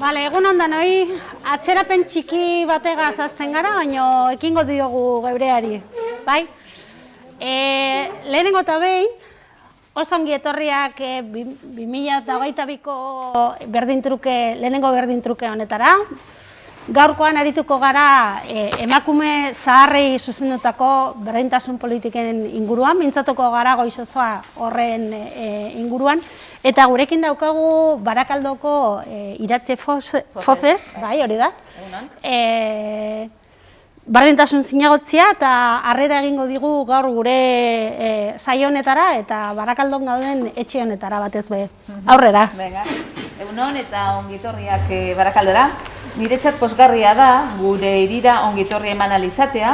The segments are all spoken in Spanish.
Bale, egun ondan hori, atzerapen txiki bategaz azten gara, baina ekingo diogu geureari, bai? Lehenengo eta behin, oso ongi etorriak 2022ko lehenengo berdintruke honetara. Gaurkoan arituko gara emakume zaharrei zuzendutako berdintasun politiken inguruan, mintzatuko gara goizozoa horren inguruan, eta gurekin daukagu Barakaldoko Iratxe Fozes, bai, hori da, berdintasun zinagotzia eta harrera egingo digu gaur gure saio honetara eta Barakaldon gauden etxe honetara batez be. Aurrera. Egunon eta ongitorriak Barakaldora. Niretzat pozgarria da gure hirira ongitorri eman ahal izatea,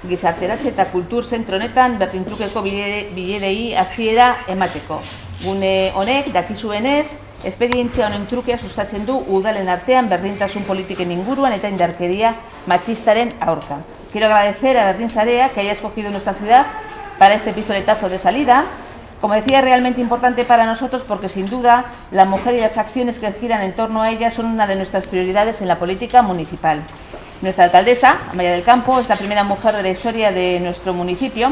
gizarteratze eta kultur zentro honetan berdintrukeko bilerei hasiera emateko. Gune honek dakizuenez, esperientzia honen trukea sustatzen du udalen artean berdintasun politiken inguruan eta indarkeria machistaren aurka. Quiero agradecer a Berdin Sarea que haya escogido nuestra ciudad para este pistoletazo de salida. Como decía, es realmente importante para nosotros porque sin duda la mujer y las acciones que giran en torno a ella son una de nuestras prioridades en la política municipal. Nuestra alcaldesa, Amaia del Campo, es la primera mujer de la historia de nuestro municipio,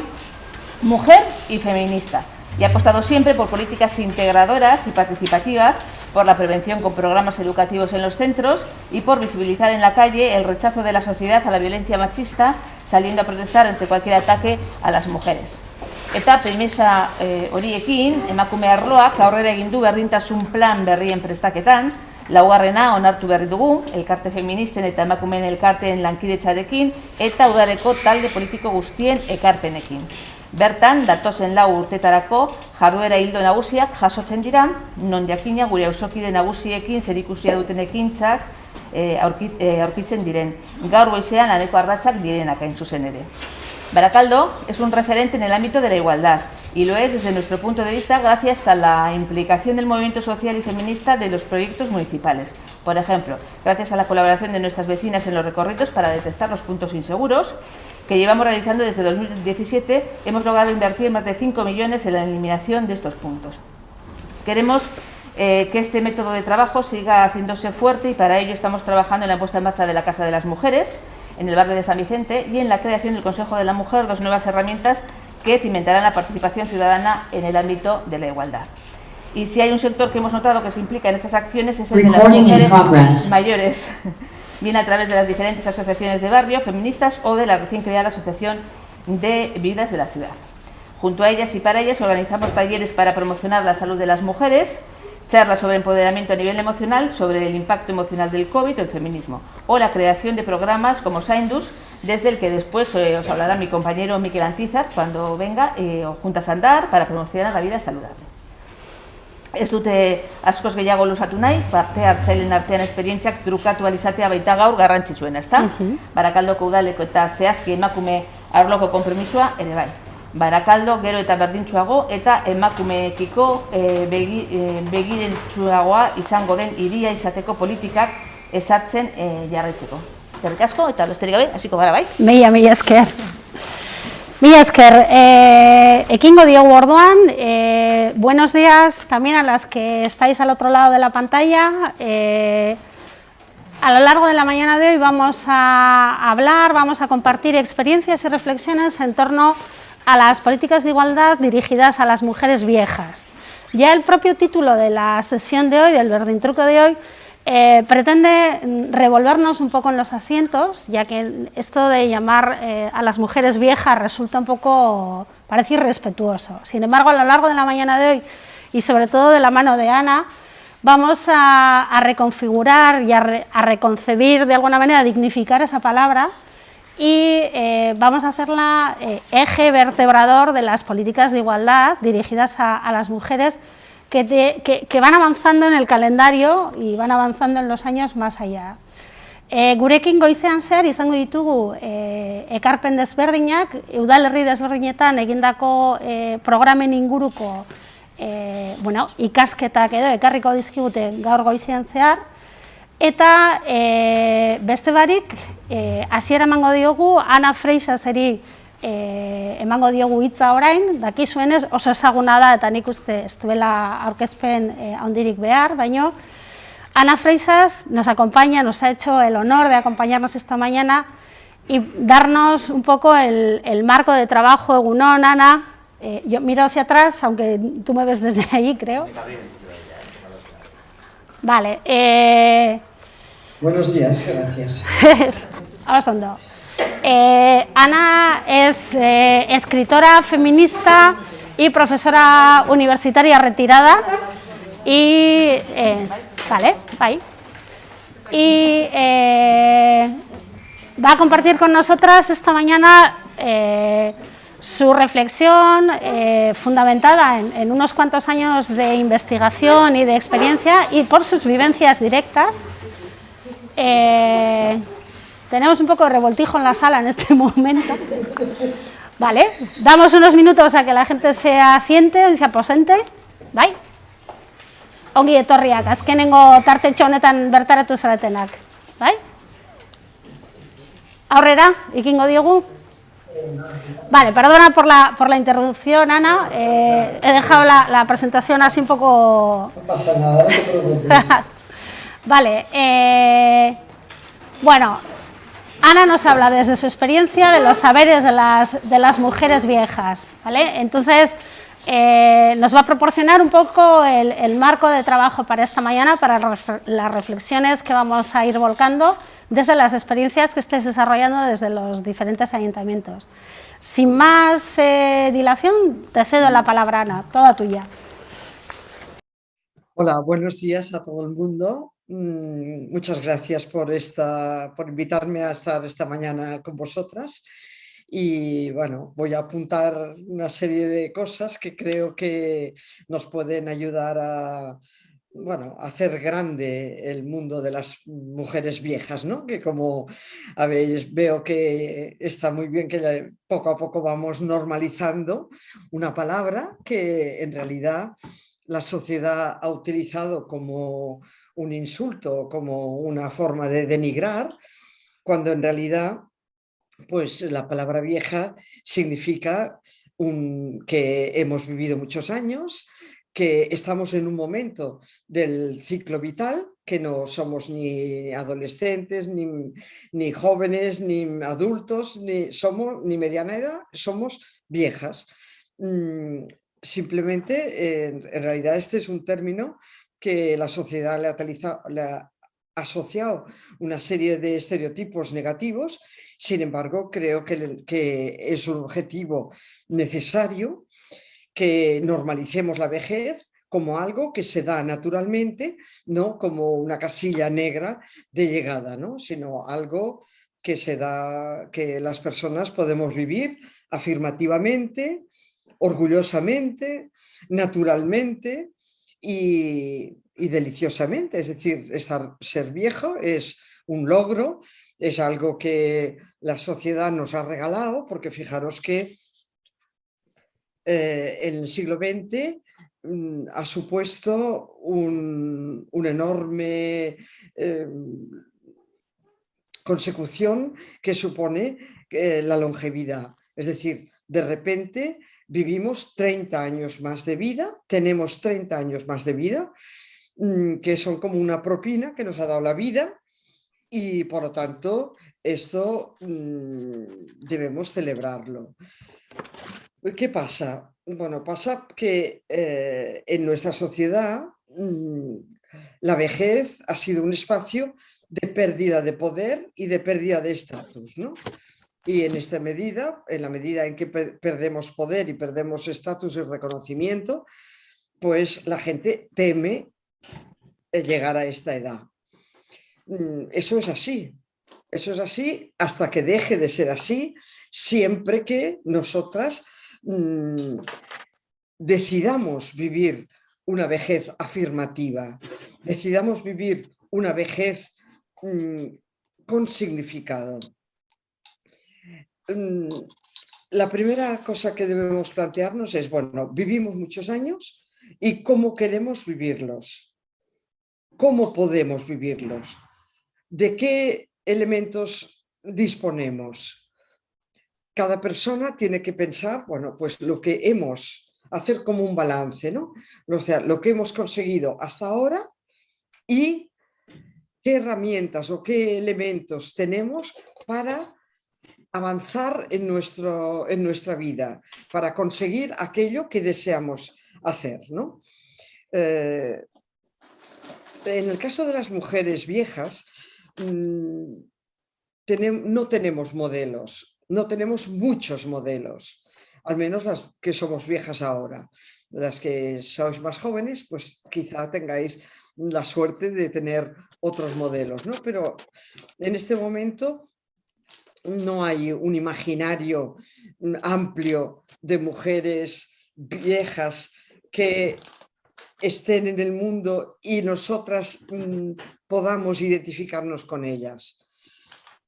mujer y feminista, y ha apostado siempre por políticas integradoras y participativas, por la prevención con programas educativos en los centros y por visibilizar en la calle el rechazo de la sociedad a la violencia machista, saliendo a protestar ante cualquier ataque a las mujeres. Eta premisa horiekin, emakume arloak aurrera egin du berdintasun plan berrien prestaketan, laugarrena onartu berri dugu, elkarte feministen eta emakumeen elkarteen lankidetzarekin eta udareko talde politiko guztien ekarpenekin. Bertan, datozen 4 urtetarako jarduera ildo nagusiak jasotzen dira, non jakina gure auzokide nagusiekin zerikusia duten ekintzak aurkitzen diren. Gaur goizean laneko ardatzak direnak hain zuzen ere. Barakaldo es un referente en el ámbito de la igualdad y lo es desde nuestro punto de vista gracias a la implicación del movimiento social y feminista de los proyectos municipales. Por ejemplo, gracias a la colaboración de nuestras vecinas en los recorridos para detectar los puntos inseguros que llevamos realizando desde 2017, hemos logrado invertir más de 5 millones en la eliminación de estos puntos. Queremos que este método de trabajo siga haciéndose fuerte y para ello estamos trabajando en la puesta en marcha de la Casa de las Mujeres, en el barrio de San Vicente, y en la creación del Consejo de la Mujer, 2 nuevas herramientas que cimentarán la participación ciudadana en el ámbito de la igualdad. Y si hay un sector que hemos notado que se implica en estas acciones es el de las mujeres mayores, bien a través de las diferentes asociaciones de barrio, feministas o de la recién creada Asociación de Vidas de la Ciudad. Junto a ellas y para ellas organizamos talleres para promocionar la salud de las mujeres, charlas sobre empoderamiento a nivel emocional, sobre el impacto emocional del COVID o el feminismo, o la creación de programas como Zainduz, desde el que después os hablará mi compañero Mikel Antizar cuando venga, o Juntas a Andar, para promocionar la vida saludable. Ez dute askoz gehiago luzatu nahi, parte hartzaileen artean esperientziak trukatu alizatea baita gaur garrantzitsuena, ezta? Barakaldoko udaleko eta zehazki emakume arloko konpromisoa ere bai. Barakaldo gero eta berdintsuago eta emakumeekiko begirentsuagoa izango den hiria izateko politikak ezartzen jarraitzeko. Eskerrik asko eta besterik gabe, hasiko gara bai? Mila esker. Mila esker. Ekingo diogu orduan, buenos días también a las que estáis al otro lado de la pantalla. A lo largo de la mañana de hoy vamos a hablar, vamos a compartir experiencias y reflexiones en torno a las políticas de igualdad dirigidas a las mujeres viejas. Ya el propio título de la sesión de hoy, del Berdintruke de hoy, pretende revolvernos un poco en los asientos, ya que esto de llamar a las mujeres viejas resulta un poco, parece irrespetuoso. Sin embargo, a lo largo de la mañana de hoy, y sobre todo de la mano de Ana, vamos a reconfigurar y a reconcebir, de alguna manera, a dignificar esa palabra, y vamos a hacerla eje vertebrador de las políticas de igualdad dirigidas a las mujeres que van avanzando en el calendario y van avanzando en los años más allá. Gurekin goizean zehar izango ditugu ekarpen desberdinak, udalerri desberdinetan egindako programen inguruko ikasketak edo ekarriko dizkigute gaur goizean zehar. Eta beste barik, hasiera emango diogu Ana Freixazeri emango diogu hitza orain, dakizuenez oso ezaguna da eta nik uste ez duela aurkezpen handirik behar, baino Ana Freixas nos acompaña, nos ha hecho el honor de acompañarnos esta mañana y darnos un poco el marco de trabajo. Egunon, Ana. Yo miro hacia atrás, aunque tú me ves desde ahí, creo. Vale. Buenos días, gracias. Vamos hondo. Ana es escritora feminista y profesora universitaria retirada y vale, bye. Y va a compartir con nosotras esta mañana su reflexión fundamentada en unos cuantos años de investigación y de experiencia y por sus vivencias directas. Tenemos un poco de revoltijo en la sala en este momento. Vale, damos unos minutos a que la gente se asiente y se aposente. Bai. Ongi etorriak, azkenengo tartetxo honetan bertaratu zaretenak. Bai? Aurrera, ikingo diogu. Vale, perdona por la interrupción, Ana. He dejado la presentación así un poco... No pasa nada, no te preocupes. Vale, bueno, Ana nos habla desde su experiencia de los saberes de las mujeres viejas, ¿vale? Entonces, nos va a proporcionar un poco el marco de trabajo para esta mañana, para las reflexiones que vamos a ir volcando desde las experiencias que estáis desarrollando desde los diferentes ayuntamientos. Sin más dilación, te cedo la palabra, Ana, toda tuya. Hola, buenos días a todo el mundo. Muchas gracias por invitarme a estar esta mañana con vosotras. Y bueno, voy a apuntar una serie de cosas que creo que nos pueden ayudar a hacer grande el mundo de las mujeres viejas, ¿no? Que como veo que está muy bien que poco a poco vamos normalizando una palabra que en realidad la sociedad ha utilizado como un insulto, como una forma de denigrar, cuando en realidad pues la palabra vieja significa que hemos vivido muchos años, que estamos en un momento del ciclo vital, que no somos ni adolescentes, ni jóvenes, ni adultos, ni mediana edad, somos viejas. Simplemente, en realidad este es un término que la sociedad le ha asociado una serie de estereotipos negativos. Sin embargo, creo que es un objetivo necesario que normalicemos la vejez como algo que se da naturalmente, no como una casilla negra de llegada, ¿no? Sino algo que se da, que las personas podemos vivir afirmativamente, orgullosamente, naturalmente y deliciosamente. Es decir, ser viejo es un logro, es algo que la sociedad nos ha regalado, porque fijaros que en el siglo XX ha supuesto un enorme consecución que supone la longevidad. Es decir, de repente vivimos 30 años más de vida, tenemos 30 años más de vida, que son como una propina que nos ha dado la vida y por lo tanto esto debemos celebrarlo. ¿Qué pasa? Bueno, pasa que en nuestra sociedad la vejez ha sido un espacio de pérdida de poder y de pérdida de estatus, ¿no? Y en esta medida, en la medida en que perdemos poder y perdemos estatus y reconocimiento, pues la gente teme llegar a esta edad. Eso es así. Eso es así hasta que deje de ser así, siempre que nosotras decidamos vivir una vejez afirmativa, decidamos vivir una vejez con significado. La primera cosa que debemos plantearnos es, bueno, vivimos muchos años y ¿cómo queremos vivirlos? ¿Cómo podemos vivirlos? ¿De qué elementos disponemos? Cada persona tiene que pensar, bueno, pues lo que hacer como un balance, ¿no? O sea, lo que hemos conseguido hasta ahora y qué herramientas o qué elementos tenemos para avanzar en nuestra vida, para conseguir aquello que deseamos hacer, ¿no? En el caso de las mujeres viejas, no tenemos modelos, no tenemos muchos modelos, al menos las que somos viejas ahora. Las que sois más jóvenes, pues quizá tengáis la suerte de tener otros modelos, ¿no? Pero en este momento no hay un imaginario amplio de mujeres viejas que estén en el mundo y nosotras podamos identificarnos con ellas.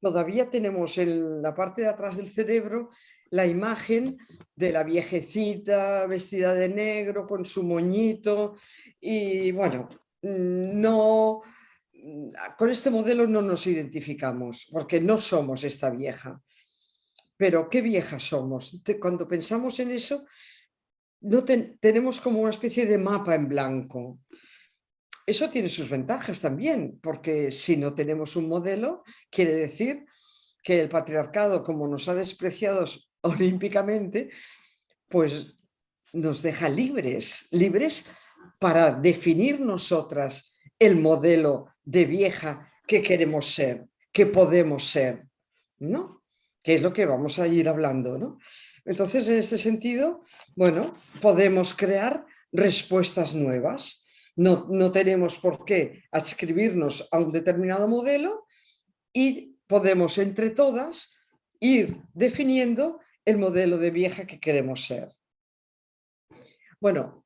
Todavía tenemos en la parte de atrás del cerebro la imagen de la viejecita vestida de negro con su moñito y bueno, no, con este modelo no nos identificamos porque no somos esta vieja. Pero ¿qué viejas somos? Cuando pensamos en eso, no tenemos como una especie de mapa en blanco. Eso tiene sus ventajas también, porque si no tenemos un modelo, quiere decir que el patriarcado, como nos ha despreciado olímpicamente, pues nos deja libres para definir nosotras el modelo de vieja que queremos ser, que podemos ser, ¿no? Que es lo que vamos a ir hablando, ¿no? Entonces, en este sentido, bueno, podemos crear respuestas nuevas. No tenemos por qué adscribirnos a un determinado modelo y podemos entre todas ir definiendo el modelo de vieja que queremos ser. Bueno,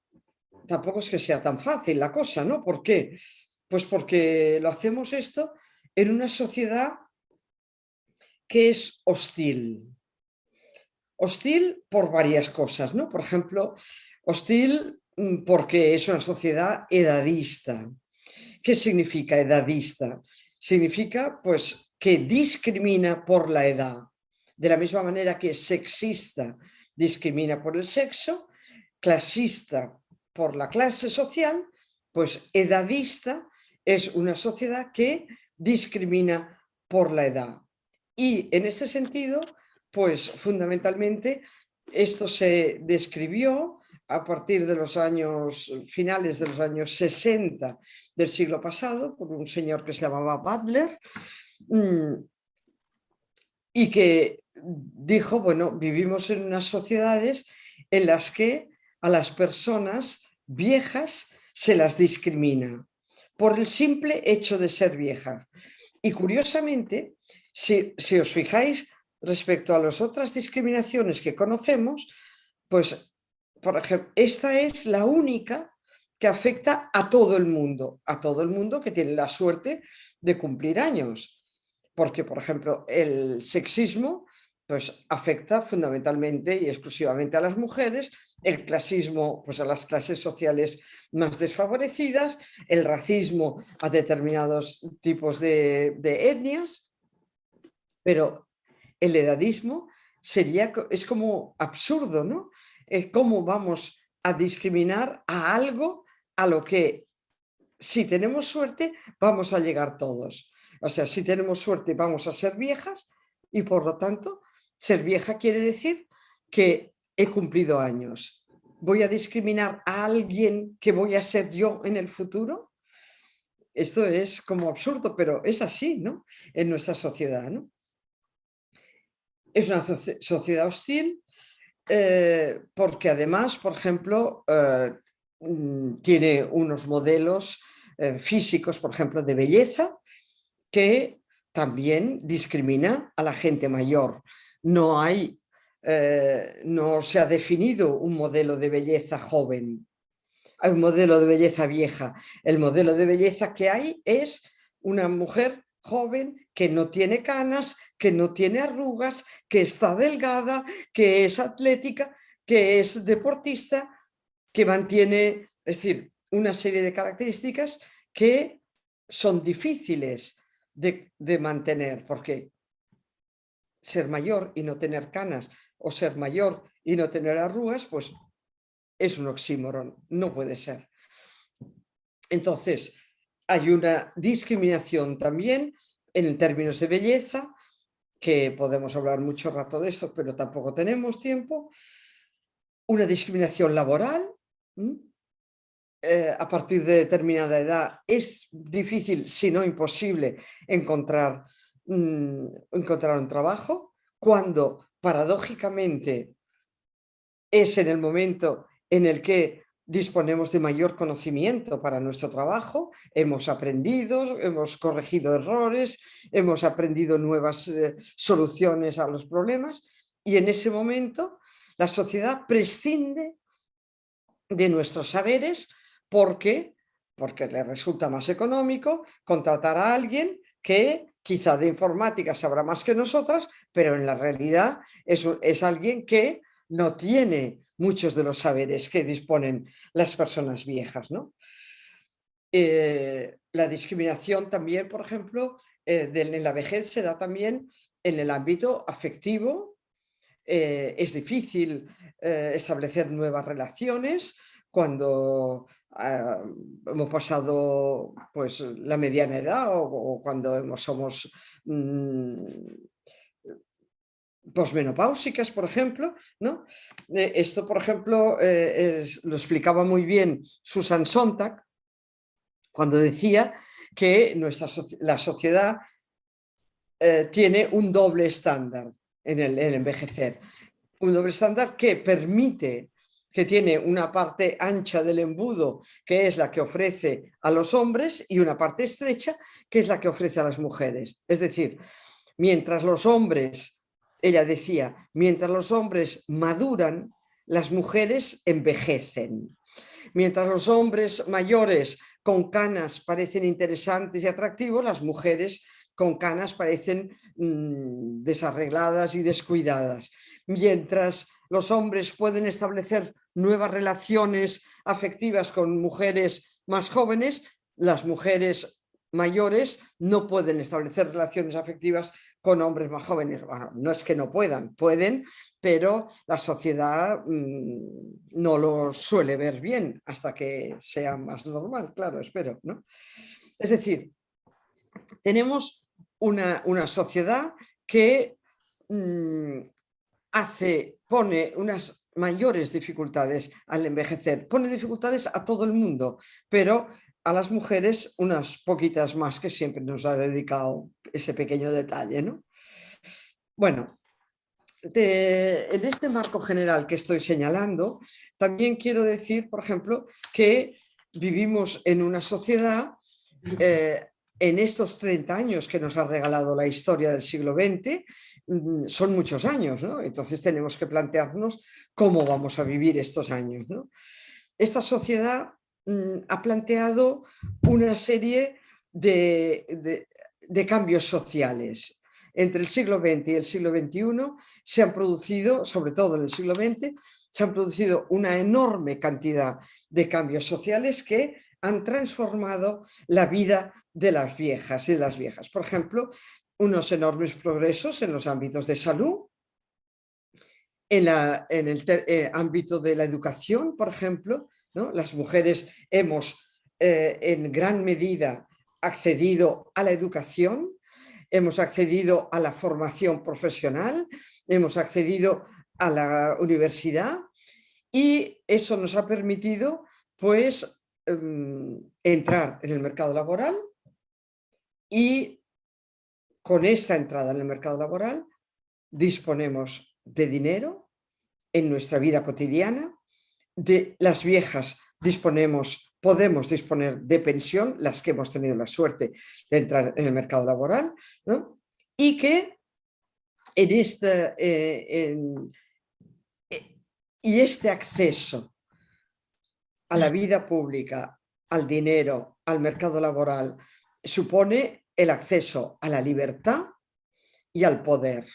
tampoco es que sea tan fácil la cosa, ¿no? ¿Por qué? Pues porque lo hacemos esto en una sociedad que es hostil. Hostil por varias cosas, ¿no? Por ejemplo, hostil porque es una sociedad edadista. ¿Qué significa edadista? Significa, pues, que discrimina por la edad. De la misma manera que sexista discrimina por el sexo, clasista por la clase social, pues edadista es una sociedad que discrimina por la edad. Y en este sentido, pues fundamentalmente esto se describió a partir de los años finales de los años 60 del siglo pasado por un señor que se llamaba Butler y que dijo, bueno, vivimos en unas sociedades en las que a las personas viejas se las discrimina por el simple hecho de ser viejas. Y curiosamente, si os fijáis respecto a las otras discriminaciones que conocemos, pues, por ejemplo, esta es la única que afecta a todo el mundo que tiene la suerte de cumplir años. Porque, por ejemplo, el sexismo pues, afecta fundamentalmente y exclusivamente a las mujeres, el clasismo pues, a las clases sociales más desfavorecidas, el racismo a determinados tipos de etnias, pero el edadismo es como absurdo, ¿no? ¿Cómo vamos a discriminar a algo a lo que, si tenemos suerte, vamos a llegar todos? O sea, si tenemos suerte, vamos a ser viejas y, por lo tanto, ser vieja quiere decir que he cumplido años. ¿Voy a discriminar a alguien que voy a ser yo en el futuro? Esto es como absurdo, pero es así, ¿no? En nuestra sociedad, ¿no? Es una sociedad hostil porque además, por ejemplo, tiene unos modelos físicos, por ejemplo, de belleza, que también discrimina a la gente mayor. No se ha definido un modelo de belleza joven, hay un modelo de belleza vieja. El modelo de belleza que hay es una mujer joven que no tiene canas, que no tiene arrugas, que está delgada, que es atlética, que es deportista, que mantiene, es decir, una serie de características que son difíciles de mantener, porque ser mayor y no tener canas o ser mayor y no tener arrugas, pues es un oxímoron, no puede ser. Entonces, hay una discriminación también en términos de belleza, que podemos hablar mucho rato de esto, pero tampoco tenemos tiempo. Una discriminación laboral. A partir de determinada edad es difícil, si no imposible, encontrar un trabajo, cuando paradójicamente es en el momento en el que disponemos de mayor conocimiento para nuestro trabajo, hemos aprendido, hemos corregido errores, hemos aprendido nuevas soluciones a los problemas, y en ese momento la sociedad prescinde de nuestros saberes porque le resulta más económico contratar a alguien que quizá de informática sabrá más que nosotras, pero en la realidad es alguien que no tiene muchos de los saberes que disponen las personas viejas, ¿no? La discriminación también, por ejemplo, en la vejez se da también en el ámbito afectivo. Es difícil establecer nuevas relaciones cuando hemos pasado pues, la mediana edad o cuando somos posmenopáusicas, por ejemplo, ¿no? Esto, por ejemplo, lo explicaba muy bien Susan Sontag cuando decía que la sociedad tiene un doble estándar en el envejecer. Un doble estándar que tiene una parte ancha del embudo, que es la que ofrece a los hombres, y una parte estrecha, que es la que ofrece a las mujeres. Es decir, mientras los hombres, ella decía, mientras los hombres maduran, las mujeres envejecen. Mientras los hombres mayores con canas parecen interesantes y atractivos, las mujeres con canas parecen desarregladas y descuidadas. Mientras los hombres pueden establecer nuevas relaciones afectivas con mujeres más jóvenes, las mujeres mayores no pueden establecer relaciones afectivas con hombres más jóvenes. Bueno, no es que no puedan, pueden, pero la sociedad no lo suele ver bien hasta que sea más normal, claro, espero, ¿no? Es decir, tenemos una sociedad que pone unas mayores dificultades al envejecer, pone dificultades a todo el mundo, pero a las mujeres unas poquitas más, que siempre nos ha dedicado ese pequeño detalle, ¿no? Bueno, en este marco general que estoy señalando, también quiero decir, por ejemplo, que vivimos en una sociedad, en estos 30 años que nos ha regalado la historia del siglo XX, son muchos años, ¿no? Entonces tenemos que plantearnos cómo vamos a vivir estos años, ¿no? Esta sociedad ha planteado una serie de cambios sociales. Entre el siglo XX y el siglo XXI se han producido, sobre todo en el siglo XX, se han producido una enorme cantidad de cambios sociales que han transformado la vida de las viejas y de las viejas. Por ejemplo, unos enormes progresos en los ámbitos de salud, en el ámbito de la educación, por ejemplo, ¿no? Las mujeres hemos en gran medida accedido a la educación, hemos accedido a la formación profesional, hemos accedido a la universidad, y eso nos ha permitido pues entrar en el mercado laboral, y con esta entrada en el mercado laboral disponemos de dinero en nuestra vida cotidiana. De las viejas podemos disponer de pensión, las que hemos tenido la suerte de entrar en el mercado laboral, ¿no? Y que este acceso a la vida pública, al dinero, al mercado laboral, supone el acceso a la libertad y al poder.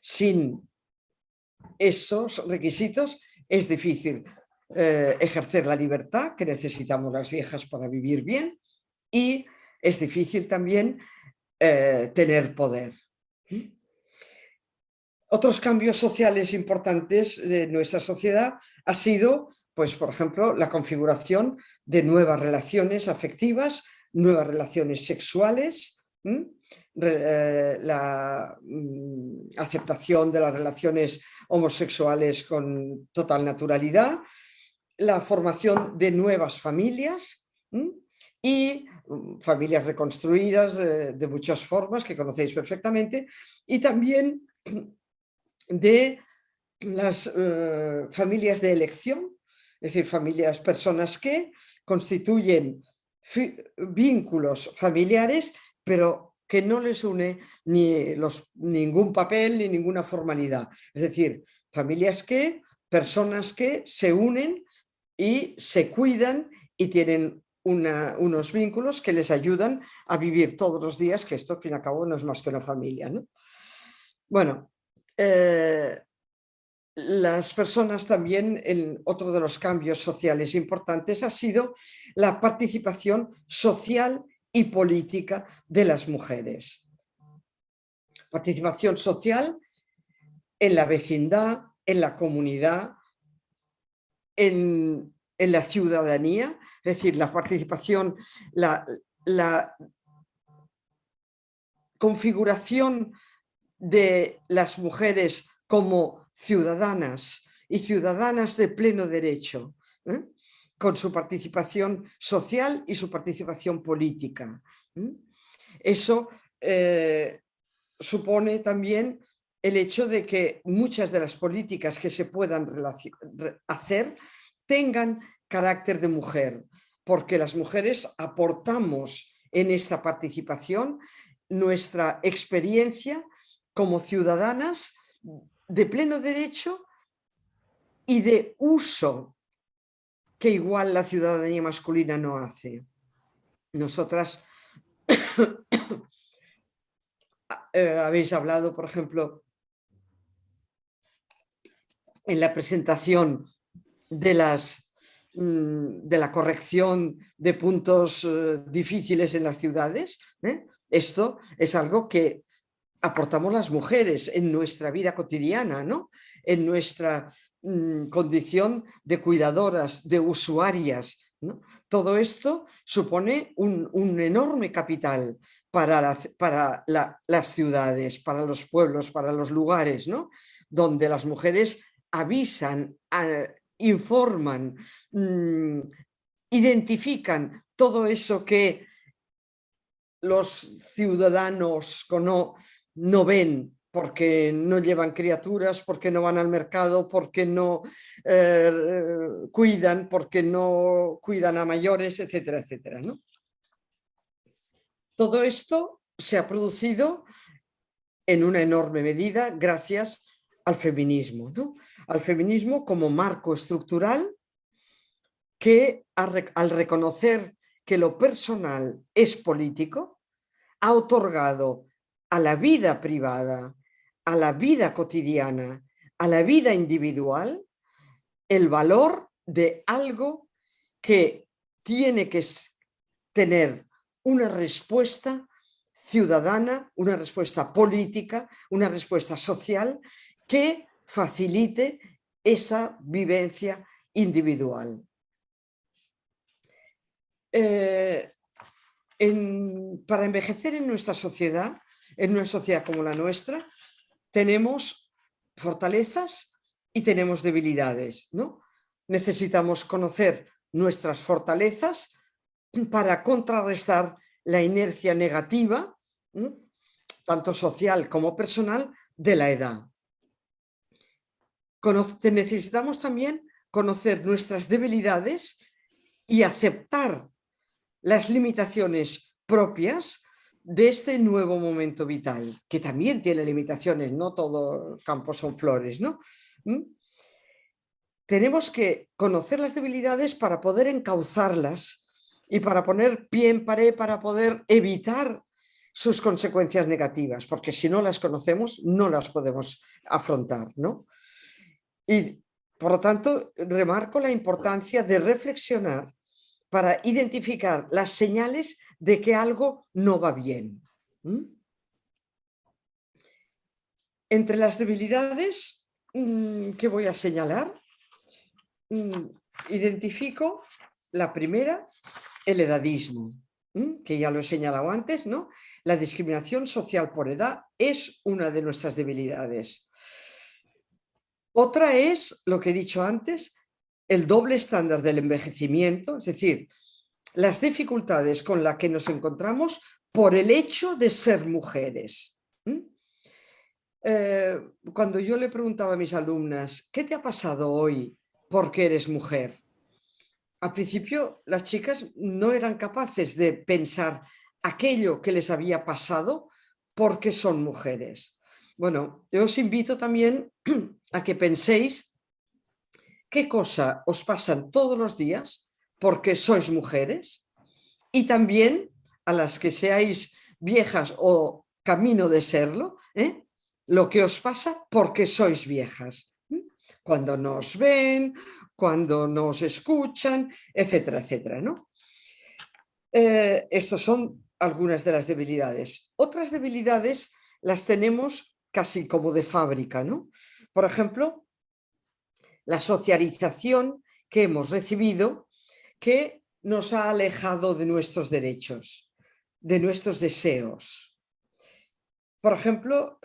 Sin esos requisitos es difícil ejercer la libertad que necesitamos las viejas para vivir bien, y es difícil también tener poder. Otros cambios sociales importantes de nuestra sociedad ha sido pues por ejemplo, la configuración de nuevas relaciones afectivas, nuevas relaciones sexuales, la aceptación de las relaciones homosexuales con total naturalidad, la formación de nuevas familias y familias reconstruidas de muchas formas que conocéis perfectamente, y también de las familias de elección, es decir, personas que constituyen vínculos familiares, pero que no les une ningún papel ni ninguna formalidad. Es decir, personas que se unen y se cuidan y tienen unos vínculos que les ayudan a vivir todos los días, que esto al fin y al cabo no es más que una familia, ¿no? Bueno, las personas también, otro de los cambios sociales importantes ha sido la participación social y política de las mujeres. Participación social en la vecindad, en la comunidad, en la ciudadanía, es decir, la participación, la configuración de las mujeres como ciudadanas y ciudadanas de pleno derecho, con su participación social y su participación política. Eso supone también el hecho de que muchas de las políticas que se puedan hacer tengan carácter de mujer, porque las mujeres aportamos en esta participación nuestra experiencia como ciudadanas de pleno derecho y de uso que igual la ciudadanía masculina no hace. Nosotras habéis hablado, por ejemplo, en la presentación de la corrección de puntos difíciles en las ciudades. Esto es algo que aportamos las mujeres en nuestra vida cotidiana, ¿no? En nuestra condición de cuidadoras, de usuarias, ¿no? Todo esto supone un enorme capital para las ciudades, para los pueblos, para los lugares, ¿no? Donde las mujeres avisan, informan, identifican todo eso que los ciudadanos no ven, porque no llevan criaturas, porque no van al mercado, porque no cuidan, porque no cuidan a mayores, etcétera, etcétera, ¿no? Todo esto se ha producido en una enorme medida gracias al feminismo, ¿no? Al feminismo como marco estructural que al reconocer que lo personal es político, ha otorgado a la vida privada, a la vida cotidiana, a la vida individual, el valor de algo que tiene que tener una respuesta ciudadana, una respuesta política, una respuesta social que facilite esa vivencia individual. Para envejecer en nuestra sociedad, en una sociedad como la nuestra, tenemos fortalezas y tenemos debilidades, ¿no? Necesitamos conocer nuestras fortalezas para contrarrestar la inercia negativa, ¿no?, tanto social como personal, de la edad. Necesitamos también conocer nuestras debilidades y aceptar las limitaciones propias de este nuevo momento vital, que también tiene limitaciones, no todo campo son flores, ¿no? Tenemos que conocer las debilidades para poder encauzarlas y para poner pie en pared, para poder evitar sus consecuencias negativas, porque si no las conocemos, no las podemos afrontar, ¿no? Y, por lo tanto, remarco la importancia de reflexionar para identificar las señales de que algo no va bien. Entre las debilidades que voy a señalar, identifico la primera, el edadismo, que ya lo he señalado antes, ¿no? La discriminación social por edad es una de nuestras debilidades. Otra es, lo que he dicho antes, el doble estándar del envejecimiento, es decir, las dificultades con las que nos encontramos por el hecho de ser mujeres. Cuando yo le preguntaba a mis alumnas, ¿qué te ha pasado hoy porque eres mujer? Al principio las chicas no eran capaces de pensar aquello que les había pasado porque son mujeres. Bueno, yo os invito también a que penséis qué cosa os pasan todos los días porque sois mujeres, y también a las que seáis viejas o camino de serlo, lo que os pasa porque sois viejas. Cuando nos ven, cuando nos escuchan, etcétera, etcétera, ¿no? Estas son algunas de las debilidades. Otras debilidades las tenemos casi como de fábrica, ¿no? Por ejemplo, la socialización que hemos recibido, que nos ha alejado de nuestros derechos, de nuestros deseos. Por ejemplo,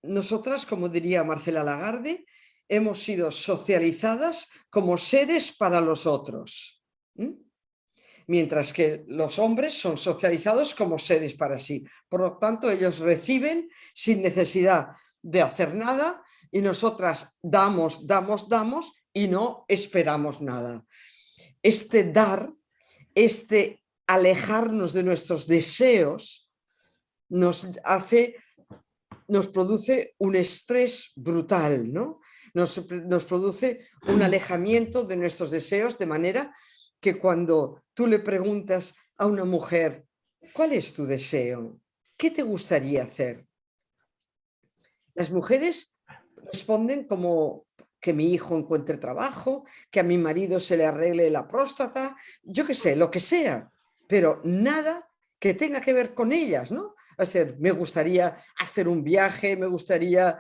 nosotras, como diría Marcela Lagarde, hemos sido socializadas como seres para los otros, mientras que los hombres son socializados como seres para sí. Por lo tanto, ellos reciben sin necesidad de hacer nada, y nosotras damos, damos, damos y no esperamos nada. Este dar, este alejarnos de nuestros deseos, nos produce un estrés brutal, ¿no? Nos produce un alejamiento de nuestros deseos, de manera que cuando tú le preguntas a una mujer, ¿cuál es tu deseo? ¿Qué te gustaría hacer? Las mujeres responden como que mi hijo encuentre trabajo, que a mi marido se le arregle la próstata, yo qué sé, lo que sea, pero nada que tenga que ver con ellas, ¿no? O sea, me gustaría hacer un viaje, me gustaría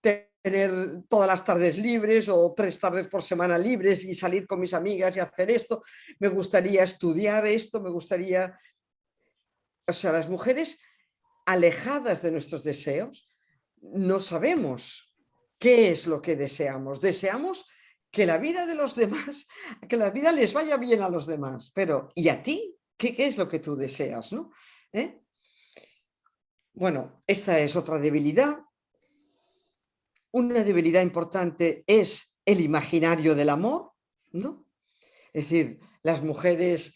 tener todas las tardes libres o 3 tardes por semana libres y salir con mis amigas y hacer esto, me gustaría estudiar esto, me gustaría... O sea, las mujeres alejadas de nuestros deseos, no sabemos qué es lo que deseamos. Deseamos que la vida de los demás, que la vida les vaya bien a los demás, pero ¿y a ti? ¿Qué es lo que tú deseas, no? Bueno, esta es otra debilidad. Una debilidad importante es el imaginario del amor, ¿no? Es decir, las mujeres,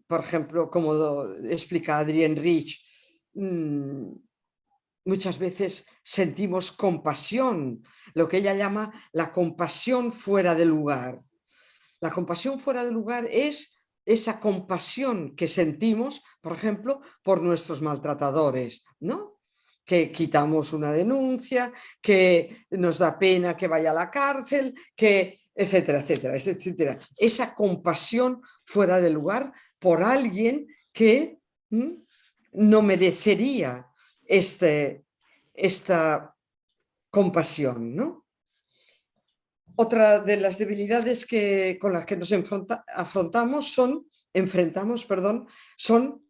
por ejemplo, como explica Adrienne Rich, muchas veces sentimos compasión, lo que ella llama la compasión fuera de lugar. La compasión fuera de lugar es esa compasión que sentimos, por ejemplo, por nuestros maltratadores, ¿no? Que quitamos una denuncia, que nos da pena que vaya a la cárcel, que etcétera, etcétera, etcétera. Esa compasión fuera de lugar por alguien que no merecería esta compasión, ¿no? Otra de las debilidades con las que nos enfrentamos son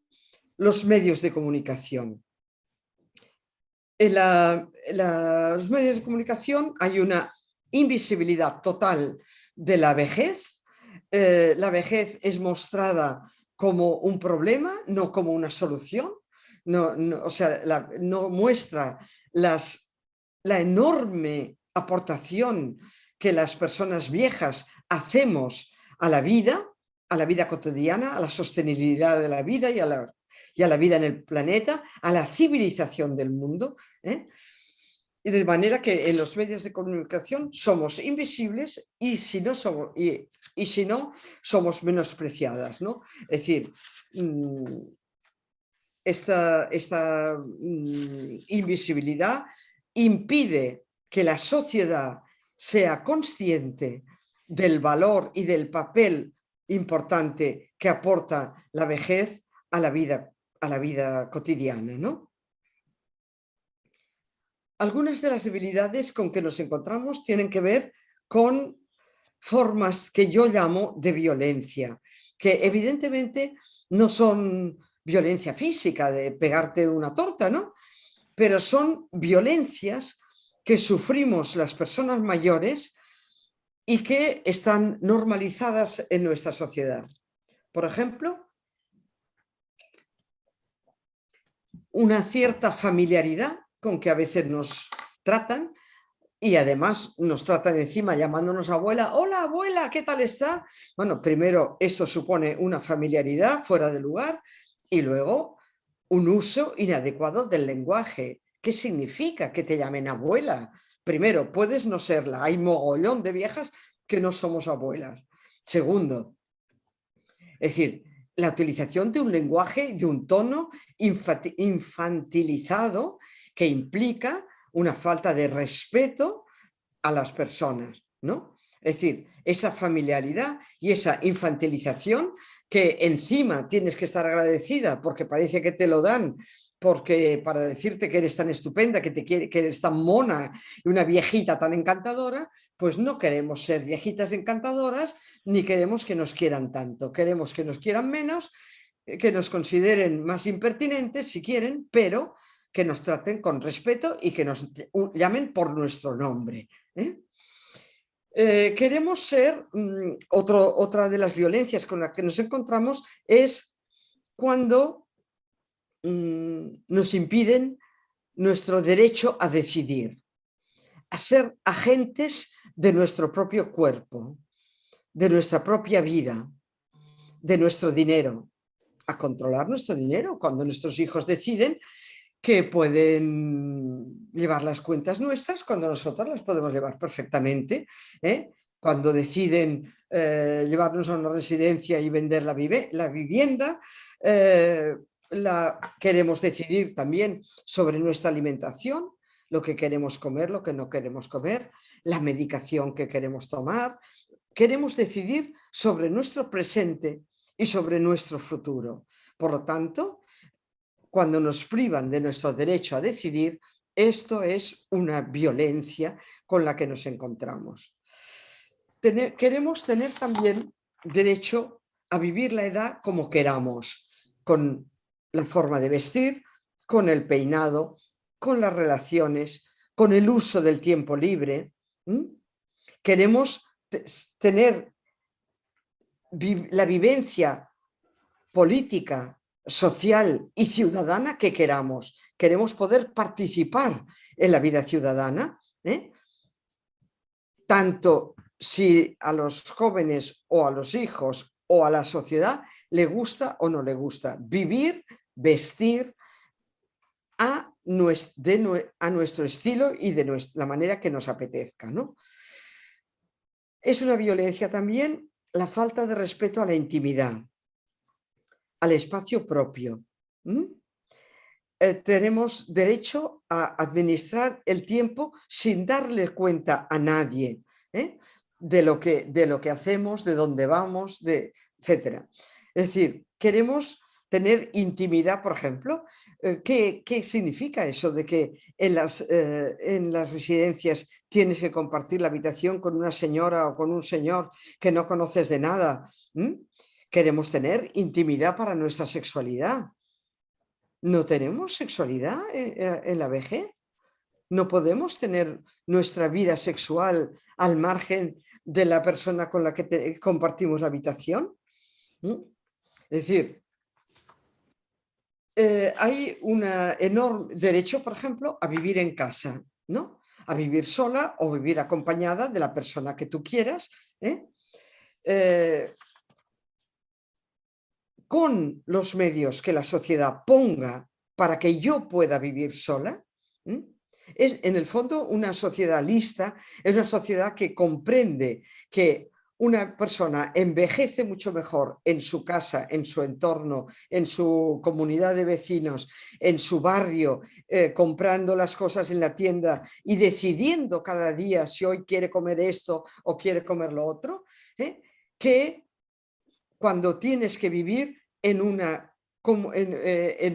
los medios de comunicación. En los medios de comunicación hay una invisibilidad total de la vejez. La vejez es mostrada como un problema, no como una solución. O sea, no muestra la enorme aportación que las personas viejas hacemos a la vida cotidiana, a la sostenibilidad de la vida y a la vida en el planeta, a la civilización del mundo. Y de manera que en los medios de comunicación somos invisibles, y si no somos menospreciadas, ¿no? Es decir, esta invisibilidad impide que la sociedad sea consciente del valor y del papel importante que aporta la vejez a la vida cotidiana, ¿no? Algunas de las debilidades con que nos encontramos tienen que ver con formas que yo llamo de violencia, que evidentemente no son violencia física de pegarte una torta, ¿no? Pero son violencias que sufrimos las personas mayores y que están normalizadas en nuestra sociedad. Por ejemplo, una cierta familiaridad con que a veces nos tratan y además nos tratan encima llamándonos abuela. Hola abuela, ¿qué tal está? Bueno, primero eso supone una familiaridad fuera de lugar y luego un uso inadecuado del lenguaje. ¿Qué significa que te llamen abuela? Primero, puedes no serla. Hay mogollón de viejas que no somos abuelas. Segundo, es decir, la utilización de un lenguaje y un tono infantilizado que implica una falta de respeto a las personas, ¿no? Es decir, esa familiaridad y esa infantilización que encima tienes que estar agradecida porque parece que te lo dan, porque para decirte que eres tan estupenda, que eres tan mona y una viejita tan encantadora, pues no queremos ser viejitas encantadoras ni queremos que nos quieran tanto, queremos que nos quieran menos, que nos consideren más impertinentes si quieren, pero que nos traten con respeto y que nos llamen por nuestro nombre, ¿eh? Queremos ser, otra de las violencias con las que nos encontramos es cuando nos impiden nuestro derecho a decidir, a ser agentes de nuestro propio cuerpo, de nuestra propia vida, de nuestro dinero, a controlar nuestro dinero, cuando nuestros hijos deciden que pueden llevar las cuentas nuestras cuando nosotros las podemos llevar perfectamente, ¿eh? Cuando deciden llevarnos a una residencia y vender la vivienda, queremos decidir también sobre nuestra alimentación, lo que queremos comer, lo que no queremos comer, la medicación que queremos tomar. Queremos decidir sobre nuestro presente y sobre nuestro futuro. Por lo tanto, cuando nos privan de nuestro derecho a decidir, esto es una violencia con la que nos encontramos. Queremos tener también derecho a vivir la edad como queramos, con la forma de vestir, con el peinado, con las relaciones, con el uso del tiempo libre. Queremos tener la vivencia política, social y ciudadana que queramos. Queremos poder participar en la vida ciudadana, ¿eh? Tanto si a los jóvenes o a los hijos o a la sociedad le gusta o no le gusta vivir, vestir a nuestro estilo y de la manera que nos apetezca, ¿no? Es una violencia también la falta de respeto a la intimidad, al espacio propio. Tenemos derecho a administrar el tiempo sin darle cuenta a nadie, ¿eh? de lo que hacemos, de dónde vamos, etc. Es decir, queremos tener intimidad, por ejemplo. ¿Qué significa eso de que en las residencias tienes que compartir la habitación con una señora o con un señor que no conoces de nada? Queremos tener intimidad para nuestra sexualidad. ¿No tenemos sexualidad en la vejez? ¿No podemos tener nuestra vida sexual al margen de la persona con la que compartimos la habitación? Es decir, hay un enorme derecho, por ejemplo, a vivir en casa, ¿no? A vivir sola o vivir acompañada de la persona que tú quieras, con los medios que la sociedad ponga para que yo pueda vivir sola. Es en el fondo una sociedad lista, es una sociedad que comprende que una persona envejece mucho mejor en su casa, en su entorno, en su comunidad de vecinos, en su barrio, comprando las cosas en la tienda y decidiendo cada día si hoy quiere comer esto o quiere comer lo otro, que cuando tienes que vivir en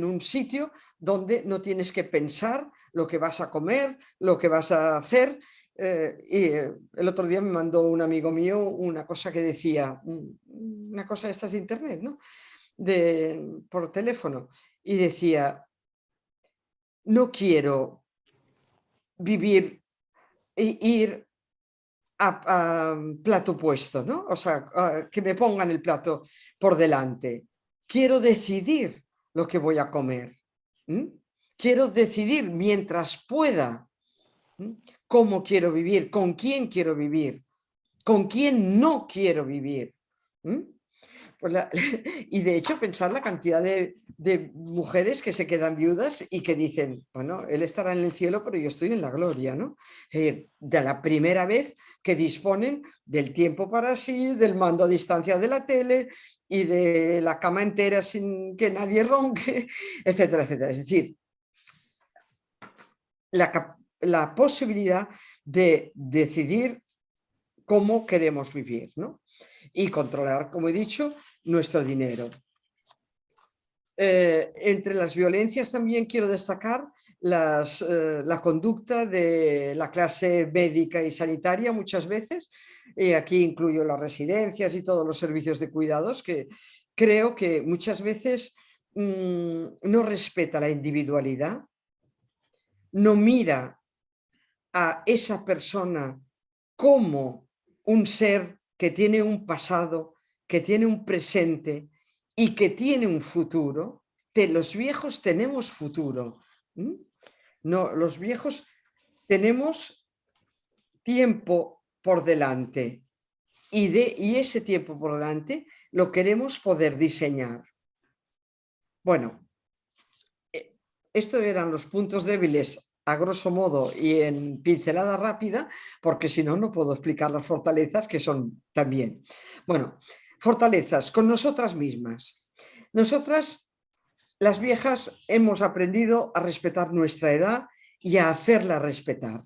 un sitio donde no tienes que pensar lo que vas a comer, lo que vas a hacer el otro día me mandó un amigo mío una cosa que decía, una cosa de estas de internet, ¿no? Por teléfono, y decía, no quiero vivir e ir a plato puesto, ¿no? O sea, que me pongan el plato por delante. Quiero decidir lo que voy a comer. Quiero decidir mientras pueda cómo quiero vivir, con quién quiero vivir, con quién no quiero vivir. Pues y de hecho pensar la cantidad de mujeres que se quedan viudas y que dicen, bueno, él estará en el cielo, pero yo estoy en la gloria, ¿no? De la primera vez que disponen del tiempo para sí, del mando a distancia de la tele y de la cama entera sin que nadie ronque, etcétera, etcétera. Es decir, la posibilidad de decidir cómo queremos vivir, ¿no? Y controlar, como he dicho, nuestro dinero. Entre las violencias también quiero destacar la conducta de la clase médica y sanitaria muchas veces. Aquí incluyo las residencias y todos los servicios de cuidados, que creo que muchas veces no respeta la individualidad, no mira a esa persona como un ser que tiene un pasado, que tiene un presente y que tiene un futuro. Los viejos tenemos futuro. No, los viejos tenemos tiempo por delante y ese tiempo por delante lo queremos poder diseñar. Bueno, estos eran los puntos débiles a grosso modo y en pincelada rápida, porque si no, no puedo explicar las fortalezas que son también. Bueno, fortalezas con nosotras mismas. Nosotras, las viejas, hemos aprendido a respetar nuestra edad y a hacerla respetar.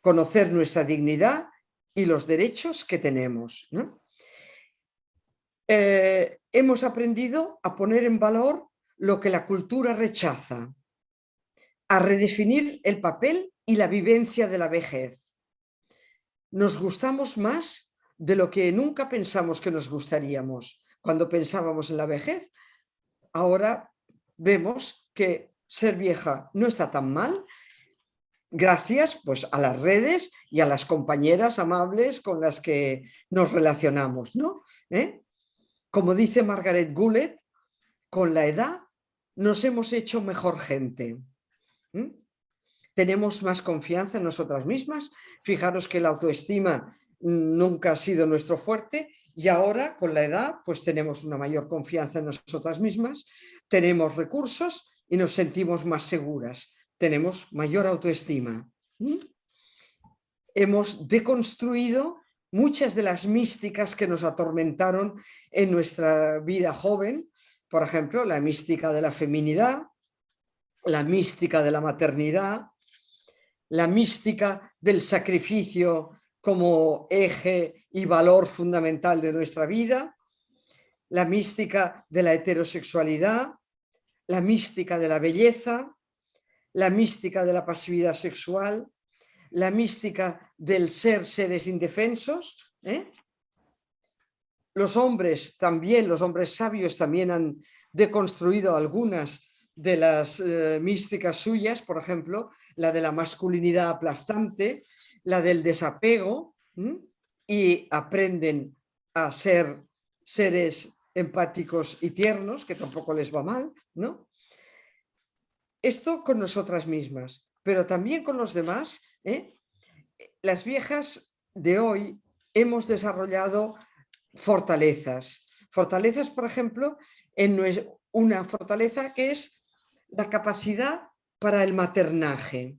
Conocer nuestra dignidad y los derechos que tenemos, ¿no? Hemos aprendido a poner en valor lo que la cultura rechaza, a redefinir el papel y la vivencia de la vejez. Nos gustamos más de lo que nunca pensamos que nos gustaríamos cuando pensábamos en la vejez. Ahora vemos que ser vieja no está tan mal, gracias pues a las redes y a las compañeras amables con las que nos relacionamos, ¿no? Como dice Margaret Goulet, con la edad nos hemos hecho mejor gente. Tenemos más confianza en nosotras mismas. Fijaros que la autoestima nunca ha sido nuestro fuerte y ahora con la edad pues tenemos una mayor confianza en nosotras mismas, tenemos recursos y nos sentimos más seguras, tenemos mayor autoestima. Hemos deconstruido muchas de las místicas que nos atormentaron en nuestra vida joven, por ejemplo, la mística de la feminidad, la mística de la maternidad, la mística del sacrificio como eje y valor fundamental de nuestra vida, la mística de la heterosexualidad, la mística de la belleza, la mística de la pasividad sexual, la mística del ser seres indefensos. Los hombres también, los hombres sabios también han deconstruido algunas de las místicas suyas, por ejemplo, la de la masculinidad aplastante, la del desapego, y aprenden a ser seres empáticos y tiernos, que tampoco les va mal, ¿no? Esto con nosotras mismas, pero también con los demás. Las viejas de hoy hemos desarrollado fortalezas. Fortalezas, por ejemplo, una fortaleza que es la capacidad para el maternaje.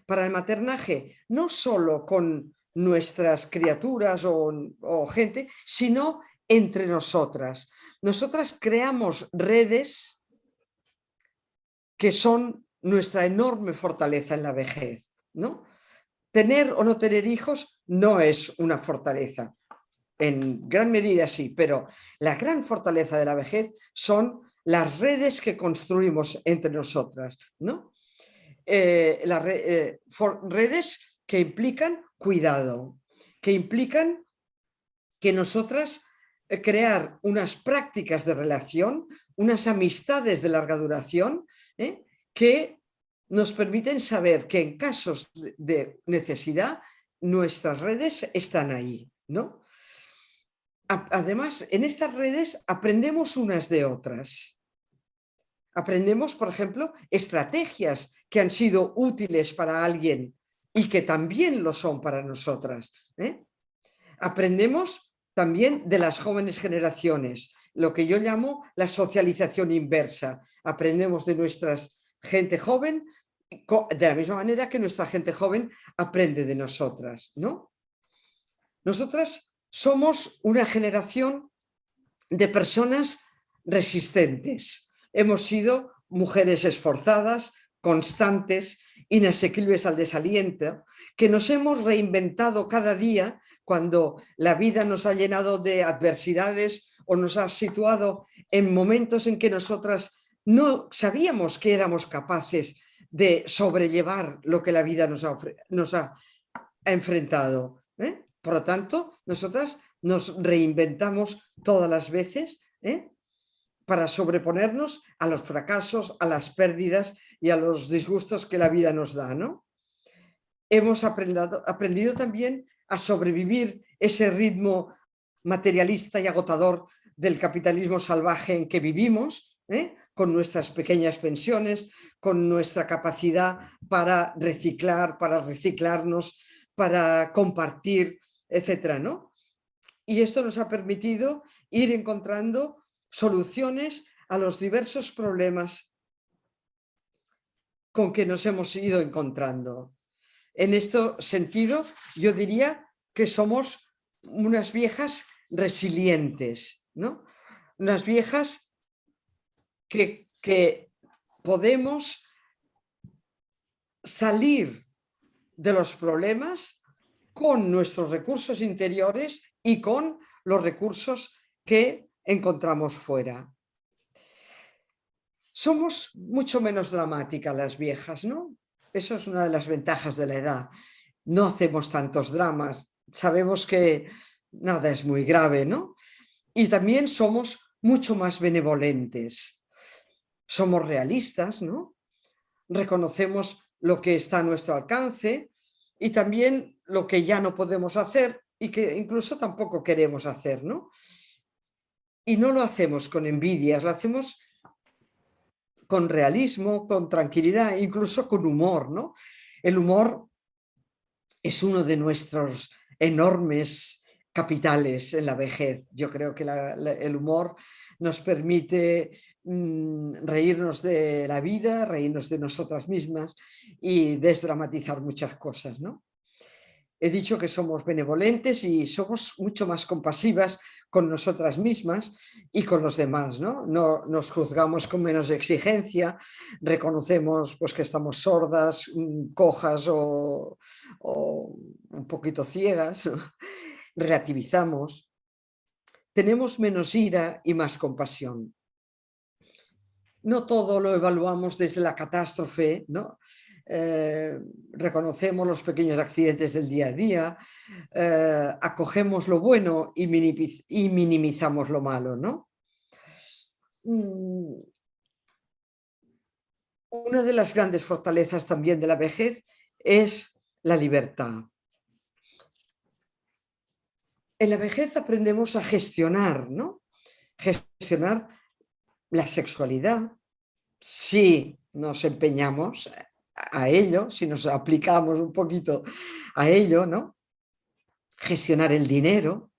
Para el maternaje, no solo con nuestras criaturas o gente, sino entre nosotras. Nosotras creamos redes que son nuestra enorme fortaleza en la vejez, ¿no? Tener o no tener hijos no es una fortaleza. En gran medida sí, pero la gran fortaleza de la vejez son las redes que construimos entre nosotras, ¿no? redes que implican cuidado, que implican que nosotras crear unas prácticas de relación, unas amistades de larga duración, que nos permiten saber que en casos de necesidad nuestras redes están ahí, ¿no? Además, en estas redes aprendemos unas de otras. Aprendemos, por ejemplo, estrategias que han sido útiles para alguien y que también lo son para nosotras. Aprendemos también de las jóvenes generaciones, lo que yo llamo la socialización inversa. Aprendemos de nuestra gente joven de la misma manera que nuestra gente joven aprende de nosotras, ¿no? Nosotras somos una generación de personas resistentes. Hemos sido mujeres esforzadas, constantes, inasequibles al desaliento, que nos hemos reinventado cada día cuando la vida nos ha llenado de adversidades o nos ha situado en momentos en que nosotras no sabíamos que éramos capaces de sobrellevar lo que la vida nos ha enfrentado. Por lo tanto, nosotras nos reinventamos todas las veces para sobreponernos a los fracasos, a las pérdidas y a los disgustos que la vida nos da, ¿no? Hemos aprendido también a sobrevivir ese ritmo materialista y agotador del capitalismo salvaje en que vivimos, con nuestras pequeñas pensiones, con nuestra capacidad para reciclar, para reciclarnos, para compartir, etcétera, ¿no? Y esto nos ha permitido ir encontrando soluciones a los diversos problemas con que nos hemos ido encontrando. En este sentido, yo diría que somos unas viejas resilientes, ¿no? Unas viejas que podemos salir de los problemas con nuestros recursos interiores y con los recursos que encontramos fuera. Somos mucho menos dramáticas las viejas, ¿no? Eso es una de las ventajas de la edad. No hacemos tantos dramas, sabemos que nada es muy grave, ¿no? Y también somos mucho más benevolentes. Somos realistas, ¿no? Reconocemos lo que está a nuestro alcance y también lo que ya no podemos hacer y que incluso tampoco queremos hacer, ¿no? Y no lo hacemos con envidias, lo hacemos con realismo, con tranquilidad, incluso con humor, ¿no? El humor es uno de nuestros enormes capitales en la vejez. Yo creo que el humor nos permite reírnos de la vida, reírnos de nosotras mismas y desdramatizar muchas cosas, ¿no? He dicho que somos benevolentes y somos mucho más compasivas con nosotras mismas y con los demás, ¿no? No nos juzgamos con menos exigencia, reconocemos pues, que estamos sordas, cojas o un poquito ciegas, ¿no? Relativizamos, tenemos menos ira y más compasión. No todo lo evaluamos desde la catástrofe, ¿no? Reconocemos los pequeños accidentes del día a día, acogemos lo bueno y minimizamos lo malo, ¿no? Una de las grandes fortalezas también de la vejez es la libertad. En la vejez aprendemos a gestionar, ¿no? Gestionar la sexualidad, si nos empeñamos a ello, si nos aplicamos un poquito a ello, ¿no? Gestionar el dinero.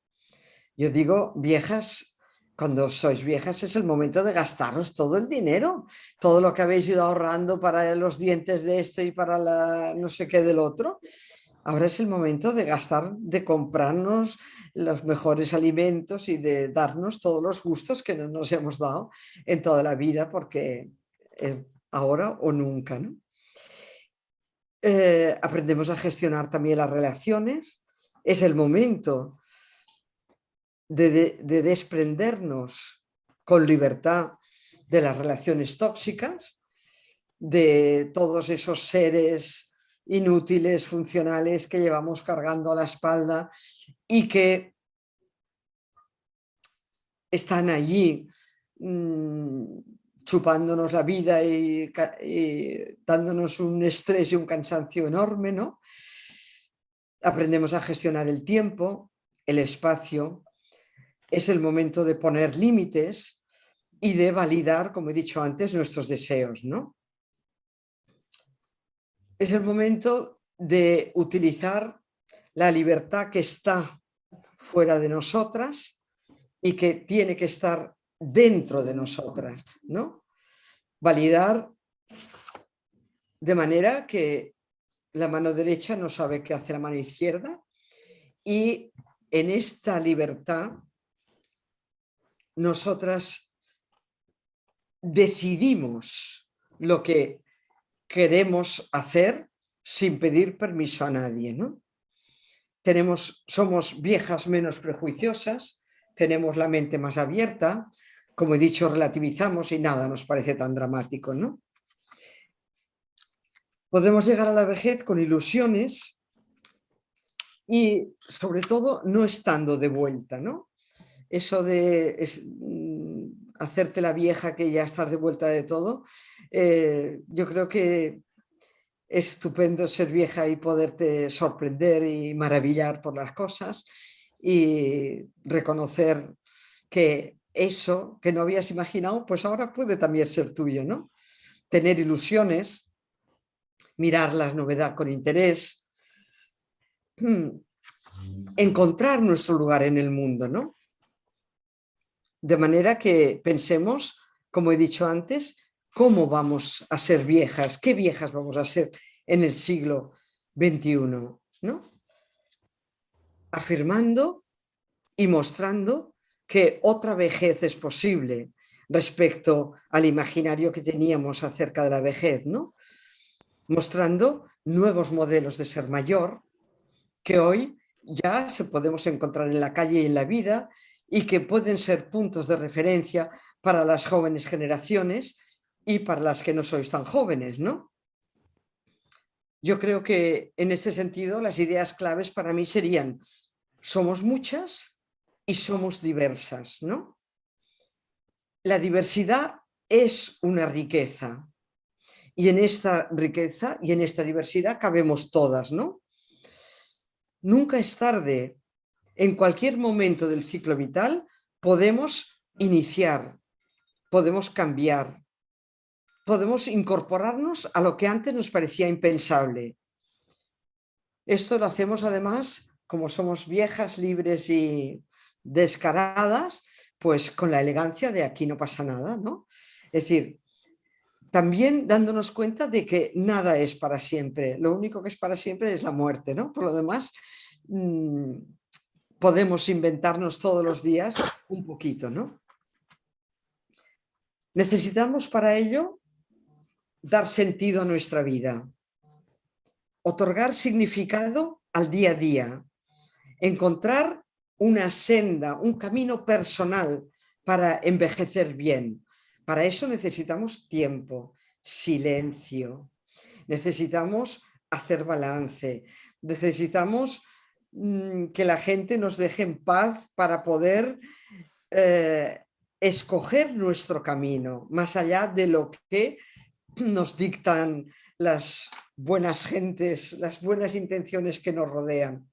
Yo digo, viejas, cuando sois viejas es el momento de gastaros todo el dinero, todo lo que habéis ido ahorrando para los dientes de este y para la no sé qué del otro. Ahora es el momento de gastar, de comprarnos los mejores alimentos y de darnos todos los gustos que no nos hemos dado en toda la vida, porque ahora o nunca, ¿no? Aprendemos a gestionar también las relaciones. Es el momento de desprendernos con libertad de las relaciones tóxicas. de todos esos seres inútiles, funcionales que llevamos cargando a la espalda y que están allí chupándonos la vida y dándonos un estrés y un cansancio enorme, ¿no? Aprendemos a gestionar el tiempo, el espacio. Es el momento de poner límites y de validar, como he dicho antes, nuestros deseos, ¿no? Es el momento de utilizar la libertad que está fuera de nosotras y que tiene que estar dentro de nosotras, ¿no? Validar de manera que la mano derecha no sabe qué hace la mano izquierda, y en esta libertad nosotras decidimos lo que queremos hacer sin pedir permiso a nadie, ¿no? Somos viejas menos prejuiciosas, tenemos la mente más abierta, como he dicho, relativizamos y nada nos parece tan dramático, ¿no? Podemos llegar a la vejez con ilusiones y, sobre todo, no estando de vuelta, ¿no? Eso de hacerte la vieja que ya estás de vuelta de todo, yo creo que es estupendo ser vieja y poderte sorprender y maravillar por las cosas y reconocer que eso que no habías imaginado, pues ahora puede también ser tuyo, ¿no? Tener ilusiones, mirar la novedad con interés, encontrar nuestro lugar en el mundo, ¿no? De manera que pensemos, como he dicho antes, cómo vamos a ser viejas, qué viejas vamos a ser en el siglo XXI, ¿no? Afirmando y mostrando que otra vejez es posible respecto al imaginario que teníamos acerca de la vejez, ¿no? Mostrando nuevos modelos de ser mayor que hoy ya se podemos encontrar en la calle y en la vida y que pueden ser puntos de referencia para las jóvenes generaciones y para las que no sois tan jóvenes, ¿no? Yo creo que en ese sentido las ideas claves para mí serían: somos muchas y somos diversas, ¿no? La diversidad es una riqueza y en esta riqueza y en esta diversidad cabemos todas, ¿no? Nunca es tarde. En cualquier momento del ciclo vital podemos iniciar, podemos cambiar, podemos incorporarnos a lo que antes nos parecía impensable. Esto lo hacemos además, como somos viejas, libres y descaradas, pues con la elegancia de aquí no pasa nada, ¿no? Es decir, también dándonos cuenta de que nada es para siempre, lo único que es para siempre es la muerte, ¿no? Por lo demás, podemos inventarnos todos los días un poquito, ¿no? Necesitamos para ello dar sentido a nuestra vida, otorgar significado al día a día, encontrar una senda, un camino personal para envejecer bien. Para eso necesitamos tiempo, silencio, necesitamos hacer balance, necesitamos que la gente nos deje en paz para poder escoger nuestro camino, más allá de lo que nos dictan las buenas gentes, las buenas intenciones que nos rodean.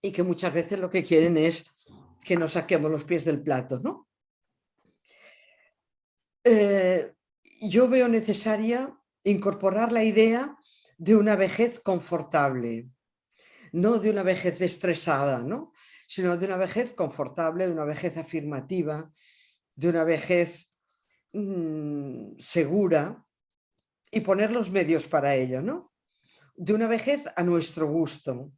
Y que muchas veces lo que quieren es que nos saquemos los pies del plato, ¿no? Yo veo necesaria incorporar la idea de una vejez confortable, no de una vejez estresada, ¿no? Sino de una vejez confortable, de una vejez afirmativa, de una vejez segura, y poner los medios para ello, ¿no? De una vejez a nuestro gusto.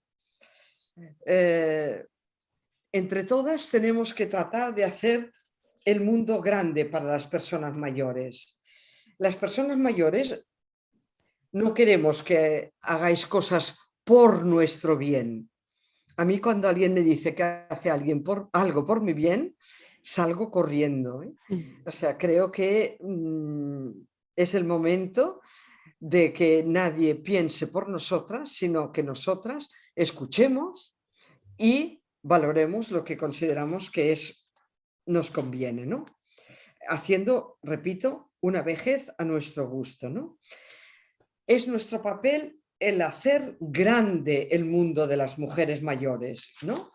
Entre todas tenemos que tratar de hacer el mundo grande para las personas mayores. Las personas mayores no queremos que hagáis cosas por nuestro bien. A mí, cuando alguien me dice que hace algo por mi bien, salgo corriendo, ¿eh? O sea, creo que Es el momento de que nadie piense por nosotras, sino que nosotras escuchemos y valoremos lo que consideramos que nos conviene, ¿no? Haciendo, repito, una vejez a nuestro gusto, ¿no? Es nuestro papel el hacer grande el mundo de las mujeres mayores, ¿no?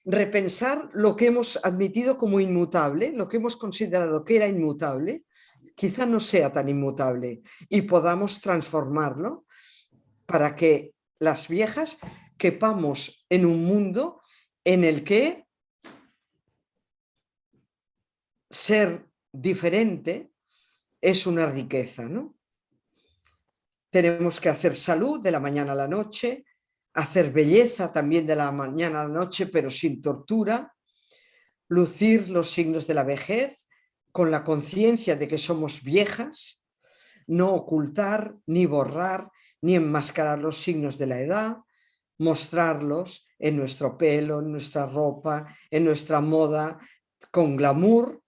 Repensar lo que hemos admitido como inmutable, lo que hemos considerado que era inmutable, quizá no sea tan inmutable y podamos transformarlo para que las viejas quepamos en un mundo en el que ser diferente es una riqueza, ¿no? Tenemos que hacer salud de la mañana a la noche, hacer belleza también de la mañana a la noche, pero sin tortura, lucir los signos de la vejez con la conciencia de que somos viejas, no ocultar, ni borrar, ni enmascarar los signos de la edad, mostrarlos en nuestro pelo, en nuestra ropa, en nuestra moda, con glamour,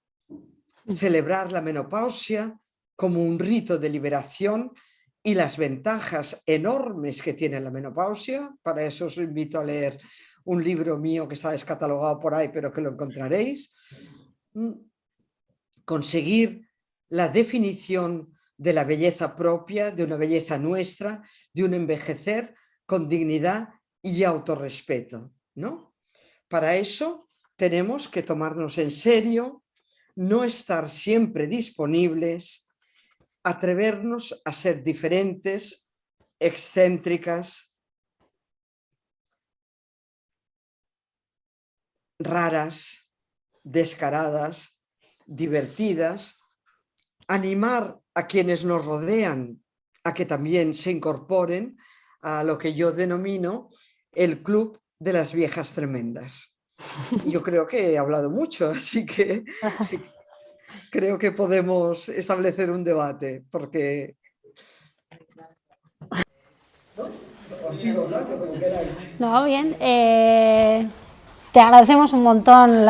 celebrar la menopausia como un rito de liberación y las ventajas enormes que tiene la menopausia. Para eso os invito a leer un libro mío que está descatalogado por ahí, pero que lo encontraréis. Conseguir la definición de la belleza propia, de una belleza nuestra, de un envejecer con dignidad y autorrespeto, ¿no? Para eso tenemos que tomarnos en serio, no estar siempre disponibles, atrevernos a ser diferentes, excéntricas, raras, descaradas, divertidas, animar a quienes nos rodean a que también se incorporen a lo que yo denomino el club de las viejas tremendas. Yo creo que he hablado mucho, así que sí, creo que podemos establecer un debate, porque... Os sigo hablando como queráis. No, bien. Te agradecemos un montón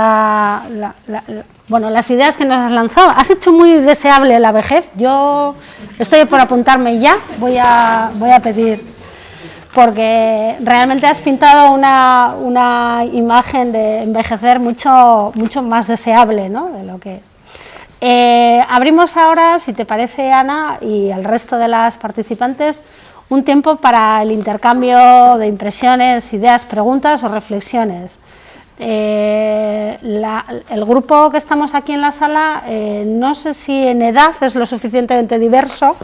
bueno, las ideas que nos has lanzado. Has hecho muy deseable la vejez. Yo estoy por apuntarme ya. Voy a pedir, porque realmente has pintado una imagen de envejecer mucho más deseable, ¿no?, de lo que es. Abrimos ahora, si te parece, Ana, y el resto de las participantes, un tiempo para el intercambio de impresiones, ideas, preguntas o reflexiones. El grupo que estamos aquí en la sala, no sé si en edad es lo suficientemente diverso,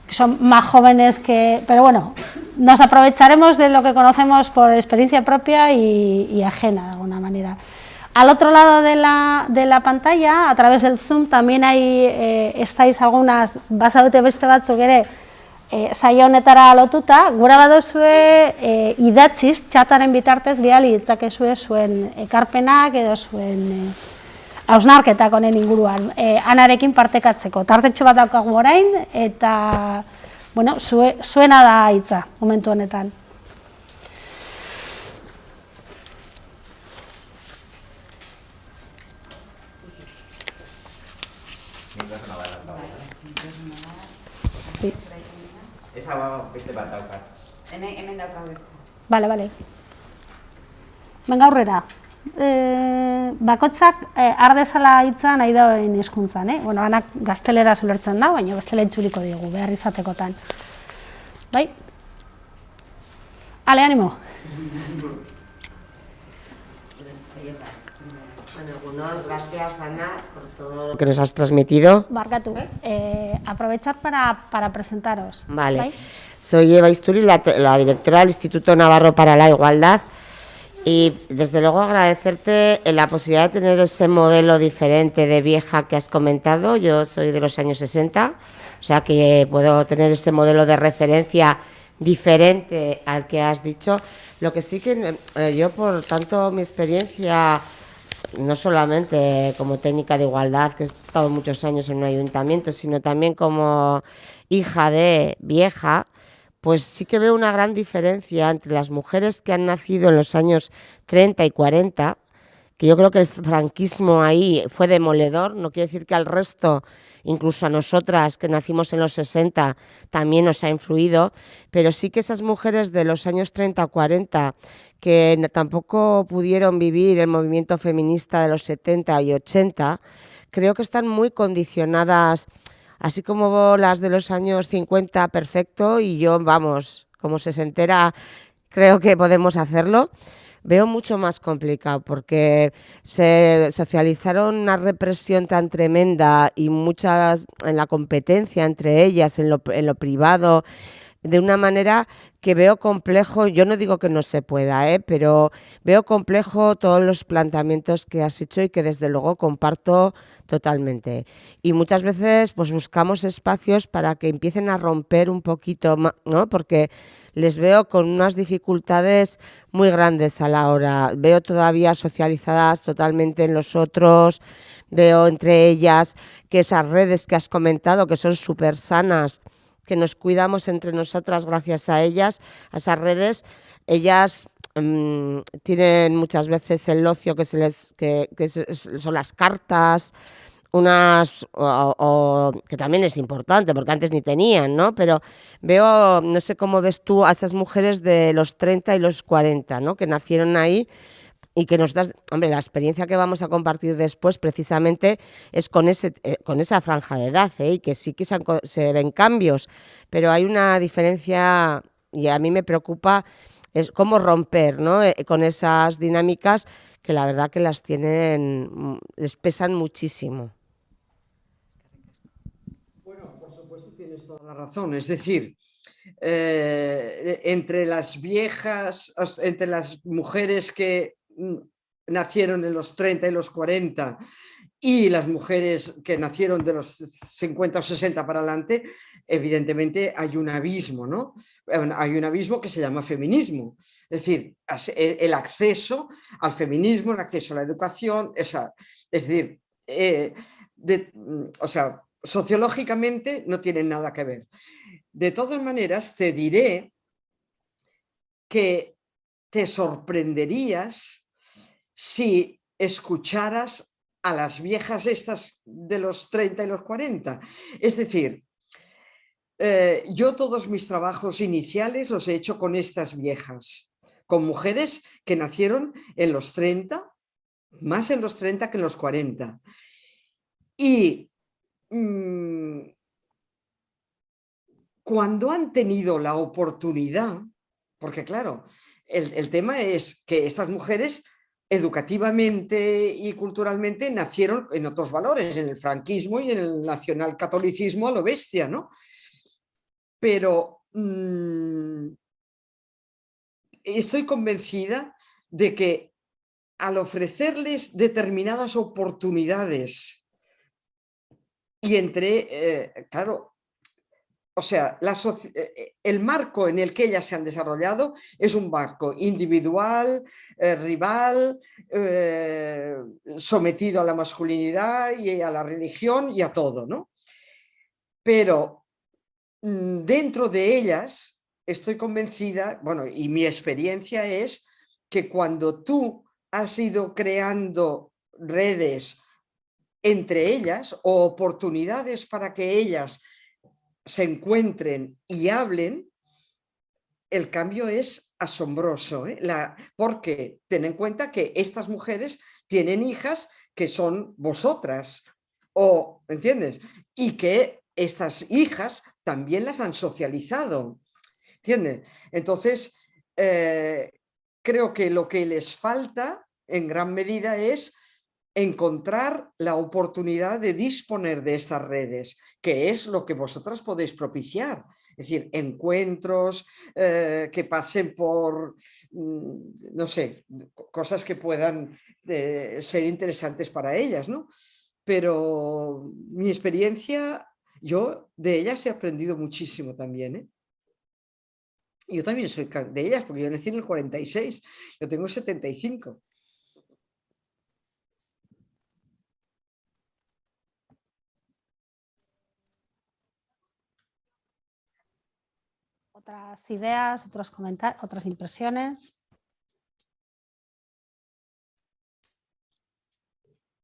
son más jóvenes pero bueno, nos aprovecharemos de lo que conocemos por experiencia propia y ajena de alguna manera. Al otro lado de la pantalla, a través del Zoom, también estáis algunas, basaute beste batzuk ere, saio honetara lotuta, gura baduzue idatziz, txataren bitartez bidali ditzakezue zuen ekarpenak edo zuen hausnarketak honen inguruan, Anarekin partekatzeko. Tartetxo bat daukagu orain, eta bueno, zuena da hitza momentu honetan. Esa beste bat daukat. Hemen daukat beste. Bale. Venga, aurrera. Bakotzak ardezala hitza nahi dauen hizkuntzan, Bueno, anak gaztelera ulertzen da, baina bestela itzuliko digu, behar izatekotan. Bai? Ale, animo. Bueno, gracias, Ana, por todo lo que nos has transmitido. Barkatu, aprovechar para presentaros. Vale. ¿Bai? Soy Eva Isturi, la directora del Instituto Navarro para la Igualdad, y desde luego agradecerte la posibilidad de tener ese modelo diferente de vieja que has comentado. Yo soy de los años 60, o sea que puedo tener ese modelo de referencia diferente al que has dicho. Lo que sí que yo, por tanto, mi experiencia, no solamente como técnica de igualdad, que he estado muchos años en un ayuntamiento, sino también como hija de vieja, pues sí que veo una gran diferencia entre las mujeres que han nacido en los años 30 y 40, que yo creo que el franquismo ahí fue demoledor, no quiere decir que al resto, incluso a nosotras que nacimos en los 60, también nos ha influido, pero sí que esas mujeres de los años 30 o 40 que tampoco pudieron vivir el movimiento feminista de los 70 y 80, creo que están muy condicionadas, así como las de los años 50, perfecto, y yo, vamos, como sesentera, creo que podemos hacerlo. Veo mucho más complicado porque se socializaron una represión tan tremenda y muchas en la competencia entre ellas, en lo privado, de una manera que veo complejo. Yo no digo que no se pueda, pero veo complejo todos los planteamientos que has hecho y que desde luego comparto totalmente. Y muchas veces pues buscamos espacios para que empiecen a romper un poquito, ¿no? Porque les veo con unas dificultades muy grandes a la hora. Veo todavía socializadas totalmente en los otros, veo entre ellas que esas redes que has comentado, que son súper sanas, que nos cuidamos entre nosotras gracias a ellas, a esas redes, ellas tienen muchas veces el ocio que son las cartas, unas que también es importante porque antes ni tenían, ¿no? Pero veo, no sé cómo ves tú a esas mujeres de los 30 y los 40, ¿no? Que nacieron ahí y que nosotras, hombre, la experiencia que vamos a compartir después precisamente es con esa franja de edad, y que sí que se ven cambios, pero hay una diferencia y a mí me preocupa es cómo romper, ¿no? Con esas dinámicas que la verdad que las tienen, les pesan muchísimo. Bueno, por supuesto tienes toda la razón. Es decir, entre las viejas, entre las mujeres que nacieron en los 30 y los 40 y las mujeres que nacieron de los 50 o 60 para adelante, evidentemente hay un abismo, ¿no? Hay un abismo que se llama feminismo. Es decir, el acceso al feminismo, el acceso a la educación, es decir, o sea, sociológicamente no tienen nada que ver. De todas maneras, te diré que te sorprenderías si escucharas a las viejas estas de los 30 y los 40. Es decir, yo todos mis trabajos iniciales los he hecho con estas viejas, con mujeres que nacieron en los 30, más en los 30 que en los 40. Y cuando han tenido la oportunidad, porque claro, el tema es que estas mujeres educativamente y culturalmente nacieron en otros valores, en el franquismo y en el nacionalcatolicismo a lo bestia, ¿no? Pero estoy convencida de que al ofrecerles determinadas oportunidades y claro, o sea, el marco en el que ellas se han desarrollado es un marco individual, rival, sometido a la masculinidad y a la religión y a todo, ¿no? Pero dentro de ellas estoy convencida, bueno, y mi experiencia es que cuando tú has ido creando redes entre ellas o oportunidades para que ellas se encuentren y hablen, el cambio es asombroso, porque ten en cuenta que estas mujeres tienen hijas que son vosotras, ¿entiendes? Y que estas hijas también las han socializado, ¿entiendes? Entonces, creo que lo que les falta en gran medida es encontrar la oportunidad de disponer de estas redes, que es lo que vosotras podéis propiciar. Es decir, encuentros que pasen por, no sé, cosas que puedan ser interesantes para ellas, ¿no? Pero mi experiencia, yo de ellas he aprendido muchísimo también, ¿eh? Yo también soy de ellas, porque yo nací en el 46, yo tengo 75. Otras ideas, otros comentarios, otras impresiones.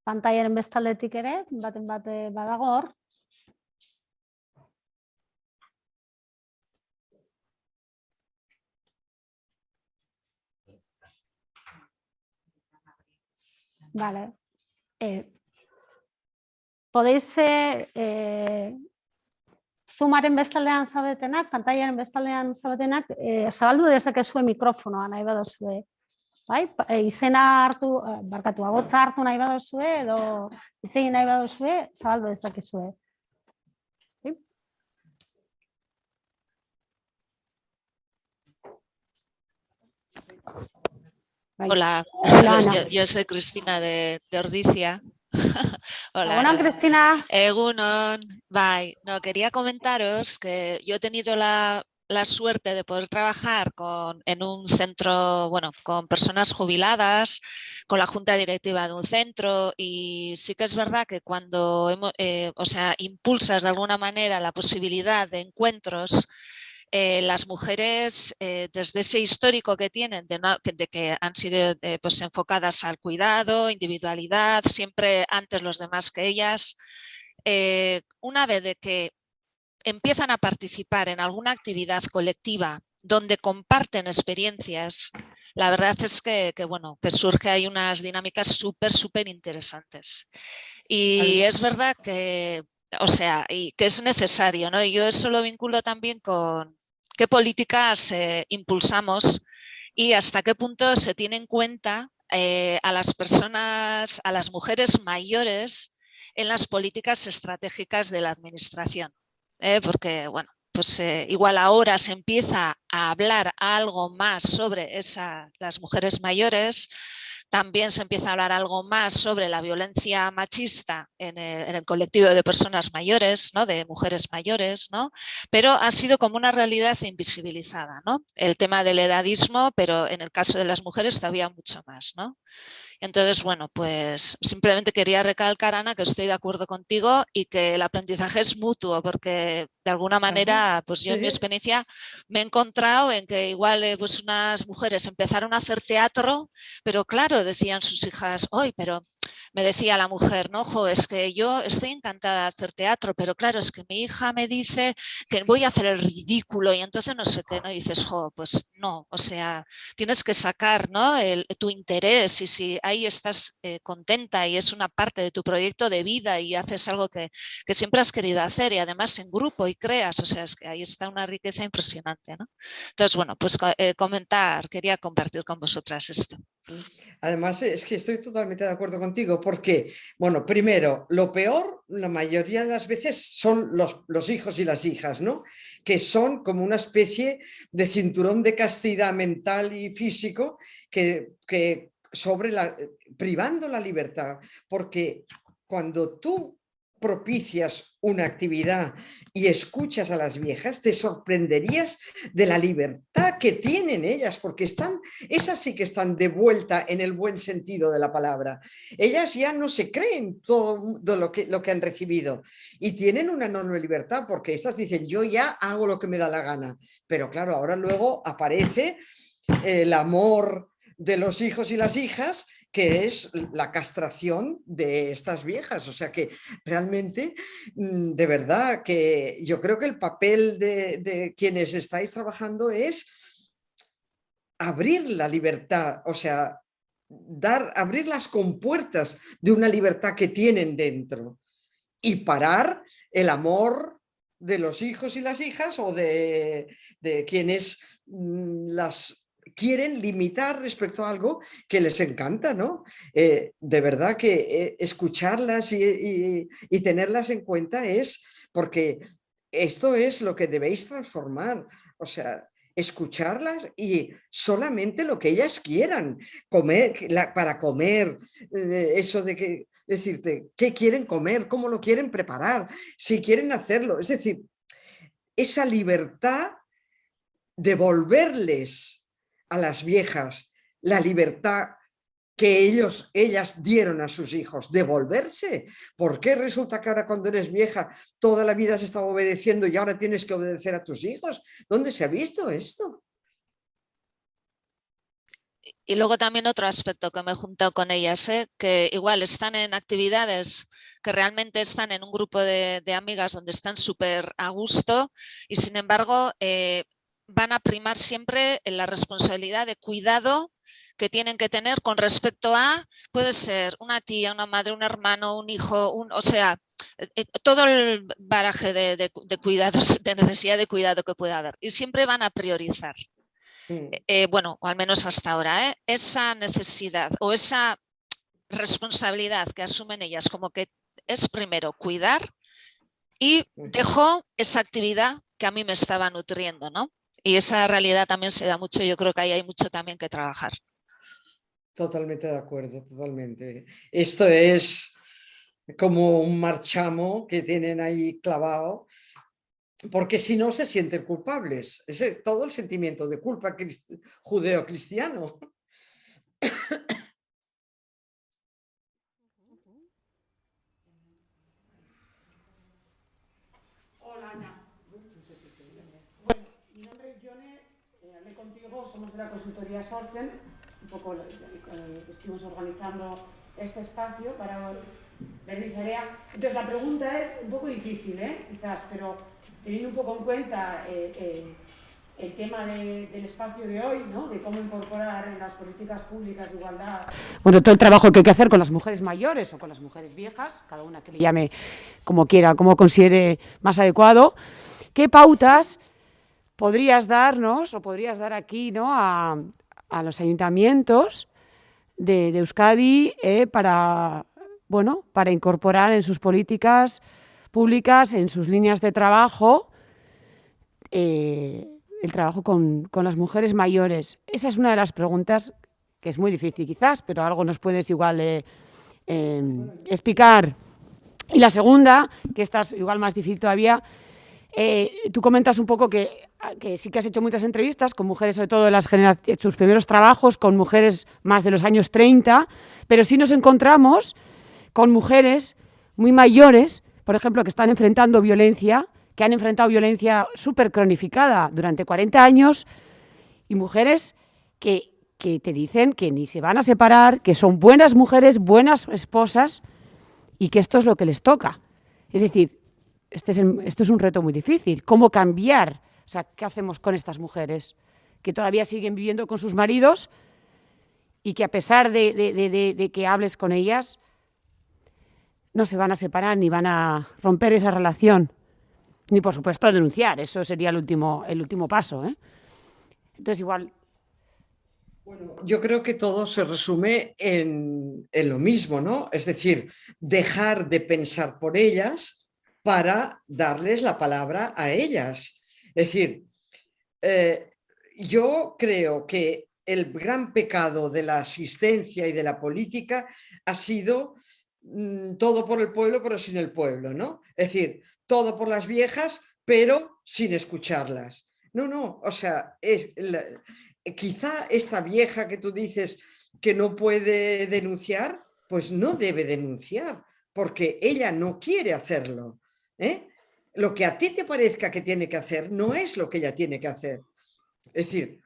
Pantailaren bestaldetik ere, baten bate badago hor. Vale. Podéis Zoomaren bestaldean zaudetenak, pantailaren bestaldean zaudetenak, zabaldu dezakezue mikrofonoa nahi badozue. Bai? Izena hartu, barkatu, ahotsa hartu nahi badozue, edo hitz egin nahi badozue, zabaldu dezakezue. Hola, Hola, Ana. yo soy Cristina de Ordizia. Hola, Hola, Cristina. Egunon, bye. No, quería comentaros que yo he tenido la suerte de poder trabajar en un centro, bueno, con personas jubiladas, con la junta directiva de un centro, y sí que es verdad que cuando impulsas de alguna manera la posibilidad de encuentros, las mujeres, desde ese histórico que tienen de que han sido pues enfocadas al cuidado, individualidad, siempre antes los demás que ellas, una vez de que empiezan a participar en alguna actividad colectiva donde comparten experiencias, la verdad es que surge ahí unas dinámicas súper interesantes. Y es verdad que, y que es necesario, ¿no? Y yo eso lo vinculo también con qué políticas impulsamos y hasta qué punto se tiene en cuenta a las personas, a las mujeres mayores en las políticas estratégicas de la administración. Porque, bueno, pues igual ahora se empieza a hablar algo más sobre las mujeres mayores. También se empieza a hablar algo más sobre la violencia machista en el colectivo de personas mayores, ¿no? De mujeres mayores, ¿no? Pero ha sido como una realidad invisibilizada, ¿no? El tema del edadismo, pero en el caso de las mujeres todavía mucho más, ¿no? Entonces, bueno, pues simplemente quería recalcar, Ana, que estoy de acuerdo contigo y que el aprendizaje es mutuo, porque de alguna manera, pues yo en mi experiencia me he encontrado en que igual pues unas mujeres empezaron a hacer teatro, pero claro, decían sus hijas, hoy, pero me decía la mujer, no, jo, es que yo estoy encantada de hacer teatro, pero claro, es que mi hija me dice que voy a hacer el ridículo y entonces no sé qué, ¿no? Y dices, jo, pues no, o sea, tienes que sacar, ¿no? Tu interés, y si ahí estás contenta y es una parte de tu proyecto de vida y haces algo que siempre has querido hacer y además en grupo y creas, o sea, es que ahí está una riqueza impresionante, ¿no? Entonces, bueno, pues quería compartir con vosotras esto. Además, es que estoy totalmente de acuerdo contigo porque, bueno, primero, lo peor, la mayoría de las veces son los hijos y las hijas, ¿no? Que son como una especie de cinturón de castidad mental y físico que privando la libertad, porque cuando tú propicias una actividad y escuchas a las viejas, te sorprenderías de la libertad que tienen ellas, porque esas sí que están de vuelta en el buen sentido de la palabra. Ellas ya no se creen todo lo que han recibido y tienen una enorme libertad, porque estas dicen, yo ya hago lo que me da la gana, pero claro, ahora luego aparece el amor de los hijos y las hijas, que es la castración de estas viejas. O sea que realmente, de verdad, que yo creo que el papel de quienes estáis trabajando es abrir la libertad, o sea, abrir las compuertas de una libertad que tienen dentro y parar el amor de los hijos y las hijas o de quienes las quieren limitar respecto a algo que les encanta, ¿no? De verdad que escucharlas y tenerlas en cuenta es porque esto es lo que debéis transformar, o sea, escucharlas y solamente lo que ellas quieran, comer, para comer, eso de que decirte qué quieren comer, cómo lo quieren preparar, si quieren hacerlo, es decir, esa libertad, devolverles a las viejas la libertad que ellas dieron a sus hijos, devolverse. ¿Por qué resulta que ahora cuando eres vieja toda la vida has estado obedeciendo y ahora tienes que obedecer a tus hijos? ¿Dónde se ha visto esto? Y luego también otro aspecto que me he juntado con ellas, que igual están en actividades que realmente están en un grupo de amigas donde están súper a gusto y sin embargo van a primar siempre en la responsabilidad de cuidado que tienen que tener con respecto a, puede ser una tía, una madre, un hermano, un hijo, o sea, todo el baraje de cuidados, de necesidad de cuidado que pueda haber. Y siempre van a priorizar, bueno, o al menos hasta ahora, esa necesidad o esa responsabilidad que asumen ellas, como que es primero cuidar y dejo esa actividad que a mí me estaba nutriendo, ¿no? Y esa realidad también se da mucho, yo creo que ahí hay mucho también que trabajar. Totalmente de acuerdo, totalmente. Esto es como un marchamo que tienen ahí clavado, porque si no se sienten culpables. Es todo el sentimiento de culpa judeo-cristiano. Hola, Ana. Bueno, mi nombre es Yone, hablé contigo, somos de la consultoría Sorgen, un poco estuvimos organizando este espacio para Berdisarea. Entonces la pregunta es un poco difícil, quizás, pero teniendo un poco en cuenta el tema del espacio de hoy, ¿no? De cómo incorporar en las políticas públicas de igualdad, bueno, todo el trabajo que hay que hacer con las mujeres mayores o con las mujeres viejas, cada una que le llame como quiera, como considere más adecuado. ¿Qué pautas podrías darnos o podrías dar aquí, ¿no? a los ayuntamientos de Euskadi para, bueno, para incorporar en sus políticas públicas, en sus líneas de trabajo, el trabajo con las mujeres mayores? Esa es una de las preguntas que es muy difícil quizás, pero algo nos puedes igual explicar. Y la segunda, que esta es igual más difícil todavía, tú comentas un poco que sí que has hecho muchas entrevistas con mujeres, sobre todo de tus primeros trabajos, con mujeres más de los años 30, pero sí nos encontramos con mujeres muy mayores, por ejemplo, que están enfrentando violencia, que han enfrentado violencia súper cronificada durante 40 años, y mujeres que te dicen que ni se van a separar, que son buenas mujeres, buenas esposas, y que esto es lo que les toca. Es decir, esto es un reto muy difícil. ¿Cómo cambiar? O sea, ¿qué hacemos con estas mujeres que todavía siguen viviendo con sus maridos y que a pesar de que hables con ellas, no se van a separar ni van a romper esa relación? Ni, por supuesto, denunciar. Eso sería el último paso, Entonces, igual... Bueno, yo creo que todo se resume en lo mismo, ¿no? Es decir, dejar de pensar por ellas para darles la palabra a ellas. Es decir, yo creo que el gran pecado de la asistencia y de la política ha sido todo por el pueblo, pero sin el pueblo, ¿no? Es decir, todo por las viejas, pero sin escucharlas. No, o sea, quizá esta vieja que tú dices que no puede denunciar, pues no debe denunciar, porque ella no quiere hacerlo. Lo que a ti te parezca que tiene que hacer no es lo que ella tiene que hacer. Es decir,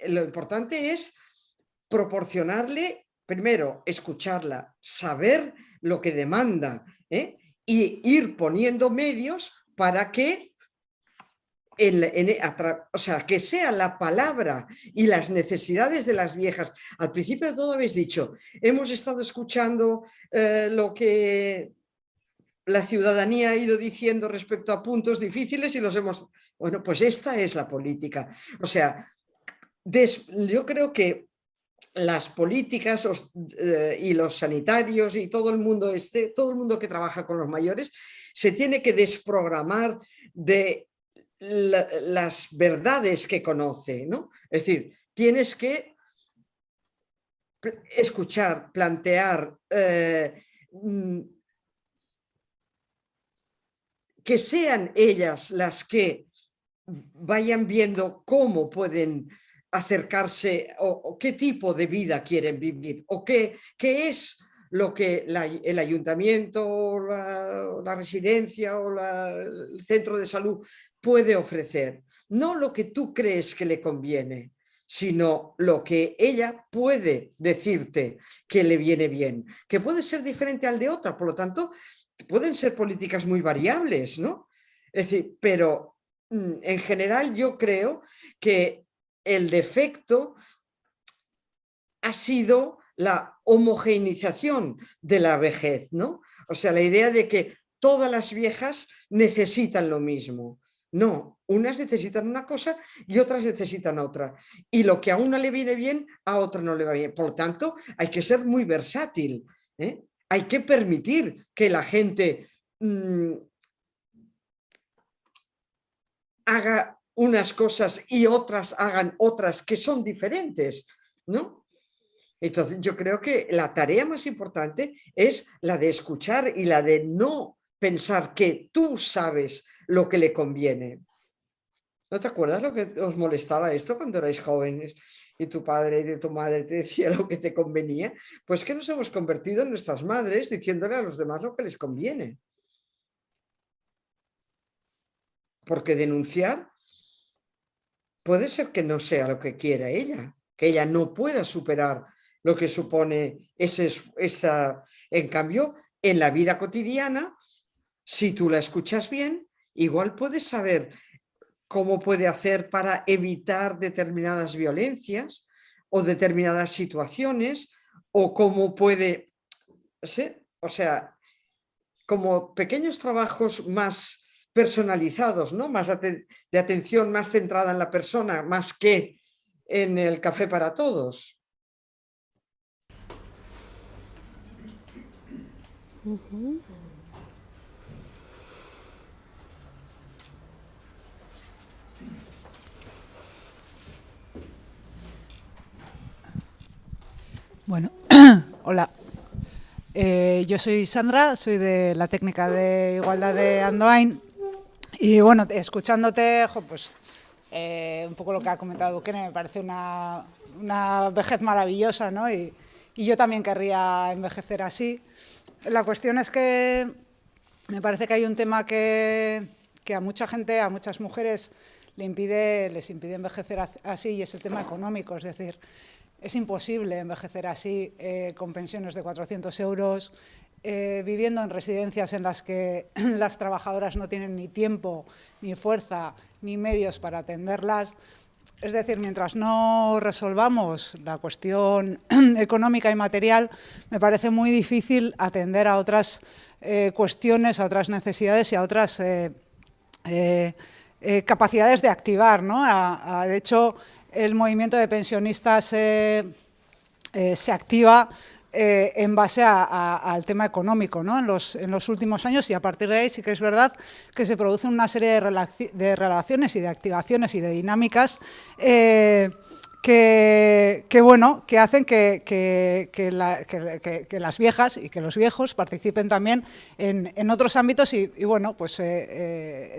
lo importante es proporcionarle, primero, escucharla, saber lo que demanda, y ir poniendo medios para que o sea, que sea la palabra y las necesidades de las viejas. Al principio de todo habéis dicho, hemos estado escuchando lo que la ciudadanía ha ido diciendo respecto a puntos difíciles y los hemos... Bueno, pues esta es la política. O sea, yo creo que las políticas y los sanitarios y todo el mundo que trabaja con los mayores se tiene que desprogramar de las verdades que conoce, ¿no? Es decir, tienes que escuchar, plantear, que sean ellas las que vayan viendo cómo pueden acercarse o qué tipo de vida quieren vivir o qué es lo que el ayuntamiento o la residencia o el centro de salud puede ofrecer, no lo que tú crees que le conviene, sino lo que ella puede decirte que le viene bien, que puede ser diferente al de otra, por lo tanto, pueden ser políticas muy variables, ¿no? Es decir, pero en general yo creo que el defecto ha sido la homogeneización de la vejez, ¿no? O sea, la idea de que todas las viejas necesitan lo mismo. No, unas necesitan una cosa y otras necesitan otra. Y lo que a una le viene bien, a otra no le va bien. Por lo tanto, hay que ser muy versátil, ¿eh? Hay que permitir que la gente haga unas cosas y otras hagan otras que son diferentes, ¿no? Entonces yo creo que la tarea más importante es la de escuchar y la de no pensar que tú sabes lo que le conviene. ¿No te acuerdas lo que os molestaba esto cuando erais jóvenes y tu padre y tu madre te decía lo que te convenía? Pues que nos hemos convertido en nuestras madres diciéndole a los demás lo que les conviene. Porque denunciar puede ser que no sea lo que quiera ella, que ella no pueda superar lo que supone esa. En cambio, en la vida cotidiana, si tú la escuchas bien, igual puedes saber cómo puede hacer para evitar determinadas violencias o determinadas situaciones, o cómo puede, ¿sí? O sea, como pequeños trabajos más personalizados, ¿no? Más de atención más centrada en la persona, más que en el café para todos. Bueno, hola. Yo soy Sandra, soy de la técnica de igualdad de Andoain y bueno, escuchándote, pues un poco lo que ha comentado Kene, me parece una vejez maravillosa, ¿no? Y yo también querría envejecer así. La cuestión es que me parece que hay un tema que a mucha gente, a muchas mujeres les impide envejecer así, y es el tema económico, es decir, es imposible envejecer así con pensiones de 400 euros, viviendo en residencias en las que las trabajadoras no tienen ni tiempo, ni fuerza, ni medios para atenderlas. Es decir, mientras no resolvamos la cuestión económica y material, me parece muy difícil atender a otras cuestiones, a otras necesidades y a otras capacidades de activar, ¿no? De hecho, el movimiento de pensionistas se activa en base al tema económico, ¿no? En los últimos años, y a partir de ahí sí que es verdad que se producen una serie de relaciones y de activaciones y de dinámicas que hacen que las viejas y que los viejos participen también en otros ámbitos y pues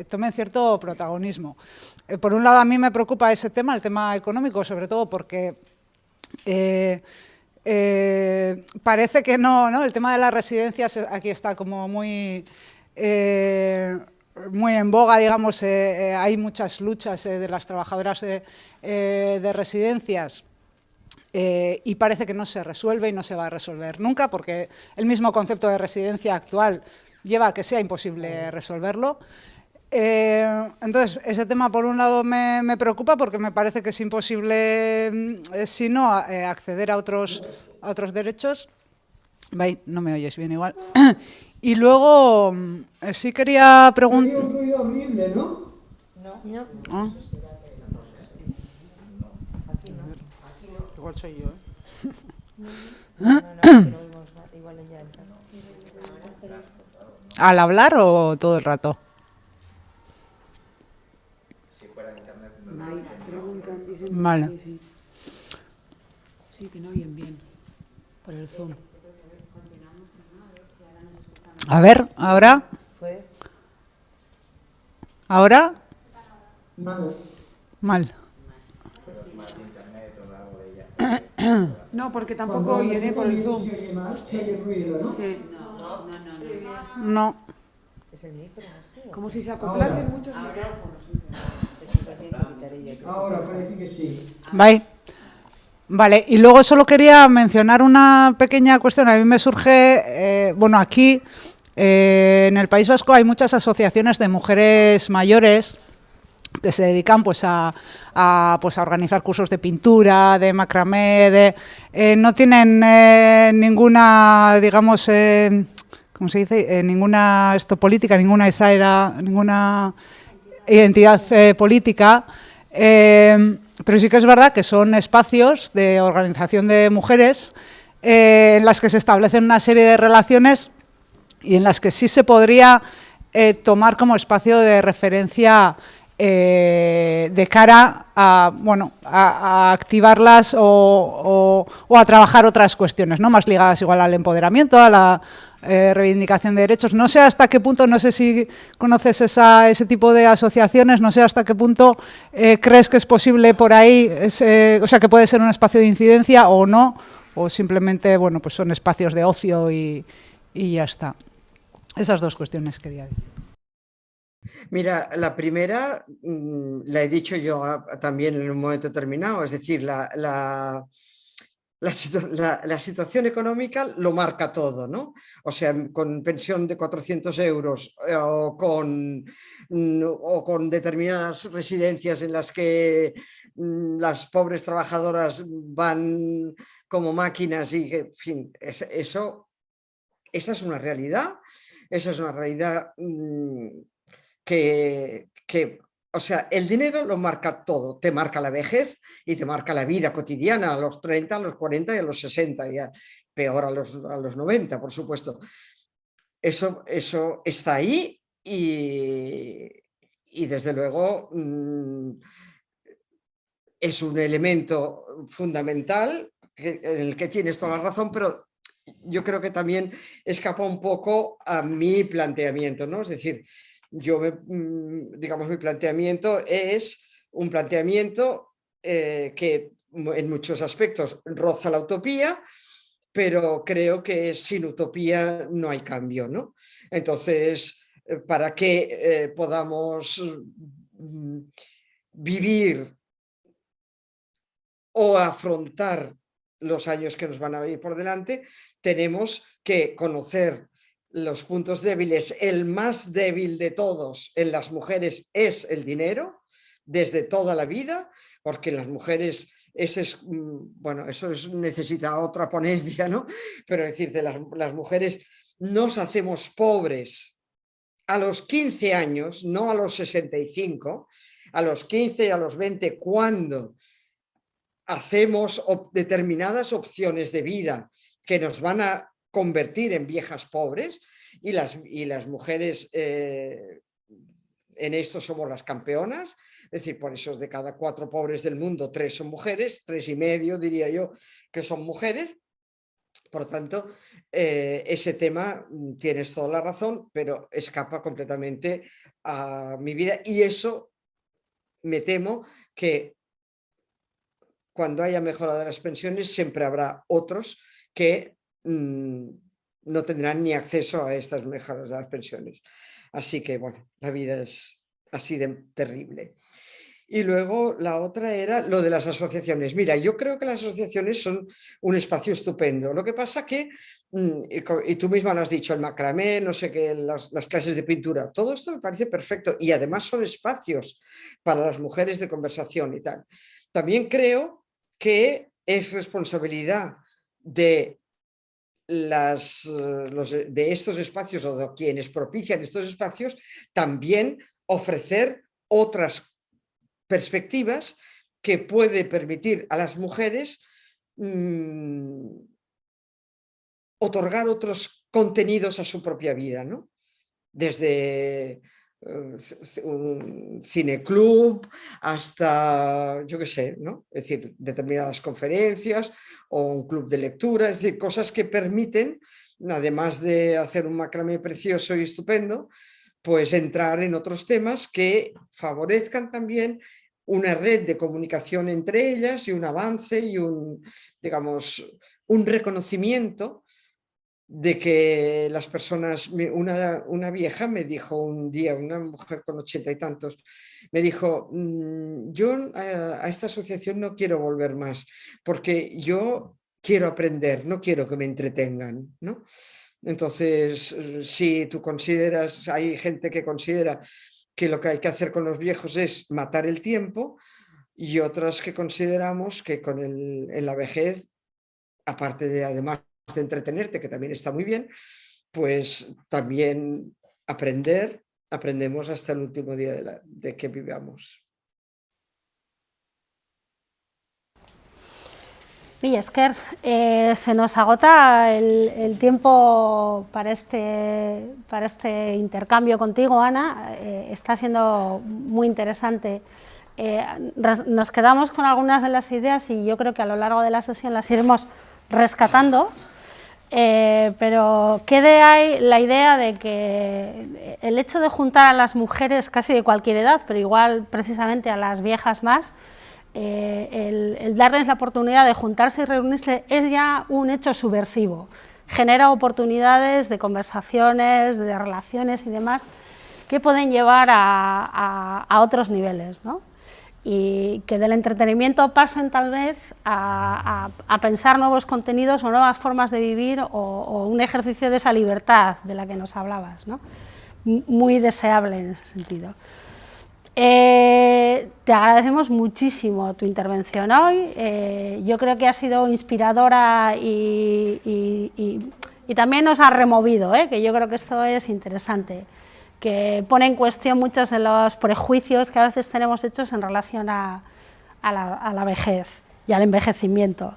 tomen cierto protagonismo. Por un lado, a mí me preocupa ese tema, el tema económico, sobre todo porque parece que no, el tema de las residencias aquí está como muy en boga, digamos, hay muchas luchas de las trabajadoras de residencias y parece que no se resuelve y no se va a resolver nunca, porque el mismo concepto de residencia actual lleva a que sea imposible resolverlo. Entonces, ese tema por un lado me preocupa porque me parece que es imposible, si no, acceder a otros derechos. No me oyes bien igual. Y luego, sí quería preguntar... Hay un ruido horrible, ¿no? No. Ah. Igual soy yo, Igual ella en casa. ¿Al hablar o todo el rato? Vale. Sí, que no oyen bien por el Zoom. A ver, ¿ahora? ¿Ahora? Mal. No, porque tampoco oyen por el Zoom. Se oye ruido, ¿no? Sí. No. ¿Es el micro así? Como si se acoplasen muchos micrófonos. Ahora parece que sí. Bye. Vale, y luego solo quería mencionar una pequeña cuestión. A mí me surge, bueno, aquí en el País Vasco hay muchas asociaciones de mujeres mayores que se dedican pues a organizar cursos de pintura, de macramé, no tienen ninguna, digamos, ¿cómo se dice? Ninguna política, ninguna identidad política, pero sí que es verdad que son espacios de organización de mujeres en las que se establecen una serie de relaciones y en las que sí se podría tomar como espacio de referencia de cara a, bueno, a activarlas o a trabajar otras cuestiones, ¿no? Más ligadas igual al empoderamiento, a la reivindicación de derechos. No sé hasta qué punto, no sé si conoces ese tipo de asociaciones, no sé hasta qué punto crees que es posible por ahí, o sea, que puede ser un espacio de incidencia o no, o simplemente, bueno, pues son espacios de ocio y ya está. Esas dos cuestiones quería decir. Mira, la primera la he dicho yo también en un momento determinado, es decir, la situación económica lo marca todo, ¿no? O sea, con pensión de 400 euros o con determinadas residencias en las que las pobres trabajadoras van como máquinas y, en fin, esa es una realidad. Esa es una realidad que, o sea, el dinero lo marca todo, te marca la vejez y te marca la vida cotidiana a los 30, a los 40 y a los 60, y peor a los 90, por supuesto. Eso está ahí y desde luego es un elemento fundamental en el que tienes toda la razón, pero yo creo que también escapa un poco a mi planteamiento, ¿no? Es decir, digamos, mi planteamiento es un planteamiento que en muchos aspectos roza la utopía, pero creo que sin utopía no hay cambio, ¿no? Entonces, para que podamos vivir o afrontar los años que nos van a venir por delante, tenemos que conocer los puntos débiles. El más débil de todos en las mujeres es el dinero, desde toda la vida, porque las mujeres, bueno, eso necesita otra ponencia, ¿no? Pero es decir, las mujeres nos hacemos pobres a los 15 años, no a los 65, a los 15 y a los 20, cuando hacemos determinadas opciones de vida que nos van a convertir en viejas pobres, y las mujeres en esto somos las campeonas. Es decir, por eso de cada 4 pobres del mundo, 3 son mujeres, 3,5 diría yo que son mujeres. Por lo tanto, ese tema tienes toda la razón, pero escapa completamente a mi vida, y eso me temo que cuando haya mejora de las pensiones siempre habrá otros que no tendrán ni acceso a estas mejoras de las pensiones. Así que, bueno, la vida es así de terrible. Y luego la otra era lo de las asociaciones. Mira, yo creo que las asociaciones son un espacio estupendo. Lo que pasa que, y tú misma lo has dicho, el macramé, no sé qué, las clases de pintura, todo esto me parece perfecto, y además son espacios para las mujeres de conversación y tal. También creo que es responsabilidad de estos espacios o de quienes propician estos espacios también ofrecer otras perspectivas que puede permitir a las mujeres otorgar otros contenidos a su propia vida, ¿no? Desde un cineclub hasta, yo qué sé, ¿no? Es decir, determinadas conferencias o un club de lectura, es decir, cosas que permiten, además de hacer un macramé precioso y estupendo, pues entrar en otros temas que favorezcan también una red de comunicación entre ellas y un avance y digamos, un reconocimiento de que las personas, una vieja me dijo un día, una mujer con 80 y tantos, me dijo, yo a esta asociación no quiero volver más, porque yo quiero aprender, no quiero que me entretengan, ¿no? Entonces, si tú consideras, hay gente que considera que lo que hay que hacer con los viejos es matar el tiempo, y otras que consideramos que en la vejez, aparte de además de entretenerte, que también está muy bien, pues también aprendemos hasta el último día de que vivamos. Mila esker, se nos agota el tiempo para este intercambio contigo, Ana. Está siendo muy interesante. Nos quedamos con algunas de las ideas y yo creo que a lo largo de la sesión las iremos rescatando, pero quede ahí la idea de que el hecho de juntar a las mujeres casi de cualquier edad, pero igual precisamente a las viejas más, el darles la oportunidad de juntarse y reunirse es ya un hecho subversivo, genera oportunidades de conversaciones, de relaciones y demás que pueden llevar a otros niveles, ¿no? Y que del entretenimiento pasen tal vez a pensar nuevos contenidos o nuevas formas de vivir o un ejercicio de esa libertad de la que nos hablabas, ¿no? Muy deseable en ese sentido. Te agradecemos muchísimo tu intervención hoy. Yo creo que ha sido inspiradora y también nos ha removido, que yo creo que esto es interesante, que pone en cuestión muchos de los prejuicios que a veces tenemos hechos en relación a la vejez y al envejecimiento.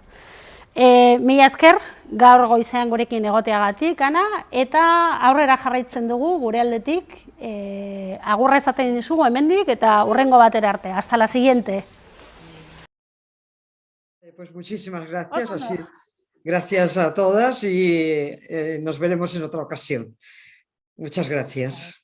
Mila esker, gaur goizean gurekin egoteagatik, Ana, eta aurrera jarraitzen dugu gure aldetik, agurra esaten dizugu hemendik eta hurrengo batera arte. Hasta la siguiente. Pues muchísimas gracias, así, gracias a todas y nos veremos en otra ocasión. Muchas gracias.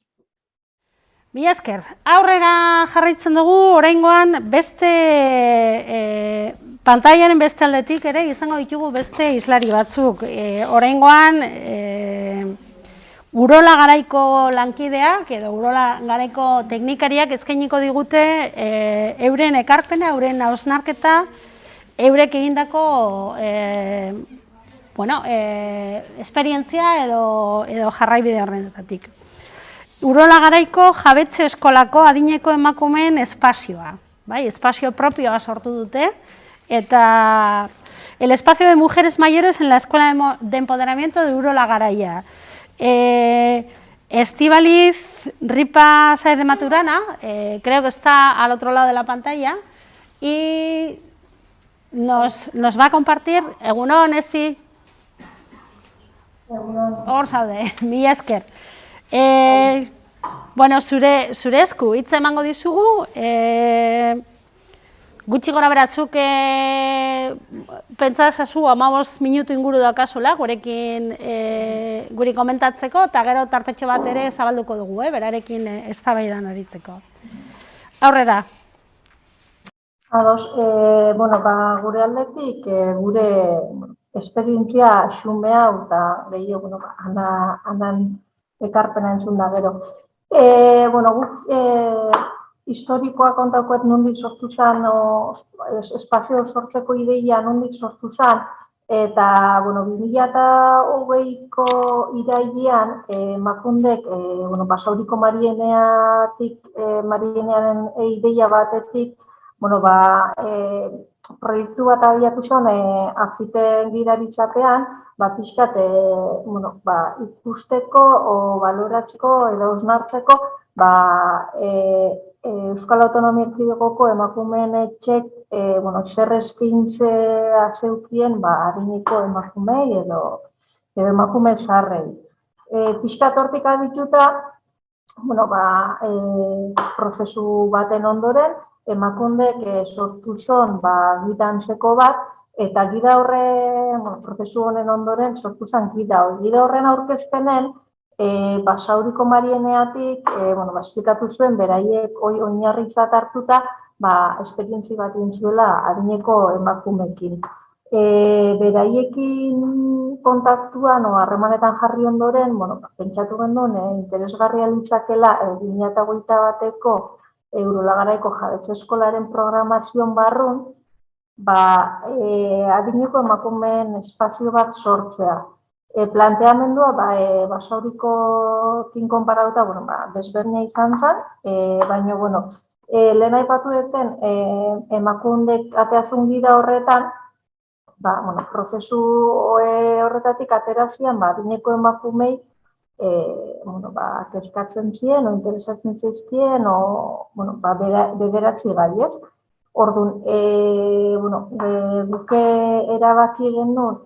Mila esker, aurrera jarraitzen dugu, oraingoan beste pantailaren beste aldetik ere izango ditugu beste islari batzuk. Oraingoan Urola Garaiko lankideak edo Urola Garaiko teknikariak eskainiko digute euren ekarpena, euren hausnarketa, eurek egindako esperientzia edo jarraibide horretatik. Urola Garaiko jabetze eskolako adineko emakumeen espazioa, espazio propioa sortu dute, eta el espacio de mujeres mayores en la Escuela de Empoderamiento de Urola Garaia. Estíbaliz Ripa Sáez de Maturana, creo que está al otro lado de la pantalla, y nos va a compartir, egunon, Esti, hor zaude, mila esker. Bueno, zure esku hitz emango dizugu, gutxi gora berazuk pentsazazu 15 minutu inguru daukazula gurekin guri komentatzeko, eta gero tartetxo bat ere zabalduko dugu, berarekin eztabaidan aritzeko. Aurrera. Ados, gure aldetik, gure esperientzia xumea eta gehiago, handan ekarpena entzun da gero. Historikoa kontaukoet nondik sortu zen, espazio sortzeko ideia nondik sortu zen, eta 2020ko irailean Makundek Basauriko Marienearen ideia batetik proiektu bat abiatu zen Afiten gidaritzapean, pixkat ikusteko, baloratzeko edo osnartzeko Euskal Autonomia Erkidegoko emakumeen etxek zer eskaintzea zeukien adineko emakumei edo emakume zaharrei. Pixkat hortik abituta, prozesu baten ondoren, Emakundek sortu zon gidantzeko bat, eta gida prozesu honen ondoren sortu zen gida hori. Gida horren aurkezpenen, Basauriko Marieneatik esplikatu zuen beraiek oinarritzat hartuta esperientzi bat egin zuela adineko emakumeekin. Beraiekin kontaktuan o harremanetan jarri ondoren, pentsatu genuen interesgarria litzakela 2021ko Urola Garaiko jabetze eskolaren programazioan barrun, adineko emakumeen espazio bat sortzea. Planteamendua, Basaurikokin konparatuta, desberdina izan zen, baina, lehen aipatu duten emakundek ateazun gida horretan, prozesu horretatik aterazian, adineko emakumei kezkatzen ziren, o interesatzen zaizkien, bederatzi gai, ez? Orduan, buke erabaki genuen,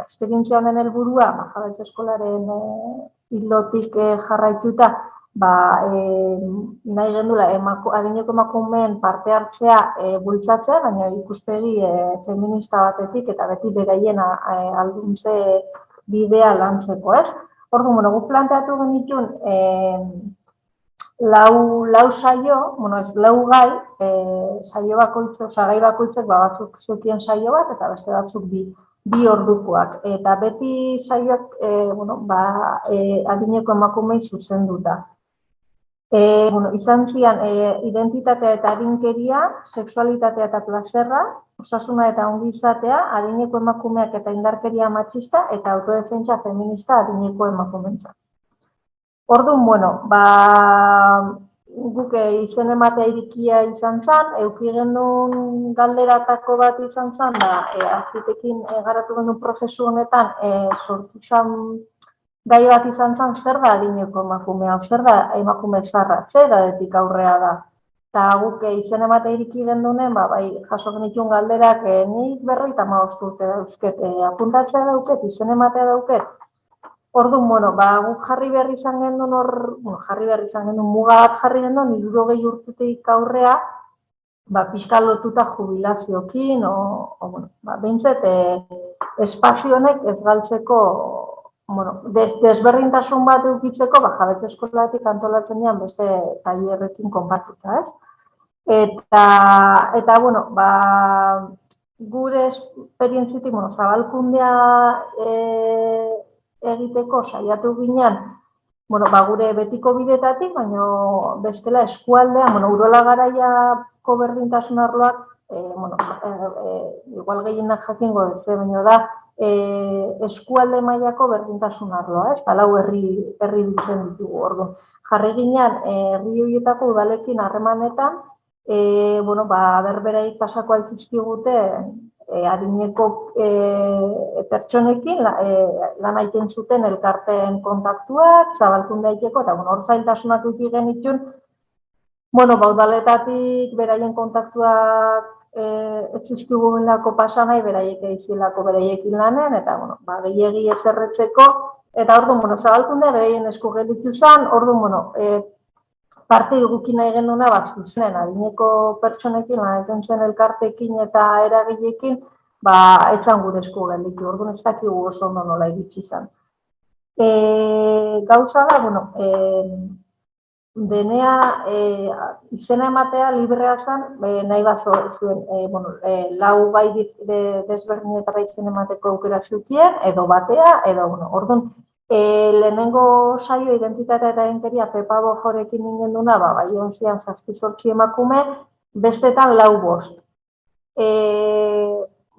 esperientzia honen helburua, jabetze eskolaren hildotik jarraituta, nahi gendula adineko emakumeen parte hartzea bultzatzea, baina ikuspegi feminista batetik eta beti beraien alduntze bidea lantzeko, ez? Orduan, guk planteatu genituen lau saio, lau gai, saio bakoitzek, gai bakoitzek batzuk zukien saio bat eta beste batzuk bi ordukoak. Eta beti saioak adineko emakumei zuzenduta. Izan zian, identitatea eta adinkeria, sexualitatea eta plazerra, osasuna eta ongizatea, adineko emakumeak eta indarkeria matxista eta autodefentsa feminista adineko emakumentza. Orduan, guk izen ematea irikia izan zen, euki genuen galderatako bat izan zen, artitekin garatu genuen prozesu honetan sortu zen gai bat izan zen, zer da adineko emakumea, zer da emakume zarra, zer da detik aurrea da. Eta guk izen ematea iriki gendunen, jaso genituen galderak nik 55 urte dauzket, apuntatzea dauket, izen ematea dauket. Orduan, guk jarri behar izan genuen muga bat jarri genuen, 60 urtetik aurrea, pixka lotuta jubilaziokin, behintzat, espazio honek ez galtzeko, desberdintasun bat eukitzeko, jabetze eskolatik antolatzen dian beste tailerrekin konpartuta, ez? Eta, gure esperientzitik, zabalkundea egiteko saiatu ginen, gure betiko bidetatik, baina bestela eskualdea, Urola Garaiako berdintasun arloak, igual gehienak jakingo ez, baina da, eskualde mailako berdintasun arloa, ez? Lau herri biltzen ditugu, orduan. Jarri ginen, herri horietako udalekin harremanetan, berberai pasako altzizkigute adineko pertsonekin lan aiten zuten elkarteen kontaktuak, zabalkunde aiteko, eta hor zailtasunak duki genitxun, udaletatik beraien kontaktuak etzizkigu lako pasanai, beraiek eizilako beraiekin lanen, eta gehiegi ez erretzeko, eta orduan, zabalkunde beraien esku gelditu zen, orduan, parte eguki nahi genuna zuzenen, adineko pertsonekin, lan zen elkartekin eta eragilekin, etzan gure esku gelditu, orduan ez dakigu oso ondo nola iritsi zen. Gauza da, denea izena ematea librea zen, nahi bat zuen, lau gai desberdinetara izena emateko aukera zukien, edo batea, edo, orduan, lehenengo saio identitatea eta adinkeria Pepa Bojorekin ningen duna, bai onzian 7-8 emakume, bestetan 4-5.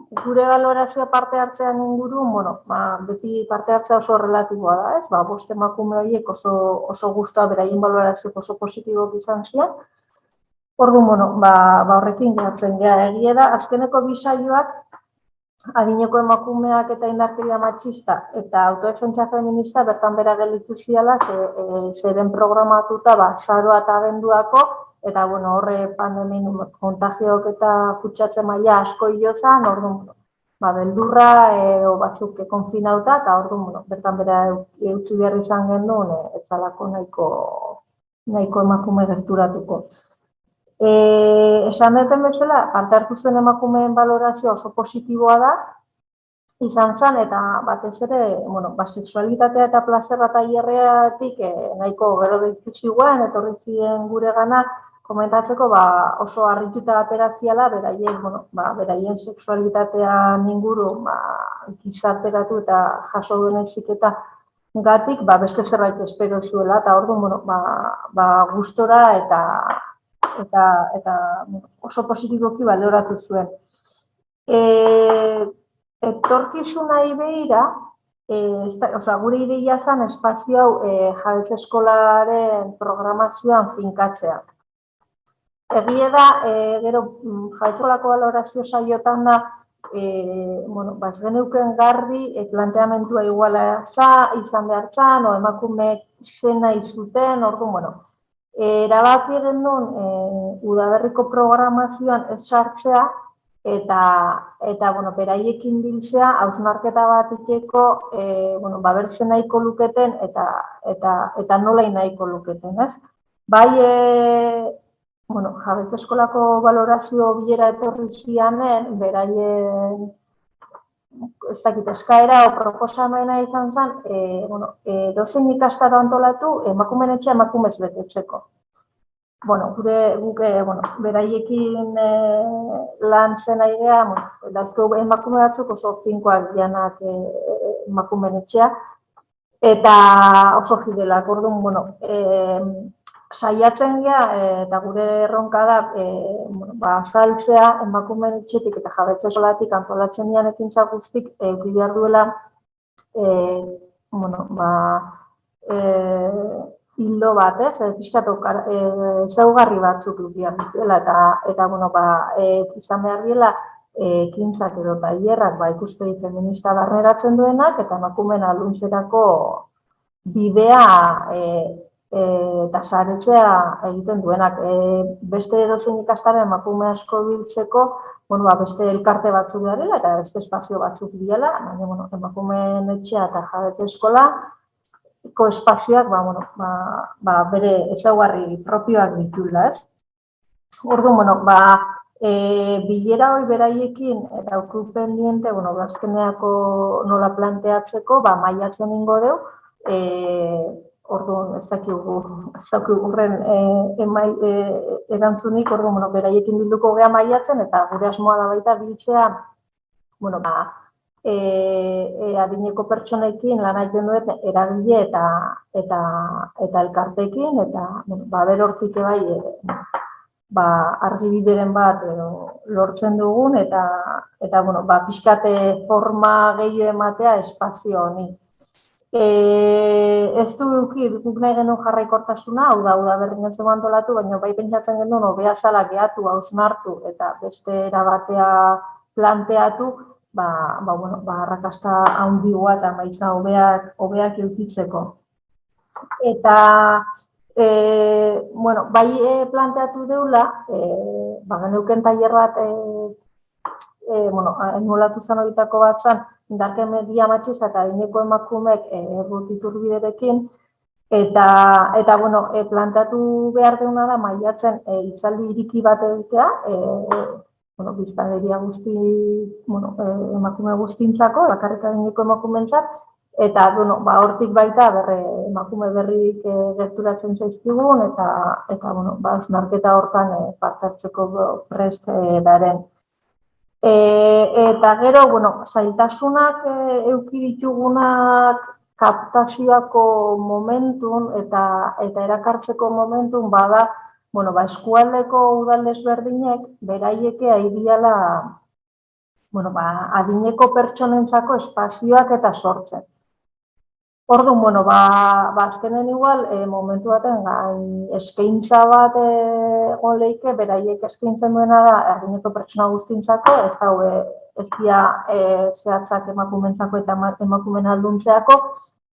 Gure balorazioa parte hartzean ingurun, beti parte hartzea oso relatiboa da, ez? 5 emakume horiek oso guztua, beraien balorazioak oso positibok izan zian. Orduan, horrekin geratzen gara egia da, azkeneko bi saioak, adineko emakumeak eta indarkeria matxista eta autodefentsa feminista bertan bera gelditu ziala, zeren programatuta azaroa eta abenduako, eta horre pandemien kontagioak eta kutsatze maila asko hilozan, orduan, beldurra edo batzuk konfinauta, eta orduan, bertan bera eutxi behar izan genuen, ez zalako nahiko emakume gerturatuko. Esan duten bezala, parte hartu zuen emakumeen balorazioa oso positiboa da, izan zen, eta batez ere, sexualitatea eta plazerra tailerretik nahiko gero deitu ziguen, etorri ziren gure gana, komentatzeko, oso harrituta atera ziala, beraien sexualitatean inguru, gizarteratu eta jaso duen heziketa gatik, beste zerbait espero zuela, eta orduan, gustora eta oso positiboki baloratu zuen. Etorkizunari begira, gure ideia zen espazio hau jabetze eskolaren programazioan finkatzea. Egia da, gero jabetze eskolako balorazio saiotan da, ez geneuken garbi planteamentua iguala izan behar zan, emakumeek zena izuten, orduan, erabaki genuen udaberriko programazioan ez sartzea, eta beraiekin biltzea, hausnarketa bat iteko, bertzen nahiko luketen eta nola nahiko luketen, ez? Bai, jabetze eskolako balorazio bilera etorri zianen, beraien, ez dakit, eskaera o proposamena izan zen, dozein ikastaro antolatu, emakumeen etxea emakumez betetzeko. Guk beraiekin lan zen aidea, dauzko emakume batzuk oso finkoak dianak emakumeen etxea, eta oso fidelak, orduan, saiatzen gea, eta gure erronka da, azaltzea emakumeen etxetik eta jabetze eskolatik antolatzen dian ekintza guztik, eduki behar duela, hildo bat, pixkatu, zaugarri batzuk behar dituela, eta izan behar dela, ekintzak edo tailerrak, ikuspegi feminista barneratzen duenak, eta emakumeen aluntzerako bidea eta saretzea egiten duenak. Beste edozein ikastaro emakume asko biltzeko, beste elkarte batzuk garela eta beste espazio batzuk direla, baina emakumeen etxea eta jabetze eskolako espazioak bere ezaugarri propioak dituela, ez? Orduan, bilera hori beraiekin dauku pendiente, azkeneako nola planteatzeko, maiatzen ingo deu, orduan, ez dakigu urren erantzunik, orduan, beraiekin bilduko gea maiatzen, eta gure asmoa da baita biltzea, adineko pertsonekin lan egiten duen eragile eta elkartekin, eta berortik bai argibideren bat lortzen dugun, eta pixkate forma gehiago ematea espazio honi. Ez duk nahi genuen jarraikortasuna, hau da berrin ez eman antolatu, baina bai pentsatzen genuen hobea zala gehatu, hausnartu eta beste erabatea planteatu, arrakasta handigoa eta maitza hobeak eukitzeko. Eta, bai planteatu deula, geneuken tailer bat, emulatu zan horietako bat zan, indarke media matxista eta adineko emakumeek errutiturbiderekin, eta planteatu behar deuna da maiatzen hitzaldi iriki bat egitea, biztanleria guzti, emakume guztintzako, bakarrik adineko emakumeentzat, eta hortik baita emakume berrik gerturatzen zaizkigun, eta hausnarketa hortan parte hartzeko prest daren. Eta gero, zailtasunak eduki ditugunak kaptazioako momentun eta erakartzeko momentun bada, eskualdeko udal desberdinek beraieke aidiala adineko pertsonentzako espazioak eta sortzen. Orduan, azkenen igual, momentu baten eskaintza bat egon lehike, beraiek eskaintzen duena da adineko pertsona guztintzako, ez dira zehatzak emakumentzako eta emakumen alduntzeako,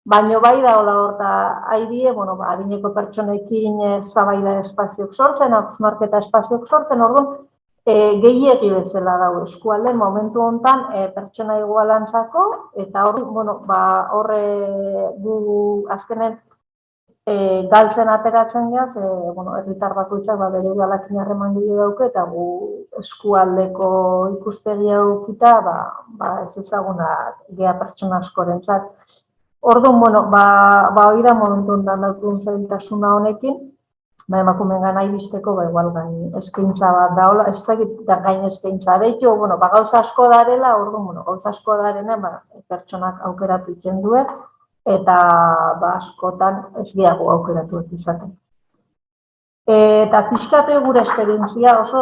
baina bai da hola horta haidie, adineko pertsonekin zabaida espazioak sortzen, hausnarketa espazioak sortzen, orduan, gehiegi bezala dago eskualden momentu honetan pertsona igualantzako, eta horre gu azkenen galtzen ateratzen geaz, herritar bakoitzak bere udalakin harreman gehiago dauke, eta gu eskualdeko ikuspegia ukita, ez ezagunak gea pertsona askorentzat. Orduan, hori da momentu honetan daukun zailtasuna honekin, emakumeen gana iristeko, igual gain eskaintza bat daola, ez dakit gain eskaintza. Deitxo, gauza asko darela, gauza asko darena, pertsonak aukeratu itzen duen, eta askotan ez diago aukeratu izaten. Eta pixkatu gure esperientzia oso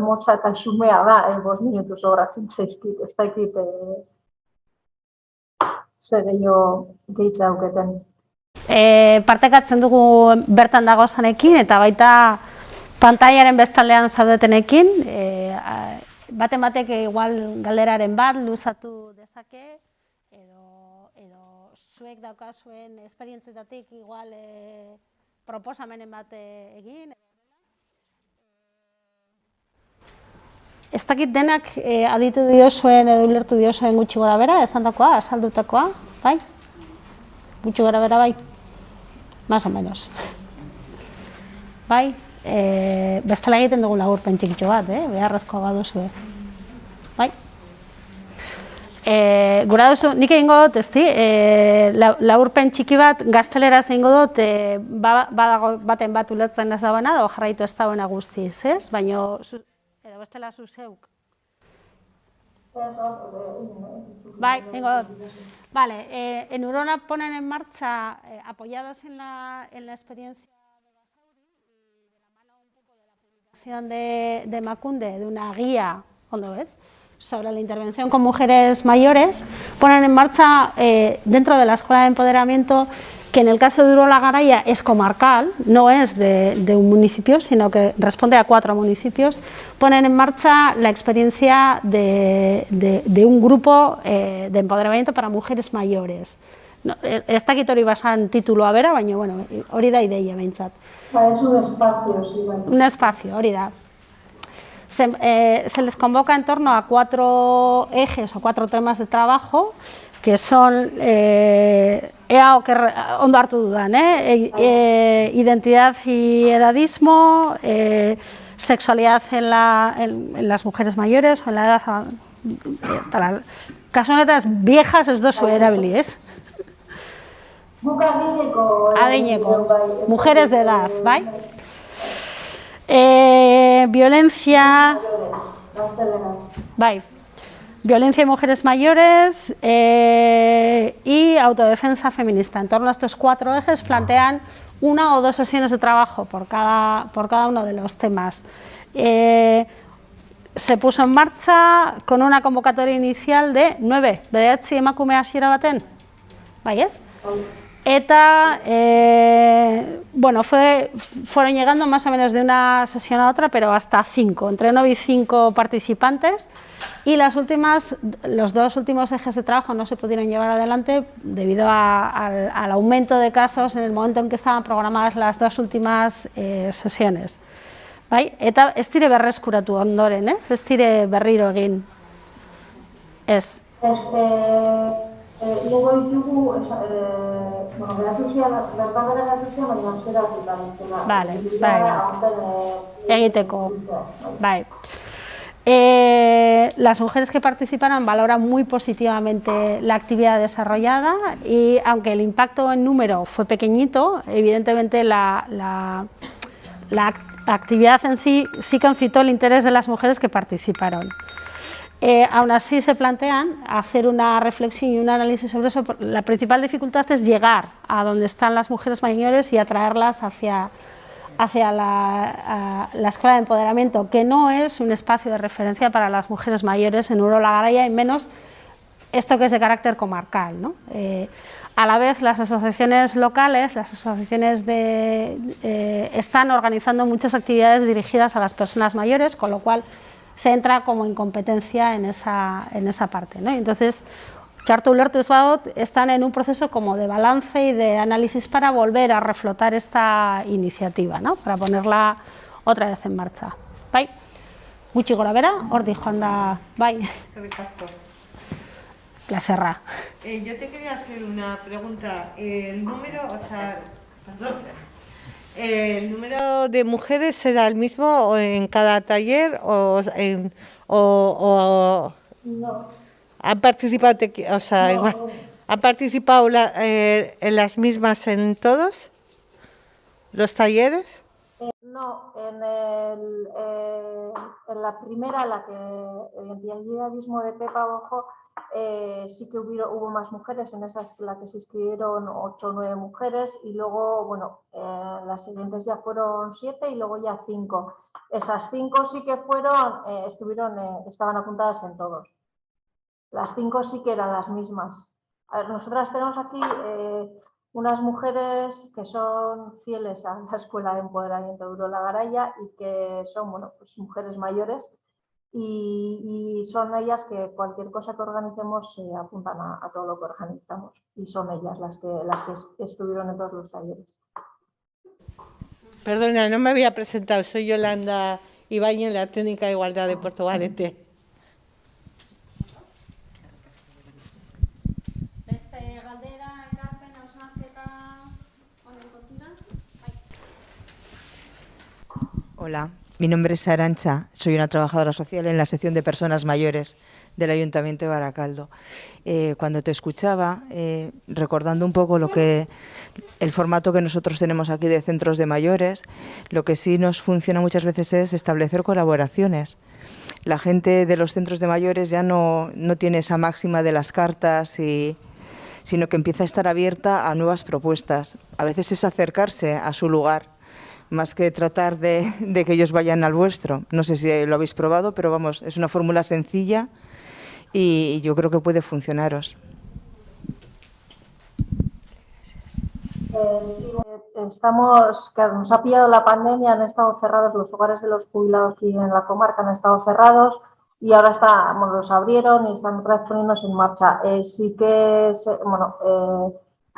motza eta xumea da, 5 minutu sobratzen zaizkit, ez dakit zer gehiago gehitza auketen. Partekatzen dugu bertan dagozanekin eta baita pantailaren bestaldean zaudetenekin, baten batek igual galderaren bat luzatu dezake, edo zuek daukazuen esperientzietatik igual proposamenen bat egin. Ez dakit denak aditu diozuen edo ulertu diozuen gutxi gora bera, ezandakoa, azaldutakoa, bai? Gutxi gora bera, bai? Más o menos. Bai? Bestela egiten dugu laburpen txikitxo bat, beharrezkoa baduzue. Bai? Gura duzu, nik egingo dut, ezti, laburpen txiki bat gazteleraz egingo dut, badago baten bat ulertzen ez dagoena, edo jarraitu ez dagoena guztiz, ez? Baina, edo bestela zu zeuk. Bai, egingo dut. Vale, en Urona ponen en marcha, apoyadas en la experiencia de Emakunde, de una guía, ¿cuándo ves?, sobre la intervención con mujeres mayores, ponen en marcha dentro de la Escuela de Empoderamiento, que en el caso de Urola Garaia es comarcal, no es de un municipio, sino que responde a 4 municipios, ponen en marcha la experiencia de un grupo de empoderamiento para mujeres mayores. Ez dakit hori basan titulua bera, baina bueno, hori da ideia behintzat. Es un espacio, sí. Un espacio, hori da. Se les convoca en torno a 4 ejes o 4 temas de trabajo, que son, ondo hartu dudan, identidad y edadismo, sexualidad en las mujeres mayores o en la edad, kasu honetan viejas ez dozu erabili, ez? Adineko, mujeres de edad, bai? Violencia, bai, violencia en mujeres mayores y autodefensa feminista. En torno a estos 4 ejes plantean 1 o 2 sesiones de trabajo por cada uno de los temas. Se puso en marcha con una convocatoria inicial de 9, bederatzi emakume hasiera baten, bai ez? Eta, bueno, fueron llegando más o menos de una sesión a otra, pero hasta 5, entre 9 y 5 participantes, y los 2 últimos ejes de trabajo no se pudieron llevar adelante debido al aumento de casos en el momento en que estaban programadas las 2 últimas sesiones. Bai? Eta ez dire berreskuratu ondoren, ez dire berriro egin. Ez. Igo ditugu, beratu zian, baina zeratuta. Vale, egiteko, bai. Las mujeres que participaron valoran muy positivamente la actividad desarrollada y aunque el impacto en número fue pequeñito, evidentemente la actividad en sí concitó el interés de las mujeres que participaron. Aún así se plantean hacer una reflexión y un análisis sobre eso. La principal dificultad es llegar a donde están las mujeres mayores y atraerlas hacia la Escuela de Empoderamiento, que no es un espacio de referencia para las mujeres mayores en Urola Garaia, y menos esto que es de carácter comarcal, ¿no? A la vez, las asociaciones locales, las asociaciones están organizando muchas actividades dirigidas a las personas mayores, con lo cual se entra como en competencia en esa parte, ¿no? Entonces, txarto ulertu ez badut, están en un proceso como de balance y de análisis para volver a reflotar esta iniciativa, ¿no? Para ponerla otra vez en marcha. Bai? Gutxi gora bera, hortik joan da, bai. Plazerra. Yo te quería hacer una pregunta. El número, ¿el número de mujeres será el mismo en cada taller o no? ¿Han participado, igual, ¿han participado en las mismas en todos los talleres? No, en la primera, la que el antialguidismo de Pepa Bojo, sí que hubo más mujeres, en esa es la que se inscribieron 8 o 9 mujeres y luego, bueno, las siguientes ya fueron 7 y luego ya 5. Esas 5 sí que estaban apuntadas en todos. Las 5 sí que eran las mismas. A ver, nosotras tenemos aquí unas mujeres que son fieles a la Escuela de Empoderamiento de Urola Garaya y que son, bueno, pues mujeres mayores y son ellas que cualquier cosa que organicemos se apuntan a todo lo que organizamos y son ellas las que estuvieron en todos los talleres. Perdona, no me había presentado, soy Yolanda Ibáñez, la técnica de igualdad de Portugalete. Hola, mi nombre es Arantxa, soy una trabajadora social en la sección de personas mayores del Ayuntamiento de Baracaldo. Cuando te escuchaba, recordando un poco el formato que nosotros tenemos aquí de centros de mayores, lo que sí nos funciona muchas veces es establecer colaboraciones. La gente de los centros de mayores ya no tiene esa máxima de las cartas, sino que empieza a estar abierta a nuevas propuestas. A veces es acercarse a su lugar, más que tratar de que ellos vayan al vuestro. No sé si lo habéis probado, pero vamos, es una fórmula sencilla y yo creo que puede funcionaros. Sí, claro, nos ha pillado la pandemia, han estado cerrados los hogares de los jubilados aquí en la comarca, han estado cerrados y ahora los abrieron y están otra vez poniéndose en marcha. Sí que,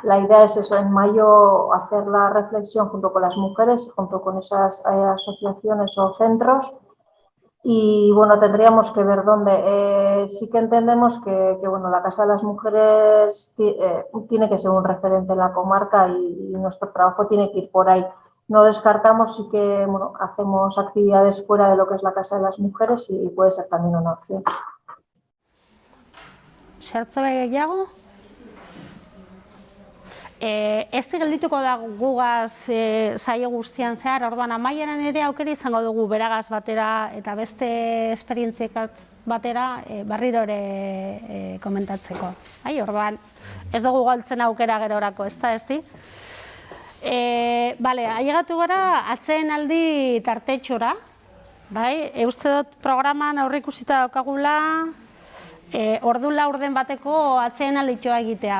la idea es eso, en mayo hacer la reflexión junto con las mujeres, junto con esas asociaciones o centros y bueno, tendríamos que ver dónde. Sí que entendemos que bueno, la Casa de las Mujeres tiene que ser un referente en la comarca y nuestro trabajo tiene que ir por ahí. No descartamos, sí que bueno, hacemos actividades fuera de lo que es la Casa de las Mujeres y puede ser también una opción. Zertzo gehiago? Ez geldituko da gugaz saio guztian zehar, orduan amaieran ere aukera izango dugu beragaz batera eta beste esperientziekatz batera berriro ere komentatzeko. Orduan, ez dugu galtzen aukera gerorako, ez da, ezti? Ailegatu gara atsedenaldi tartetxora, uste dut programan aurreikusita daukagula ordu laurden bateko atsedenalditxoa egitea,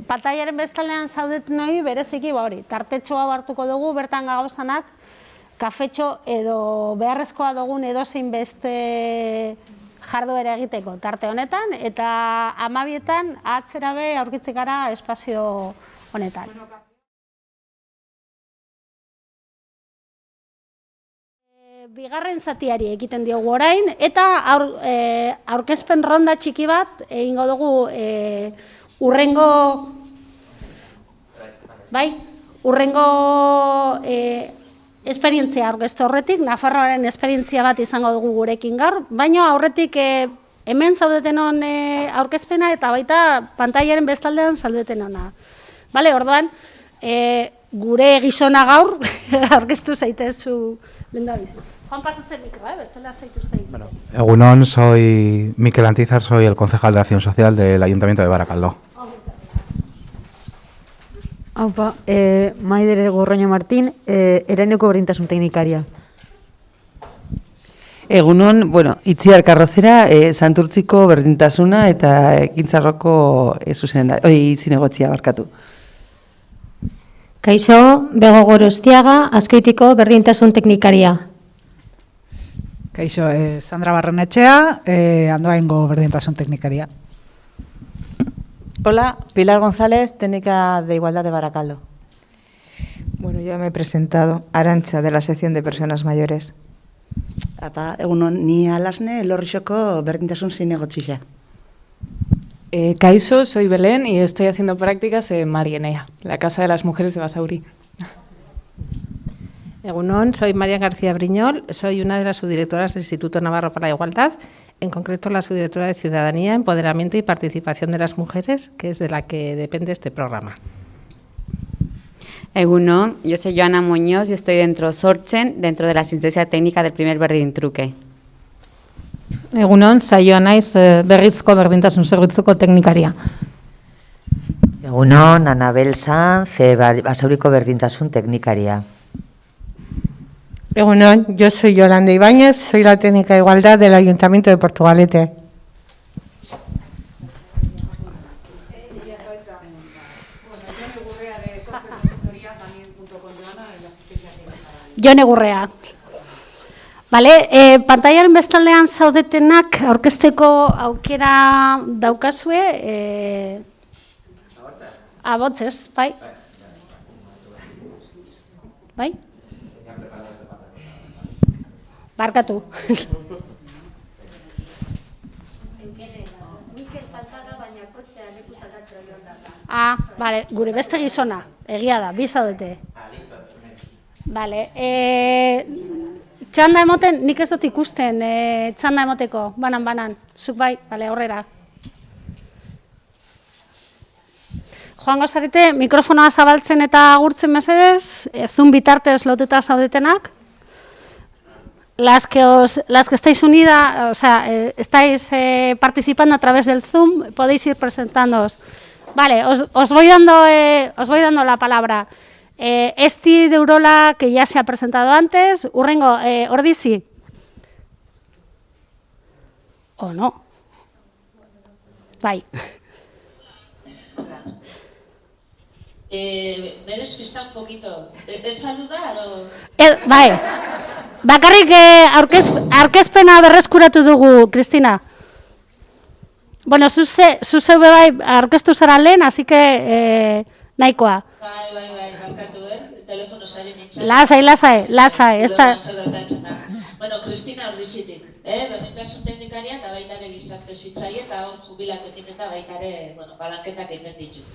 pantailaren bestaldean zaudetenoi bereziki tartetxoa hartuko dugu, bertan gauzanak, kafetxo edo beharrezkoa dugun edozein beste jarduera egiteko tarte honetan, eta 12etan atzerabe aurkitzen gara espazio honetan. Bigarren zatiari egiten diogu orain, eta aurkezpen ronda txiki bat egingo dugu urrengo esperientzia aurkeztu horretik, Nafarroaren esperientzia bat izango dugu gurekin gaur, baina aurretik hemen zaudetenon aurkezpena eta baita pantailaren bestaldean zaudetenona. Orduan, gure gizona gaur aurkeztu zaitezu lehendabizi. Juan, pasatzen mikro, bestela zaituzte ditu. Egunon, soy Miquel Antizar, soy el concejal de Acción Social del Ayuntamiento de Baracaldo. Aupa, Maider Gorroño Martín, Erandioko Berdintasun Teknikaria. Egunon, Itziar Karrozera, Santurtziko Berdintasuna eta Ekintzarroko zinegotzia barkatu. Kaixo, Bego Gorostiaga, Azkoitiko Berdintasun Teknikaria. Kaixo, Sandra Barrenetxea, Andoaingo Berdintasun Teknikaria. Hola, Pilar González, técnica de igualdad de Baracaldo. Bueno, yo me he presentado, Arantxa, de la sección de personas mayores. Egunon, ni Alasne, Lorrixoko Berdintasun Zinegotzia. Kaixo, soy Belén y estoy haciendo prácticas en Marienea, la Casa de las Mujeres de Basauri. Egunon, soy María García Briñol, soy una de las subdirectoras del Instituto Navarro para la Igualdad, en concreto la subdirectora de Ciudadanía, Empoderamiento y Participación de las Mujeres, que es de la que depende este programa. Egunon, yo soy Joana Muñoz y estoy dentro Sortzen, dentro de la asistencia técnica del primer berdintruke. Egunon, saioa naiz berrizko berdintasun zerbitzuko teknikaria. Egunon, Anabel Sanz, Basauriko berdintasun teknikaria. Egunon, yo soy Yolanda Ibáñez, soy la técnica de igualdad del Ayuntamiento de Portugalete. Jone Gurrea. Vale, pantaiaren bestaldean zaudetenak aurkezteko aukera daukazue, abotzez, bai? Bai? Barkatu. Ah, bale, gure beste gizona, egia da, bi zaudete. Bale, txanda emoten, nik ez dut ikusten txanda emoteko, banan, zuk bai, bale, aurrera. Joango zarete, mikrofonoa zabaltzen eta agurtzen mesedez, Zoom bitartez lotuta zaudetenak. Las que estáis unidas, o sea, estáis participando a través del Zoom, podéis ir presentándoos. Vale, os voy dando la palabra. Esti de Urola, que ya se ha presentado antes. Urrengo, Ordizi. ¿O no? Bai. Me he despistado un poquito. ¿Es saludar o...? Bai. Bakarrik aurkezpena berreskuratu dugu, Cristina. Bueno, zuzeu bai aurkeztu zara lehen, así que nahikoa. Bai, barkatu, telefono zari nintzen. Lasai. Bueno, Cristina Ordizitik, berdintasun teknikaria eta baita ere gizarte zitzaile eta hor jubilatuekin eta baita ere, balanketak egiten ditut.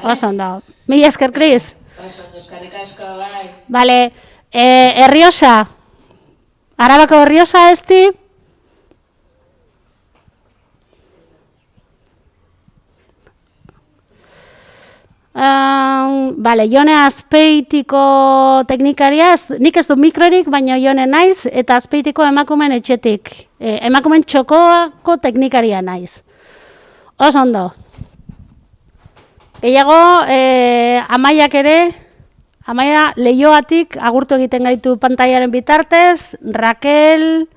Oso ondo. Mila esker, Cris. Oso ondo, eskerrik asko, bai. Vale, Errioxa. Arabako Errioxa, Esti? Vale, Jone Azpeitiko teknikaria, nik ez du mikrorik, baina Jone naiz, eta Azpeitiko emakumen etxetik. Emakumen txokoako teknikaria naiz. Oso ondo. Gehiago, Amaiak ere, Amaia Leioatik agurtu egiten gaitu pantaiaren bitartez. Raquel,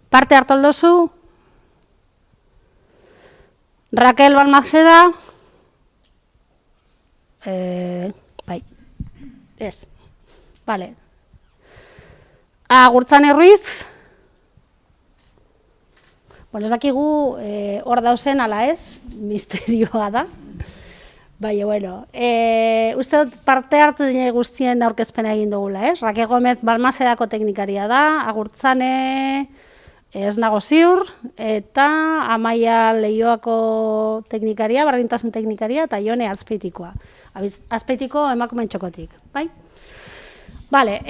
parte hartu aldozu? Raquel Balmaceda. Bai, ez. Vale. Agurtzane Ruiz. Bueno, ez dakigu hor dauzen ala ez, misterioa da. Baina, bueno, uste dut parte hartzen guztien aurkezpena egin dugula, ez? Raquel Gómez Balmacedako teknikaria da, Agurtzane ez nago ziur, eta Amaia Leioako teknikaria, berdintasun teknikaria, eta Jone Azpeitikoa. Azpeitiko emakumen txokotik, bai? Bale,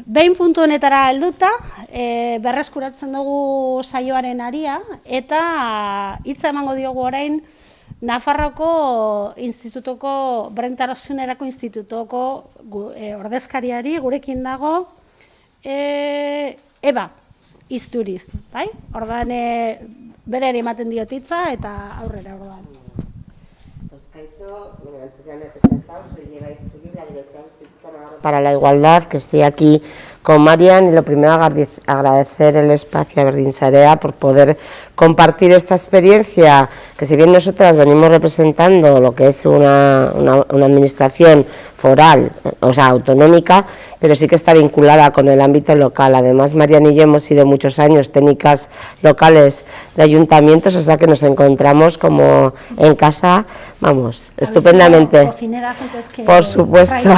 behin puntu honetara helduta, berreskuratzen dugu saioaren aria, eta hitza emango diogu orain Nafarroko institutuko, berdintasunerako institutuko ordezkariari gurekin dago, Eba Izturiz, bai? Ordan bereri ematen diot hitza eta aurrera ordan. Pues Kaixo, antes ya me he presentado, soy Eva Izturiz, la directora del Instituto Navarro para la Igualdad, que estoy aquí con Marian, y lo primero agradecer el espacio a Berdinsarea por poder compartir esta experiencia, que si bien nosotras venimos representando lo que es una administración foral, o sea, autonómica, pero sí que está vinculada con el ámbito local. Además, Marian y yo hemos sido muchos años técnicas locales de ayuntamientos, o sea que nos encontramos como en casa, vamos, estupendamente. Por supuesto,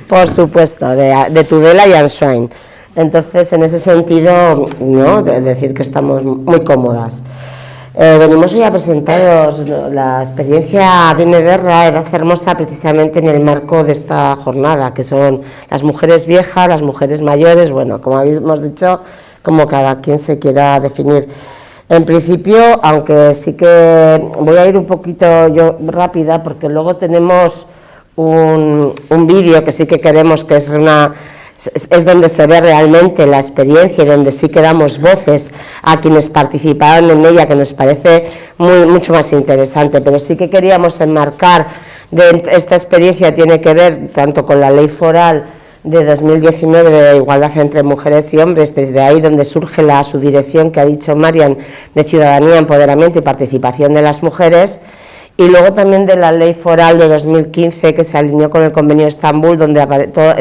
por supuesto, de Tudela y Answine. Entonces, en ese sentido, ¿no?, de decir que estamos muy cómodas. Venimos hoy a presentaros la experiencia de Inederra, Edad Hermosa, precisamente en el marco de esta jornada, que son las mujeres viejas, las mujeres mayores, bueno, como habíamos dicho, como cada quien se quiera definir. En principio, aunque sí que voy a ir un poquito yo rápida, porque luego tenemos un vídeo que sí que queremos, que es donde se ve realmente la experiencia y donde sí que damos voces a quienes participaron en ella, que nos parece mucho más interesante, pero sí que queríamos enmarcar esta experiencia, tiene que ver tanto con la ley foral de 2019 de igualdad entre mujeres y hombres, desde ahí donde surge la subdirección que ha dicho Marian de Ciudadanía, Empoderamiento y Participación de las Mujeres, y luego también de la ley foral de 2015 que se alineó con el Convenio de Estambul, donde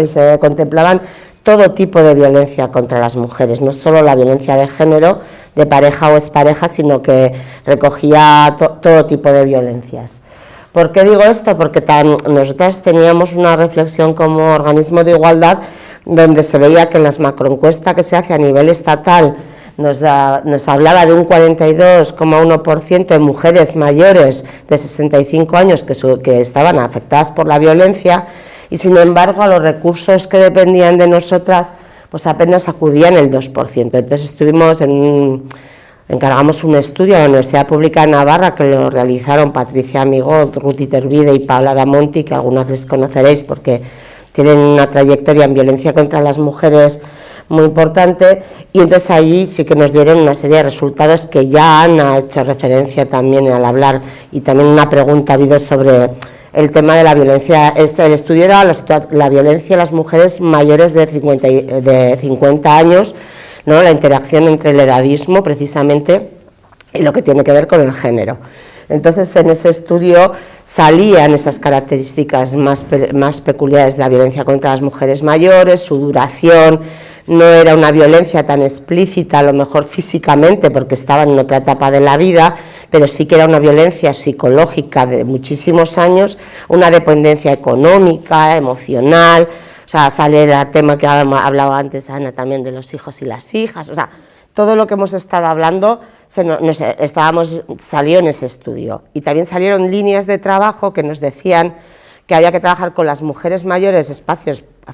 se contemplaban todo tipo de violencia contra las mujeres, no solo la violencia de género, de pareja o expareja, sino que recogía todo tipo de violencias. ¿Por qué digo esto? Porque nosotras teníamos una reflexión como organismo de igualdad donde se veía que en las macroencuestas que se hace a nivel estatal nos hablaba de un 42,1% de mujeres mayores de 65 años que estaban afectadas por la violencia, y sin embargo a los recursos que dependían de nosotras pues apenas acudían el 2%. Entonces encargamos un estudio a la Universidad Pública de Navarra que lo realizaron Patricia Amigot, Ruth Itervide y Paula Damonti, que algunas les conoceréis porque tienen una trayectoria en violencia contra las mujeres muy importante, y entonces allí sí que nos dieron una serie de resultados que ya Ana ha hecho referencia también al hablar, y también una pregunta ha habido sobre el tema de la violencia. El estudio era la violencia de las mujeres mayores de 50 años, ¿no? La interacción entre el edadismo precisamente y lo que tiene que ver con el género. Entonces en ese estudio salían esas características más peculiares de la violencia contra las mujeres mayores, su duración. No era una violencia tan explícita, a lo mejor físicamente, porque estaban en otra etapa de la vida, pero sí que era una violencia psicológica de muchísimos años, una dependencia económica, emocional. O sea, sale el tema que hablaba antes Ana también de los hijos y las hijas. O sea, todo lo que hemos estado hablando salió en ese estudio. Y también salieron líneas de trabajo que nos decían que había que trabajar con las mujeres mayores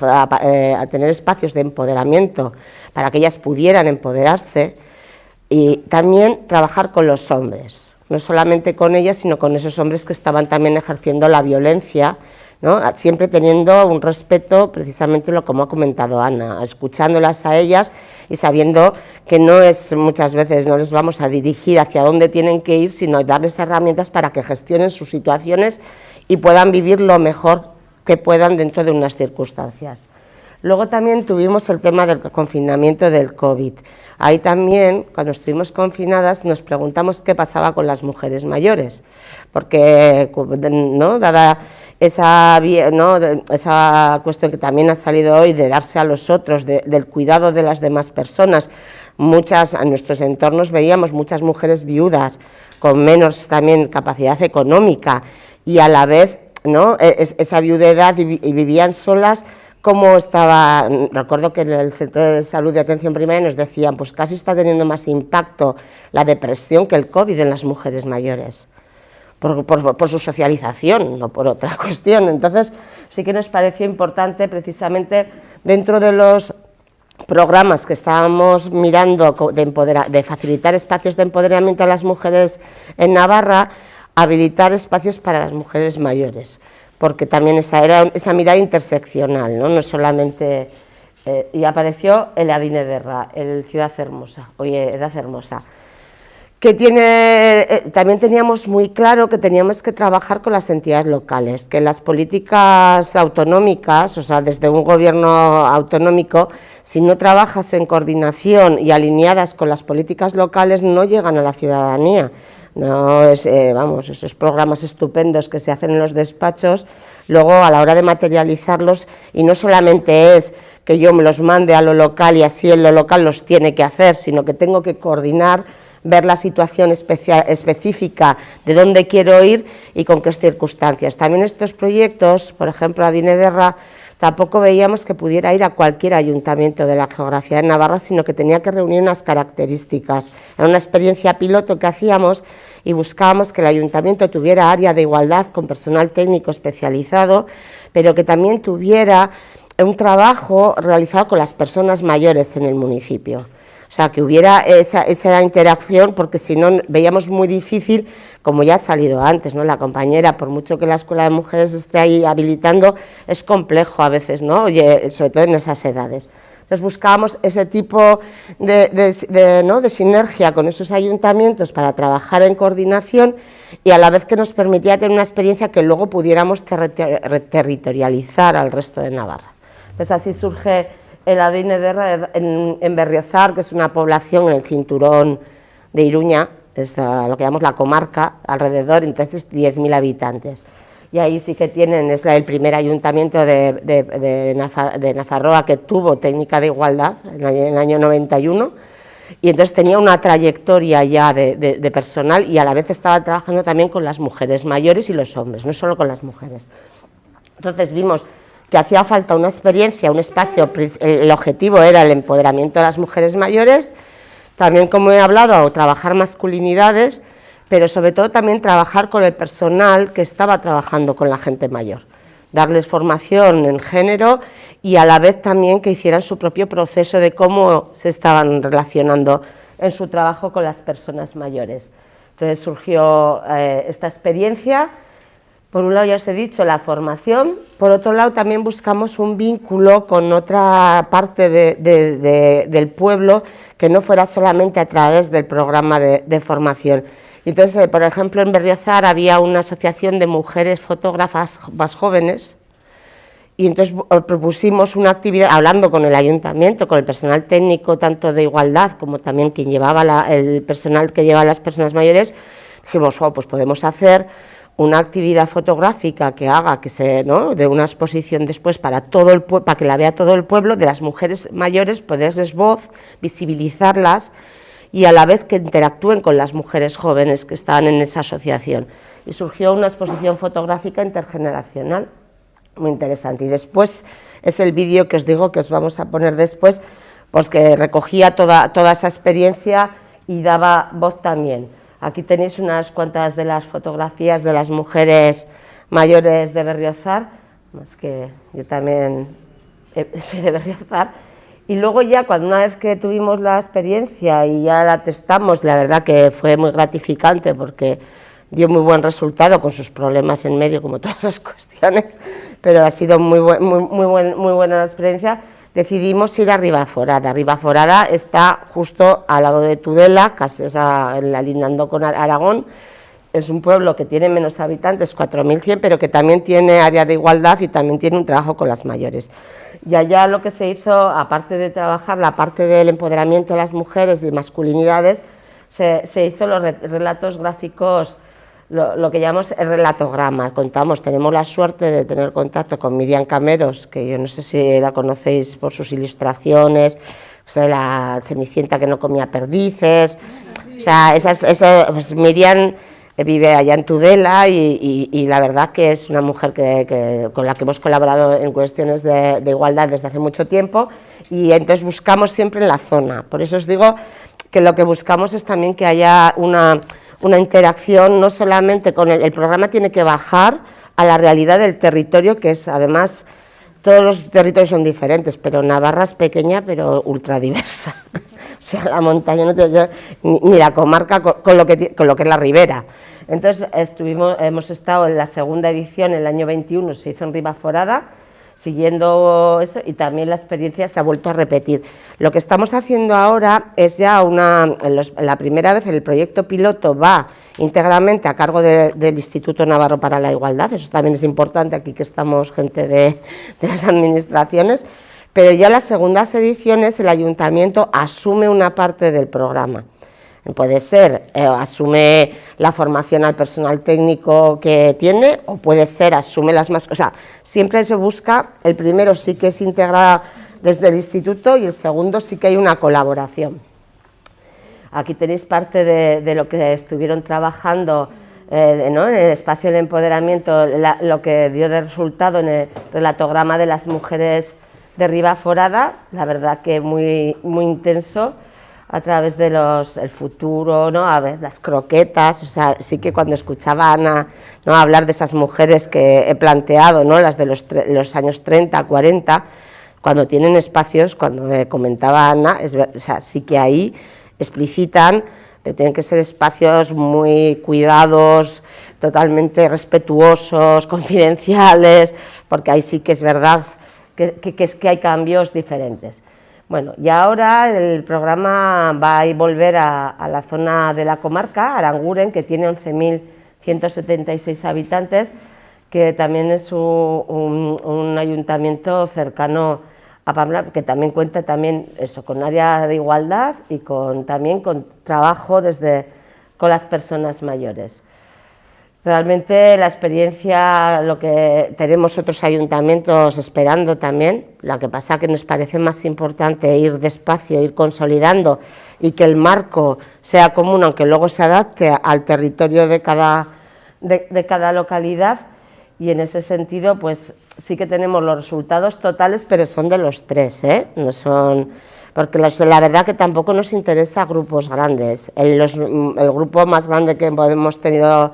a tener espacios de empoderamiento para que ellas pudieran empoderarse, y también trabajar con los hombres, no solamente con ellas, sino con esos hombres que estaban también ejerciendo la violencia, ¿no? Siempre teniendo un respeto, precisamente lo como ha comentado Ana, escuchándolas a ellas y sabiendo que muchas veces no les vamos a dirigir hacia dónde tienen que ir, sino darles herramientas para que gestionen sus situaciones y puedan vivir lo mejor que puedan dentro de unas circunstancias. Luego también tuvimos el tema del confinamiento del COVID. Ahí también, cuando estuvimos confinadas, nos preguntamos qué pasaba con las mujeres mayores, porque, ¿no?, dada esa cuestión que también ha salido hoy de darse a los otros, del cuidado de las demás personas, en nuestros entornos veíamos muchas mujeres viudas con menos también capacidad económica, y a la vez, ¿no?, esa viudedad, y vivían solas. Cómo estaba, recuerdo que en el Centro de Salud de Atención Primaria nos decían, pues casi está teniendo más impacto la depresión que el COVID en las mujeres mayores, por su socialización, no por otra cuestión. Entonces sí que nos pareció importante, precisamente dentro de los programas que estábamos mirando de facilitar espacios de empoderamiento a las mujeres en Navarra, habilitar espacios para las mujeres mayores, porque también era esa mirada interseccional, no solamente... y apareció el Adine Derra, el Edad Hermosa, que también teníamos muy claro que teníamos que trabajar con las entidades locales, que las políticas autonómicas, o sea, desde un gobierno autonómico, si no trabajas en coordinación y alineadas con las políticas locales, no llegan a la ciudadanía. No esos programas estupendos que se hacen en los despachos, luego a la hora de materializarlos, y no solamente es que yo me los mande a lo local y así en lo local los tiene que hacer, sino que tengo que coordinar, ver la situación específica de dónde quiero ir y con qué circunstancias. También estos proyectos, por ejemplo, Adine Derra, tampoco veíamos que pudiera ir a cualquier ayuntamiento de la geografía de Navarra, sino que tenía que reunir unas características. Era una experiencia piloto que hacíamos y buscábamos que el ayuntamiento tuviera área de igualdad con personal técnico especializado, pero que también tuviera un trabajo realizado con las personas mayores en el municipio. O sea, que hubiera esa interacción, porque si no veíamos muy difícil, como ya ha salido antes, ¿no? La compañera, por mucho que la Escuela de Mujeres esté ahí habilitando, es complejo a veces, ¿no? Oye, sobre todo en esas edades. Entonces buscábamos ese tipo de sinergia con esos ayuntamientos para trabajar en coordinación y a la vez que nos permitía tener una experiencia que luego pudiéramos territorializar al resto de Navarra. Entonces así surge el ADN en Berriozar, que es una población en el cinturón de Iruña, es lo que llamamos la comarca, alrededor, entonces 10.000 habitantes. Y ahí sí que tienen, es el primer ayuntamiento de Nafarroa que tuvo técnica de igualdad en el año 91, y entonces tenía una trayectoria ya de personal y a la vez estaba trabajando también con las mujeres mayores y los hombres, no solo con las mujeres. Entonces vimos que hacía falta una experiencia, un espacio, el objetivo era el empoderamiento de las mujeres mayores, también, como he hablado, trabajar masculinidades, pero sobre todo también trabajar con el personal que estaba trabajando con la gente mayor, darles formación en género y a la vez también que hicieran su propio proceso de cómo se estaban relacionando en su trabajo con las personas mayores. Entonces surgió esta experiencia. Por un lado, ya os he dicho, la formación, por otro lado también buscamos un vínculo con otra parte del pueblo que no fuera solamente a través del programa de formación. Entonces, por ejemplo, en Berriozar había una asociación de mujeres fotógrafas más jóvenes y entonces propusimos una actividad, hablando con el ayuntamiento, con el personal técnico, tanto de igualdad como también quien llevaba el personal que lleva a las personas mayores, dijimos, pues podemos hacer una actividad fotográfica que haga que de una exposición después para que la vea todo el pueblo, de las mujeres mayores, poderles voz, visibilizarlas y a la vez que interactúen con las mujeres jóvenes que estaban en esa asociación. Y surgió una exposición fotográfica intergeneracional muy interesante. Y después es el vídeo que os digo que os vamos a poner después, pues que recogía toda esa experiencia y daba voz también. Aquí tenéis unas cuantas de las fotografías de las mujeres mayores de Berriozar, más que yo también soy de Berriozar. Y luego ya, una vez que tuvimos la experiencia y ya la testamos, la verdad que fue muy gratificante porque dio muy buen resultado con sus problemas en medio, como todas las cuestiones, pero ha sido muy buena la experiencia. Decidimos ir a Ribaforada. Ribaforada está justo al lado de Tudela, casi, lindando con Aragón. Es un pueblo que tiene menos habitantes, 4.100, pero que también tiene área de igualdad y también tiene un trabajo con las mayores. Y allá lo que se hizo, aparte de trabajar la parte del empoderamiento de las mujeres y masculinidades, se hizo los relatos gráficos, lo que llamamos el relatograma. Tenemos la suerte de tener contacto con Miriam Cameros, que yo no sé si la conocéis por sus ilustraciones, la Cenicienta que no comía perdices, pues Miriam vive allá en Tudela y la verdad que es una mujer con la que hemos colaborado en cuestiones de igualdad desde hace mucho tiempo, y entonces buscamos siempre en la zona. Por eso os digo que lo que buscamos es también que haya una interacción, no solamente con el programa tiene que bajar a la realidad del territorio, que es además, todos los territorios son diferentes, pero Navarra es pequeña pero ultra diversa. O sea, la montaña no tiene ni la comarca con lo que es la ribera. Entonces hemos estado en la segunda edición, el año 21 se hizo en Ribaforada, siguiendo eso, y también la experiencia se ha vuelto a repetir. Lo que estamos haciendo ahora es ya la primera vez el proyecto piloto va íntegramente a cargo del Instituto Navarro para la Igualdad, eso también es importante aquí que estamos gente de las administraciones, pero ya las segundas ediciones el ayuntamiento asume una parte del programa. Puede ser, asume la formación al personal técnico que tiene, o puede ser, asume las más... O sea, siempre se busca, el primero sí que es integrado desde el instituto y el segundo sí que hay una colaboración. Aquí tenéis parte de lo que estuvieron trabajando en el espacio del empoderamiento, lo que dio de resultado en el relatograma de las mujeres de Ribaforada, la verdad que muy intenso, a través de el futuro, ¿no? A ver, las croquetas, o sea, sí que cuando escuchaba a Ana, ¿no?, hablar de esas mujeres que he planteado, ¿no?, las de los años 30, 40, cuando tienen espacios, cuando comentaba Ana, o sea, sí que ahí explicitan, pero tienen que ser espacios muy cuidados, totalmente respetuosos, confidenciales, porque ahí sí que es verdad que hay cambios diferentes. Bueno, y ahora el programa va a volver a la zona de la comarca, Aranguren, que tiene 11.176 habitantes, que también es un ayuntamiento cercano a Pamplona, que también cuenta eso, con área de igualdad y también con trabajo con las personas mayores. Realmente la experiencia, lo que tenemos otros ayuntamientos esperando también, lo que pasa que nos parece más importante ir despacio, ir consolidando y que el marco sea común, aunque luego se adapte al territorio de cada localidad, y en ese sentido pues sí que tenemos los resultados totales, pero son de los 3, no son... Porque la verdad que tampoco nos interesa grupos grandes. El grupo más grande que hemos podido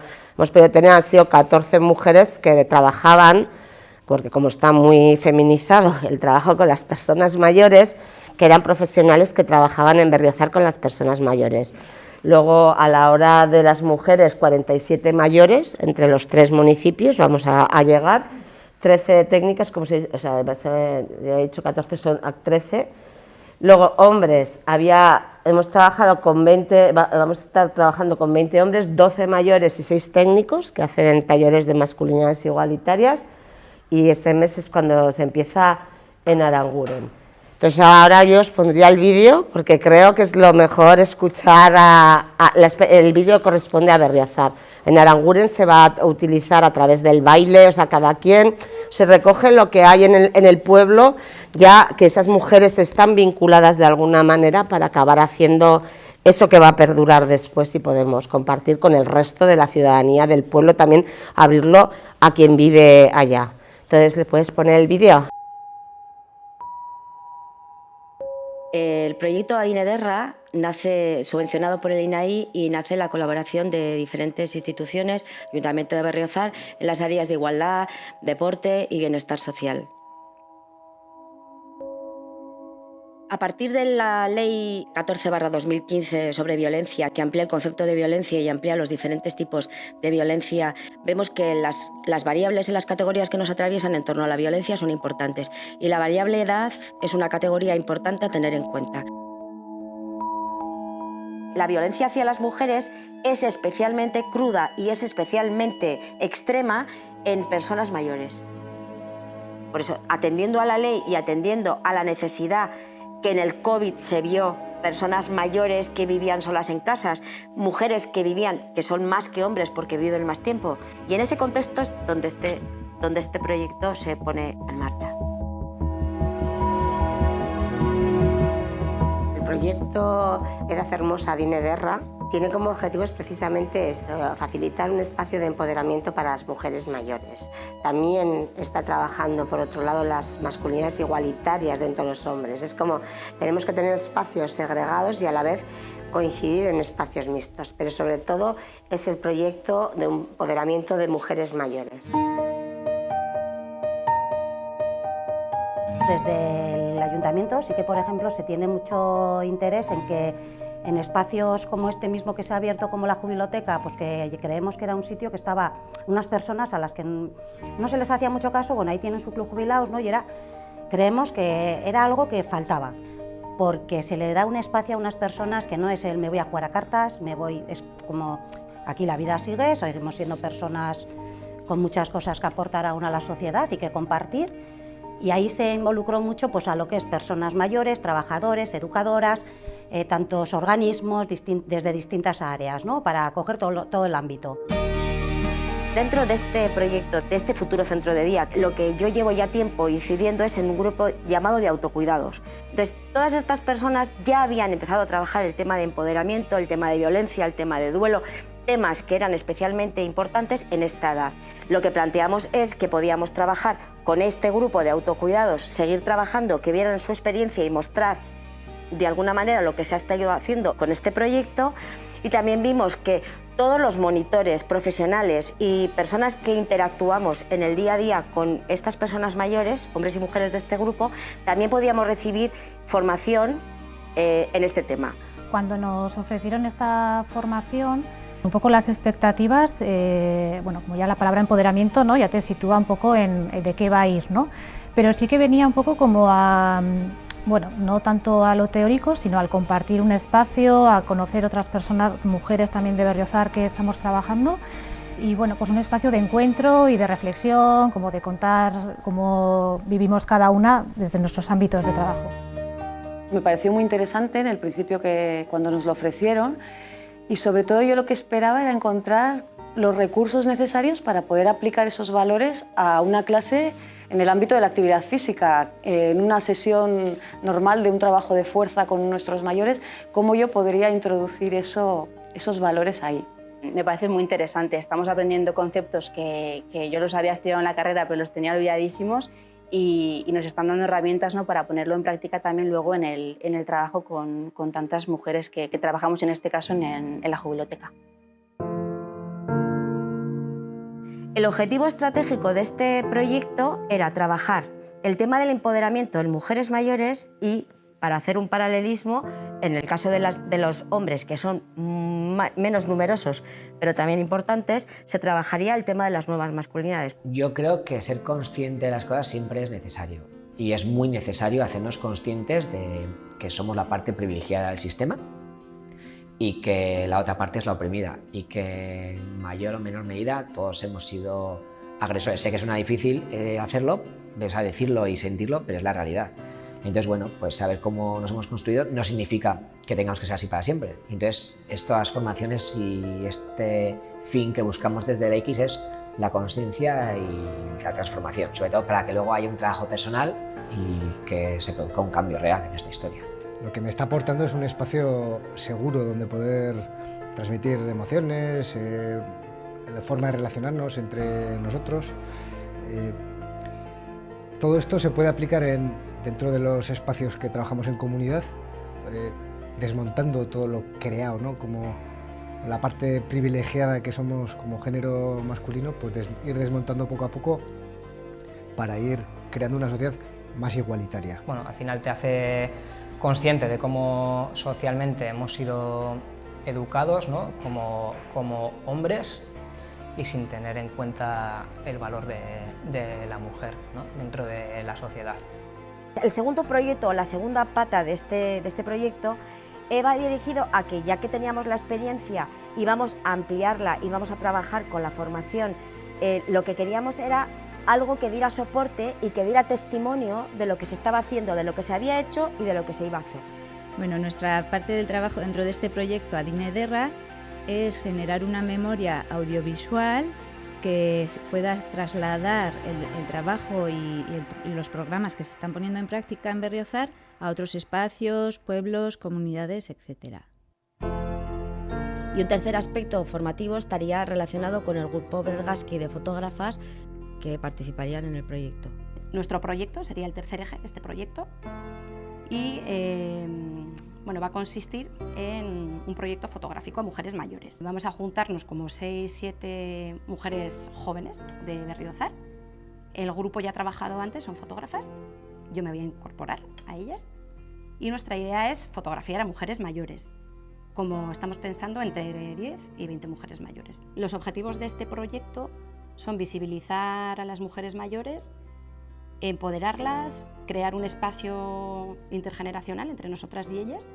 tener han sido 14 mujeres que trabajaban, porque como está muy feminizado el trabajo con las personas mayores, que eran profesionales que trabajaban en Berriozar con las personas mayores. Luego, a la hora de las mujeres, 47 mayores entre los 3 municipios, vamos a llegar, 13 técnicas, como se, o sea, he dicho 14, son 13. Luego, hombres, hemos trabajado con 20, vamos a estar trabajando con 20 hombres, 12 mayores y 6 técnicos que hacen talleres de masculinidades igualitarias, y este mes es cuando se empieza en Aranguren. Entonces ahora yo os pondría el vídeo, porque creo que es lo mejor escuchar, el vídeo corresponde a Berriozar. En Aranguren se va a utilizar a través del baile, o sea, cada quien se recoge lo que hay en el pueblo, ya que esas mujeres están vinculadas de alguna manera para acabar haciendo eso que va a perdurar después y podemos compartir con el resto de la ciudadanía del pueblo, también abrirlo a quien vive allá. Entonces, ¿le puedes poner el vídeo? El proyecto Adinederra nace subvencionado por el INAI y nace en la colaboración de diferentes instituciones, Ayuntamiento de Berriozar, en las áreas de igualdad, deporte y bienestar social. A partir de la Ley 14/2015 sobre violencia, que amplía el concepto de violencia y amplía los diferentes tipos de violencia, vemos que las variables en las categorías que nos atraviesan en torno a la violencia son importantes, y la variable edad es una categoría importante a tener en cuenta. La violencia hacia las mujeres es especialmente cruda y es especialmente extrema en personas mayores. Por eso, atendiendo a la ley y atendiendo a la necesidad que en el COVID se vio, personas mayores que vivían solas en casas, mujeres que son más que hombres porque viven más tiempo. Y en ese contexto es donde este proyecto se pone en marcha. El proyecto Edad Hermosa Adinederra tiene como objetivos precisamente eso, facilitar un espacio de empoderamiento para las mujeres mayores. También está trabajando, por otro lado, las masculinidades igualitarias dentro de los hombres. Es como tenemos que tener espacios segregados y a la vez coincidir en espacios mixtos, pero sobre todo es el proyecto de empoderamiento de mujeres mayores. Desde el ayuntamiento sí que, por ejemplo, se tiene mucho interés en que en espacios como este mismo que se ha abierto como la Jubiloteca, pues que creemos que era un sitio que estaba unas personas a las que no se les hacía mucho caso, bueno, ahí tienen su club jubilados, ¿no? Y creemos que era algo que faltaba, porque se le da un espacio a unas personas que no es el me voy a jugar a cartas, es como aquí la vida sigue, seguimos siendo personas con muchas cosas que aportar aún a la sociedad y que compartir. Y ahí se involucró mucho pues, a lo que es personas mayores, trabajadores, educadoras, tantos organismos desde distintas áreas, ¿no? Para acoger todo el ámbito. Dentro de este proyecto, de este futuro centro de día, lo que yo llevo ya tiempo incidiendo es en un grupo llamado de autocuidados. Entonces, todas estas personas ya habían empezado a trabajar el tema de empoderamiento, el tema de violencia, el tema de duelo, temas que eran especialmente importantes en esta edad. Lo que planteamos es que podíamos trabajar con este grupo de autocuidados, seguir trabajando, que vieran su experiencia y mostrar de alguna manera lo que se ha estado haciendo con este proyecto, Y también vimos que todos los monitores profesionales y personas que interactuamos en el día a día con estas personas mayores, hombres y mujeres de este grupo, también podíamos recibir formación en este tema. Cuando nos ofrecieron esta formación, un poco las expectativas, bueno, como ya la palabra empoderamiento, ¿no?, ya te sitúa un poco en de qué va a ir, ¿no? Pero sí que venía un poco como a, bueno, no tanto a lo teórico, sino al compartir un espacio, a conocer otras personas, mujeres también de Berriozar que estamos trabajando, y bueno, pues un espacio de encuentro y de reflexión, como de contar cómo vivimos cada una desde nuestros ámbitos de trabajo. Me pareció muy interesante en el principio cuando nos lo ofrecieron, y sobre todo yo lo que esperaba era encontrar los recursos necesarios para poder aplicar esos valores a una clase en el ámbito de la actividad física, en una sesión normal de un trabajo de fuerza con nuestros mayores, cómo yo podría introducir esos valores ahí. Me parece muy interesante, estamos aprendiendo conceptos que yo los había estudiado en la carrera pero los tenía olvidadísimos, y nos están dando herramientas, ¿no?, para ponerlo en práctica también luego en el trabajo con tantas mujeres que trabajamos en este caso en la jubiloteca. El objetivo estratégico de este proyecto era trabajar el tema del empoderamiento en mujeres mayores y, para hacer un paralelismo, en el caso de los hombres, que son menos numerosos pero también importantes, se trabajaría el tema de las nuevas masculinidades. Yo creo que ser consciente de las cosas siempre es necesario, y es muy necesario hacernos conscientes de que somos la parte privilegiada del sistema y que la otra parte es la oprimida, y que en mayor o menor medida todos hemos sido agresores. Sé que suena difícil hacerlo, o sea, decirlo y sentirlo, pero es la realidad. Entonces, bueno, pues saber cómo nos hemos construido no significa que tengamos que ser así para siempre. Entonces, estas formaciones y este fin que buscamos desde la X es la consciencia y la transformación, sobre todo para que luego haya un trabajo personal y que se produzca un cambio real en esta historia. Lo que me está aportando es un espacio seguro donde poder transmitir emociones, la forma de relacionarnos entre nosotros. Todo esto se puede aplicar dentro de los espacios que trabajamos en comunidad, desmontando todo lo creado, ¿no?, como la parte privilegiada que somos como género masculino, pues ir desmontando poco a poco para ir creando una sociedad más igualitaria. Bueno, al final te hace consciente de cómo socialmente hemos sido educados, ¿no?, como hombres, y sin tener en cuenta el valor de la mujer, ¿no?, dentro de la sociedad. El segundo proyecto, la segunda pata de este proyecto, va dirigido a que, ya que teníamos la experiencia y vamos a ampliarla y vamos a trabajar con la formación, lo que queríamos era algo que diera soporte y que diera testimonio de lo que se estaba haciendo, de lo que se había hecho y de lo que se iba a hacer. Bueno, nuestra parte del trabajo dentro de este proyecto Adina Ederra es generar una memoria audiovisual que pueda trasladar el trabajo y los programas que se están poniendo en práctica en Berriozar a otros espacios, pueblos, comunidades, etc. Y un tercer aspecto formativo estaría relacionado con el grupo Bergaski de fotógrafas que participarían en el proyecto. Nuestro proyecto sería el tercer eje de este proyecto y bueno, va a consistir en un proyecto fotográfico a mujeres mayores. Vamos a juntarnos como 6-7 mujeres jóvenes de Berriozar. El grupo ya ha trabajado antes, son fotógrafas, yo me voy a incorporar a ellas, y nuestra idea es fotografiar a mujeres mayores, como estamos pensando entre 10 y 20 mujeres mayores. Los objetivos de este proyecto son visibilizar a las mujeres mayores, empoderarlas, crear un espacio intergeneracional entre nosotras y ellas,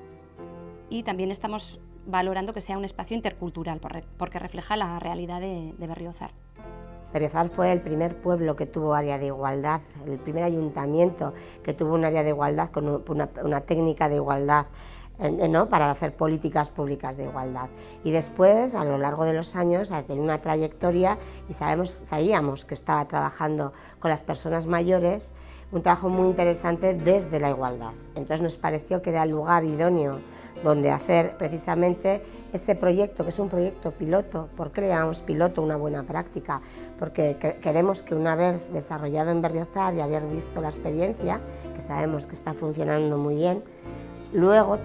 y también estamos valorando que sea un espacio intercultural porque refleja la realidad de Berriozar. Berriozar fue el primer pueblo que tuvo área de igualdad, el primer ayuntamiento que tuvo un área de igualdad con una técnica de igualdad, ¿no?, para hacer políticas públicas de igualdad. Y después, a lo largo de los años, ha tenido una trayectoria y sabíamos que estaba trabajando con las personas mayores, un trabajo muy interesante desde la igualdad. Entonces nos pareció que era el lugar idóneo donde hacer precisamente este proyecto, que es un proyecto piloto. ¿Por qué le llamamos piloto? Una buena práctica, porque queremos que, una vez desarrollado en Berriozar y haber visto la experiencia, que sabemos que está funcionando muy bien, luego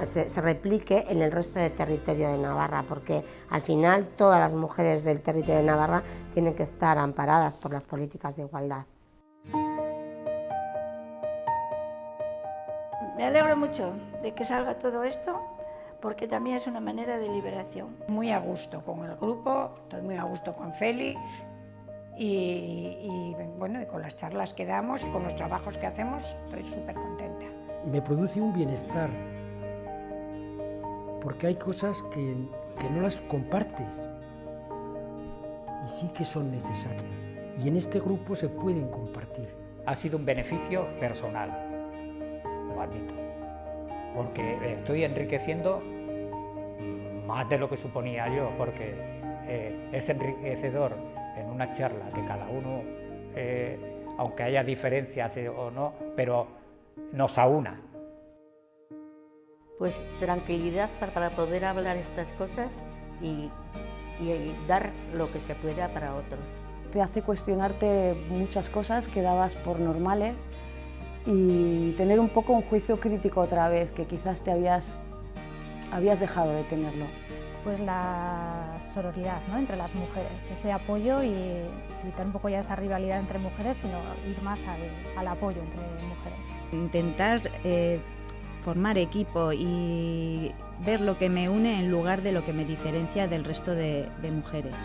se replique en el resto del territorio de Navarra, porque al final todas las mujeres del territorio de Navarra tienen que estar amparadas por las políticas de igualdad. Me alegro mucho de que salga todo esto, porque también es una manera de liberación. Muy a gusto con el grupo, estoy muy a gusto con Feli y bueno, y con las charlas que damos y con los trabajos que hacemos, estoy súper contenta. Me produce un bienestar, porque hay cosas que no las compartes y sí que son necesarias, y en este grupo se pueden compartir. Ha sido un beneficio personal, lo admito, porque estoy enriqueciendo más de lo que suponía yo, porque es enriquecedor en una charla que cada uno, aunque haya diferencias o no, pero nos aúna. Pues tranquilidad para poder hablar estas cosas y dar lo que se pueda para otros. Te hace cuestionarte muchas cosas que dabas por normales y tener un poco un juicio crítico otra vez, que quizás te habías dejado de tenerlo. Pues la sororidad, ¿no?, entre las mujeres, ese apoyo y evitar un poco ya esa rivalidad entre mujeres, sino ir más al apoyo entre mujeres. Intentar formar equipo y ver lo que me une en lugar de lo que me diferencia del resto de mujeres.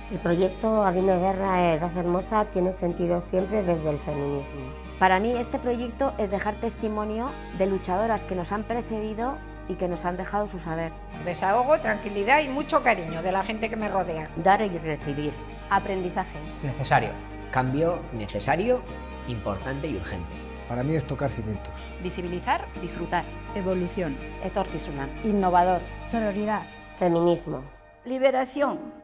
El proyecto Adine Guerra Edad Hermosa tiene sentido siempre desde el feminismo. Para mí este proyecto es dejar testimonio de luchadoras que nos han precedido y que nos han dejado su saber. Desahogo, tranquilidad y mucho cariño de la gente que me rodea. Dar y recibir. Aprendizaje. Necesario. Cambio necesario, importante y urgente. Para mí es tocar cimientos. Visibilizar, disfrutar. Evolución. Etorkizuna. Innovador. Sororidad. Feminismo. Liberación.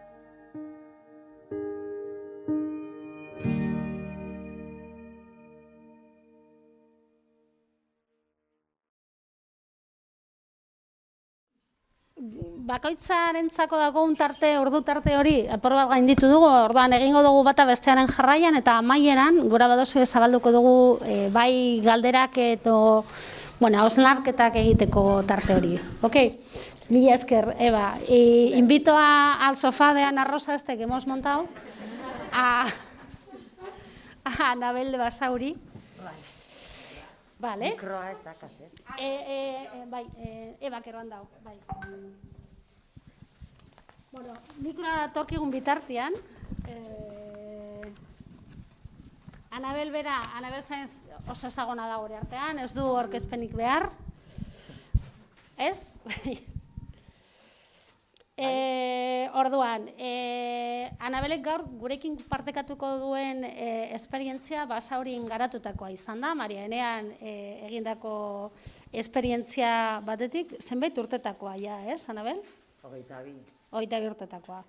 Bakoitzarentzako dago ordu tarte hori, apur bat gainditu dugu, orduan egingo dugu bata bestearen jarraian, eta amaieran, gura badozu zabalduko dugu bai galderak edo, hausnarketak egiteko tarte hori. Ok, mila esker, Eva. Invito al sofá de Ana Rosa este que hemos montado, a Anabel de Basauri. Vale. Mikroa ez da kazer. Bai, Eba kero handau, bai. Bueno, mikroa datorkigun bitartean, Anabel bera, Anabel Sainz oso ezaguna da gure artean, ez du aurkezpenik behar, ez? Orduan, Anabelek gaur gurekin partekatuko duen esperientzia Basaurin garatutakoa izan da, Marianean egindako esperientzia batetik, zenbait urtetakoa ja, ez, Anabel? 22. 22 urtetakoa.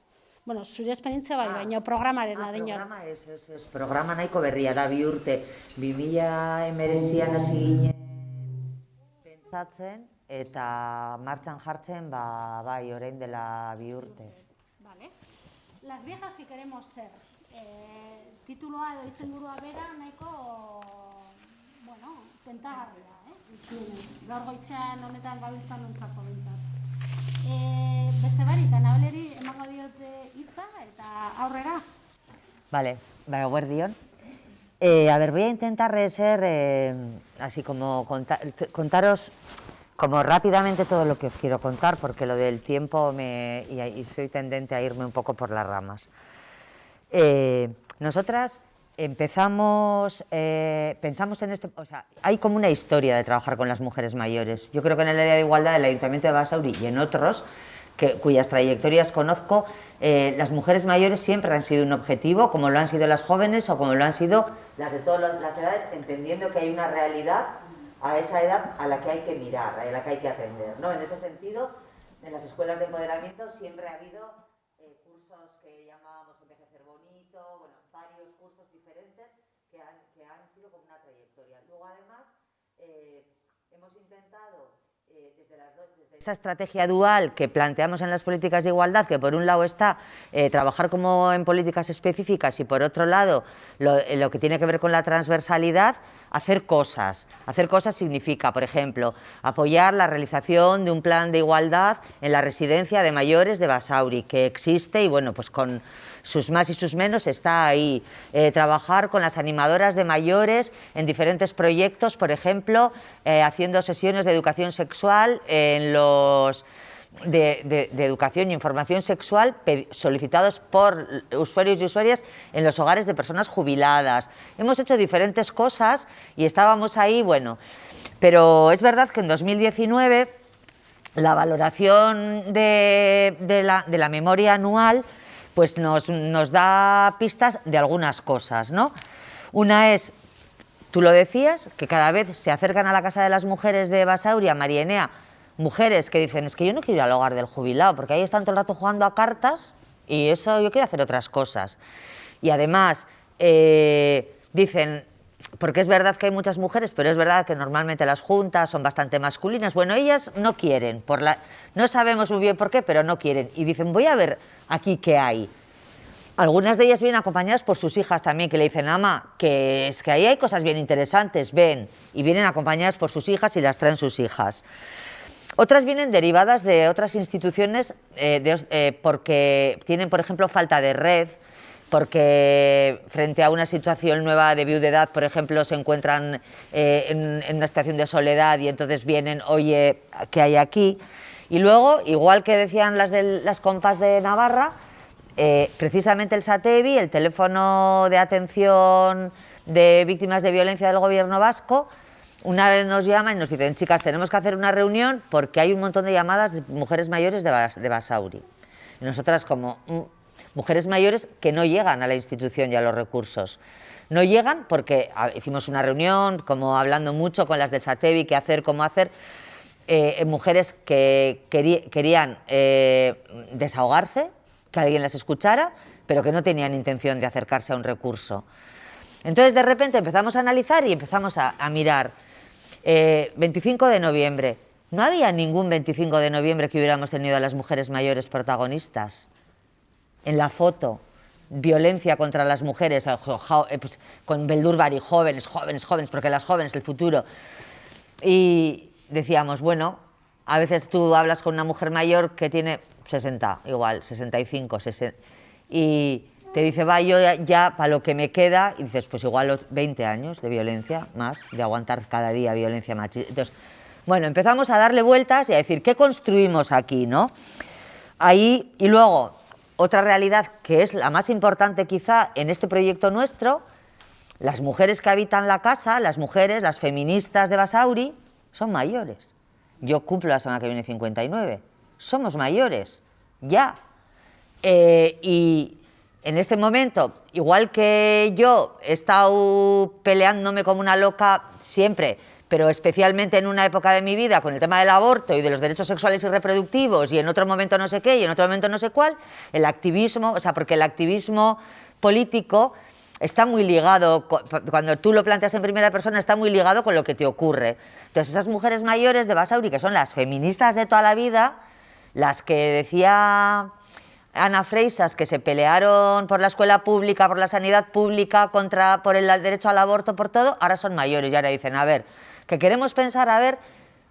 Bueno, zure esperientzia bai, baina programaren adina. Programa ez, programa nahiko berria da 2 urte. 2019an hasi ginen pentsatzen, eta martxan jartzen, bai, orain dela 2 urte. Vale. Las viejas que queremos ser. Tituloa edo izenburua bera nahiko, tentagarria, gaur goizean honetan gabiltzan nontzako bintzat. Beste barik, Anabeleri emango diote hitza eta aurrera. Vale, eguerdion. A ver, voy a intentar ser, así como contaros como rápidamente todo lo que os quiero contar, porque lo del tiempo y soy tendente a irme un poco por las ramas. Nosotras pensamos en hay como una historia de trabajar con las mujeres mayores. Yo creo que en el área de igualdad del Ayuntamiento de Basauri y en otros, cuyas trayectorias conozco, las mujeres mayores siempre han sido un objetivo, como lo han sido las jóvenes o como lo han sido las de todas las edades, entendiendo que hay una realidad a esa edad a la que hay que mirar, a la que hay que atender, ¿no? En ese sentido, en las escuelas de empoderamiento siempre ha habido cursos que llamábamos Envejecer Bonito, varios cursos diferentes que han sido como una trayectoria. Luego, además, hemos intentado, desde esa estrategia dual que planteamos en las políticas de igualdad, que por un lado está trabajar como en políticas específicas y por otro lado lo que tiene que ver con la transversalidad, hacer cosas. Hacer cosas significa, por ejemplo, apoyar la realización de un plan de igualdad en la residencia de mayores de Basauri, que existe y bueno, pues con sus más y sus menos está ahí. Trabajar con las animadoras de mayores en diferentes proyectos, por ejemplo, haciendo sesiones de educación sexual en los... De educación y información sexual solicitados por usuarios y usuarias en los hogares de personas jubiladas. Hemos hecho diferentes cosas y estábamos ahí, bueno, pero es verdad que en 2019 la valoración de la memoria anual pues nos da pistas de algunas cosas, ¿no? Una es, tú lo decías, que cada vez se acercan a la Casa de las Mujeres de Basauri, a María Enea, mujeres que dicen, es que yo no quiero ir al hogar del jubilado, porque ahí están todo el rato jugando a cartas y eso yo quiero hacer otras cosas. Y además, dicen, porque es verdad que hay muchas mujeres, pero es verdad que normalmente las juntas son bastante masculinas, bueno, ellas no quieren, no sabemos muy bien por qué, pero no quieren. Y dicen, voy a ver aquí qué hay. Algunas de ellas vienen acompañadas por sus hijas también, que le dicen, ama, que es que ahí hay cosas bien interesantes, ven. Y vienen acompañadas por sus hijas y las traen sus hijas. Otras vienen derivadas de otras instituciones porque tienen, por ejemplo, falta de red, porque frente a una situación nueva de viudedad, por ejemplo, se encuentran en una situación de soledad y entonces vienen, oye, ¿qué hay aquí? Y luego, igual que decían las compas de Navarra, precisamente el SATEVI, el teléfono de atención de víctimas de violencia del Gobierno vasco, una vez nos llaman y nos dicen, chicas, tenemos que hacer una reunión porque hay un montón de llamadas de mujeres mayores de Basauri. Y nosotras como mujeres mayores que no llegan a la institución y a los recursos. No llegan porque hicimos una reunión, como hablando mucho con las del SATEVI, qué hacer, cómo hacer, mujeres que querían desahogarse, que alguien las escuchara, pero que no tenían intención de acercarse a un recurso. Entonces, de repente empezamos a analizar y empezamos a mirar. 25 de noviembre. No había ningún 25 de noviembre que hubiéramos tenido a las mujeres mayores protagonistas. En la foto, violencia contra las mujeres, pues, con Beldurbar y jóvenes, porque las jóvenes, el futuro. Y decíamos, bueno, a veces tú hablas con una mujer mayor que tiene 60, igual, 65, 60, y te dice, va, yo ya para lo que me queda, y dices, pues igual 20 años de violencia más, de aguantar cada día violencia machista. Entonces, bueno, empezamos a darle vueltas y a decir, ¿qué construimos aquí, no? Ahí, y luego, otra realidad que es la más importante quizá en este proyecto nuestro, las mujeres que habitan la casa, las mujeres, las feministas de Basauri, son mayores. Yo cumplo la semana que viene 59. Somos mayores, ya. Y en este momento, igual que yo he estado peleándome como una loca siempre, pero especialmente en una época de mi vida con el tema del aborto y de los derechos sexuales y reproductivos, y en otro momento no sé qué, y en otro momento no sé cuál, el activismo, o sea, porque el activismo político está muy ligado, cuando tú lo planteas en primera persona, está muy ligado con lo que te ocurre. Entonces, esas mujeres mayores de Basauri, que son las feministas de toda la vida, las que decía Ana Freisas, que se pelearon por la escuela pública, por la sanidad pública, por el derecho al aborto, por todo, ahora son mayores y ahora dicen, a ver, que queremos pensar, a ver,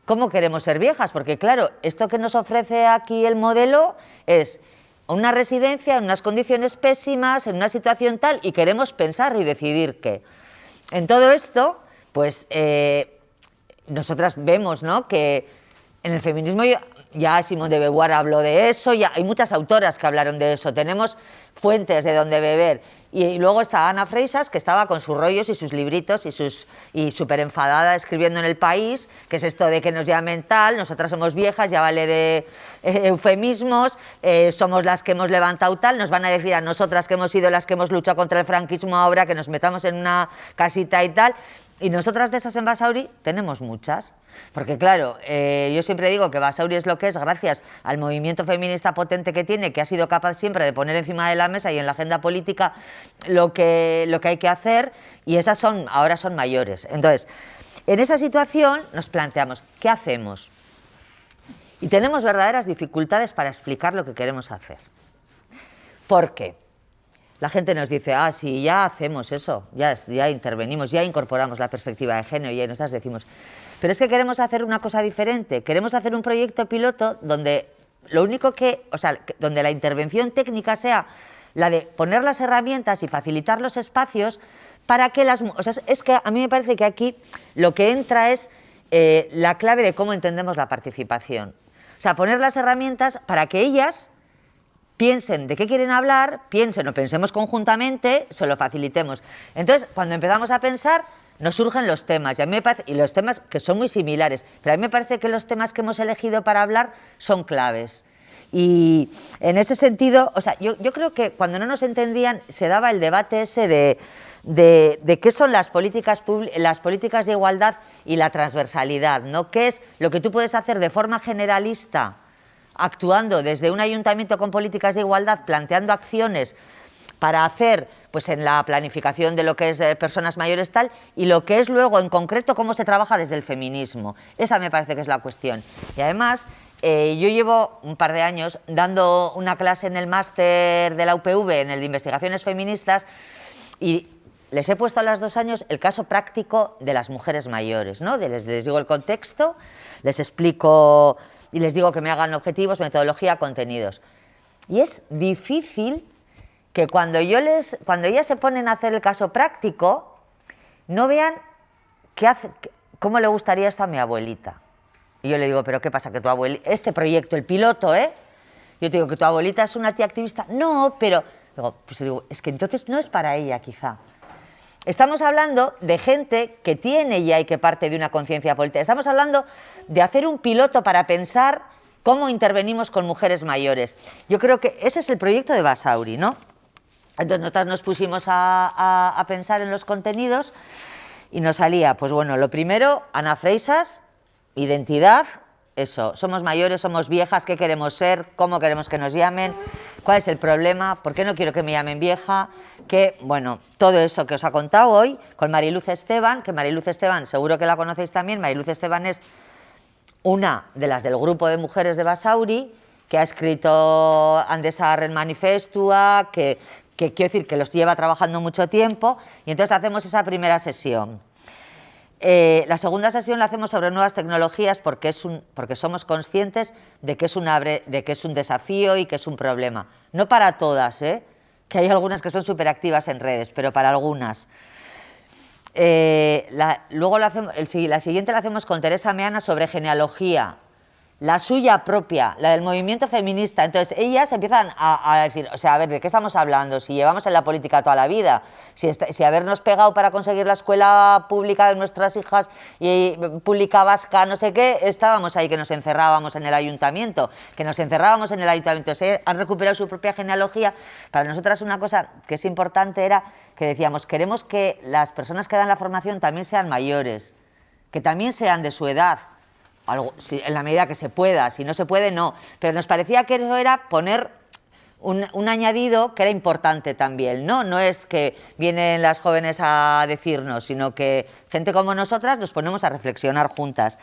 cómo queremos ser viejas, porque claro, esto que nos ofrece aquí el modelo es una residencia en unas condiciones pésimas, en una situación tal, y queremos pensar y decidir qué. En todo esto, pues nosotras vemos, ¿no?, que en el feminismo ya Simone de Beauvoir habló de eso, ya hay muchas autoras que hablaron de eso, tenemos fuentes de donde beber. Y luego está Ana Freisas, que estaba con sus rollos y sus libritos y súper enfadada escribiendo en El País, que es esto de que nos llamen tal, nosotras somos viejas, ya vale de eufemismos, somos las que hemos levantado tal, nos van a decir a nosotras que hemos sido las que hemos luchado contra el franquismo ahora, que nos metamos en una casita y tal. Y nosotras de esas en Basauri tenemos muchas, porque claro, yo siempre digo que Basauri es lo que es gracias al movimiento feminista potente que tiene, que ha sido capaz siempre de poner encima de la mesa y en la agenda política lo que hay que hacer, y esas ahora son mayores. Entonces, en esa situación nos planteamos, ¿qué hacemos? Y tenemos verdaderas dificultades para explicar lo que queremos hacer. ¿Por qué? la gente nos dice, ah, sí, ya hacemos eso, ya intervenimos, ya incorporamos la perspectiva de género, y nosotras decimos, pero es que queremos hacer una cosa diferente, queremos hacer un proyecto piloto donde lo único que, o sea, donde la intervención técnica sea la de poner las herramientas y facilitar los espacios para que las... O sea, es que a mí me parece que aquí lo que entra es la clave de cómo entendemos la participación. O sea, poner las herramientas para que ellas piensen de qué quieren hablar, piensen o pensemos conjuntamente, se lo facilitemos. Entonces, cuando empezamos a pensar, nos surgen los temas, y a mí me parece, y los temas que son muy similares, pero a mí me parece que los temas que hemos elegido para hablar son claves. Y en ese sentido, o sea, yo creo que cuando no nos entendían se daba el debate ese de qué son las políticas de igualdad y la transversalidad, ¿no? ¿Qué es lo que tú puedes hacer de forma generalista, actuando desde un ayuntamiento con políticas de igualdad, planteando acciones para hacer, pues en la planificación de lo que es personas mayores tal, y lo que es luego en concreto cómo se trabaja desde el feminismo? Esa me parece que es la cuestión. Y además, yo llevo un par de años dando una clase en el máster de la UPV, en el de investigaciones feministas, y les he puesto a los 2 años el caso práctico de las mujeres mayores, ¿no? Les digo el contexto, les explico y les digo que me hagan objetivos, metodología, contenidos. Y es difícil que cuando ellas se ponen a hacer el caso práctico, no vean cómo le gustaría esto a mi abuelita. Y yo le digo, pero ¿qué pasa? Que tu abuelita, este proyecto, el piloto, yo te digo que tu abuelita es una tía activista. No, pero digo, es que entonces no es para ella, quizá. Estamos hablando de gente que tiene ya y que parte de una conciencia política. Estamos hablando de hacer un piloto para pensar cómo intervenimos con mujeres mayores. Yo creo que ese es el proyecto de Basauri, ¿no? Entonces nosotros nos pusimos a pensar en los contenidos y nos salía, pues bueno, lo primero, Ana Freixas, identidad, eso, somos mayores, somos viejas, ¿qué queremos ser? ¿Cómo queremos que nos llamen? ¿Cuál es el problema? ¿Por qué no quiero que me llamen vieja? Que, bueno, todo eso que os ha contado hoy con Mariluz Esteban, que Mariluz Esteban, seguro que la conocéis también. Mariluz Esteban es una de las del grupo de mujeres de Basauri, que ha escrito Andesarren Manifestua, que quiero decir que los lleva trabajando mucho tiempo, y entonces hacemos esa primera sesión. La segunda sesión la hacemos sobre nuevas tecnologías porque somos conscientes de que es un desafío y que es un problema. No para todas, que hay algunas que son súper activas en redes, pero para algunas. Luego la siguiente la hacemos con Teresa Meana sobre genealogía, la suya propia, la del movimiento feminista. Entonces ellas empiezan a decir, o sea, a ver, ¿de qué estamos hablando? Si llevamos en la política toda la vida, si habernos pegado para conseguir la escuela pública de nuestras hijas, y pública vasca, no sé qué, estábamos ahí que nos encerrábamos en el ayuntamiento, Se han recuperado su propia genealogía. Para nosotras una cosa que es importante era que decíamos, queremos que las personas que dan la formación también sean mayores, que también sean de su edad, en la medida que se pueda. Si no se puede, no. Pero nos parecía que eso era poner un añadido que era importante también, ¿no? No es que vienen las jóvenes a decirnos, sino que gente como nosotras nos ponemos a reflexionar juntas.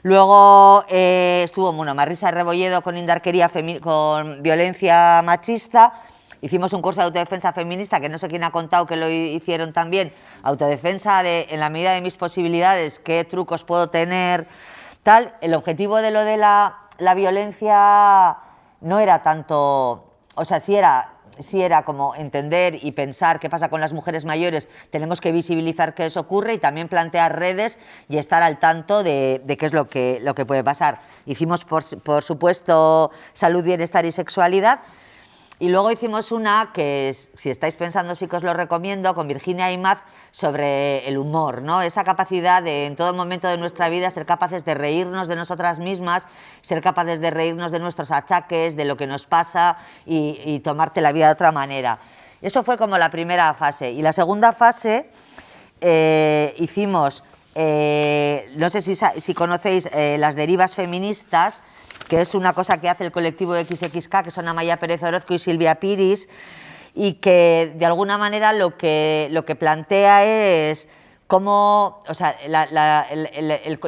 Luego estuvo Marisa Rebolledo con indarkeria, con violencia machista. Hicimos un curso de autodefensa feminista, que no sé quién ha contado que lo hicieron también. Autodefensa en la medida de mis posibilidades, qué trucos puedo tener, tal. El objetivo de lo de la violencia no era tanto, o sea, sí era como entender y pensar qué pasa con las mujeres mayores, tenemos que visibilizar que eso ocurre y también plantear redes y estar al tanto de qué es lo que puede pasar. Hicimos, por supuesto, salud, bienestar y sexualidad. Y luego hicimos una que, si estáis pensando, sí que os lo recomiendo, con Virginia Imaz, sobre el humor, ¿no? Esa capacidad de, en todo momento de nuestra vida, ser capaces de reírnos de nosotras mismas, ser capaces de reírnos de nuestros achaques, de lo que nos pasa y tomarte la vida de otra manera. Eso fue como la primera fase. Y la segunda fase hicimos, no sé si conocéis las derivas feministas, que es una cosa que hace el colectivo XXK, que son Amaya Pérez Orozco y Silvia Piris, y que de alguna manera lo que plantea es cómo, o sea,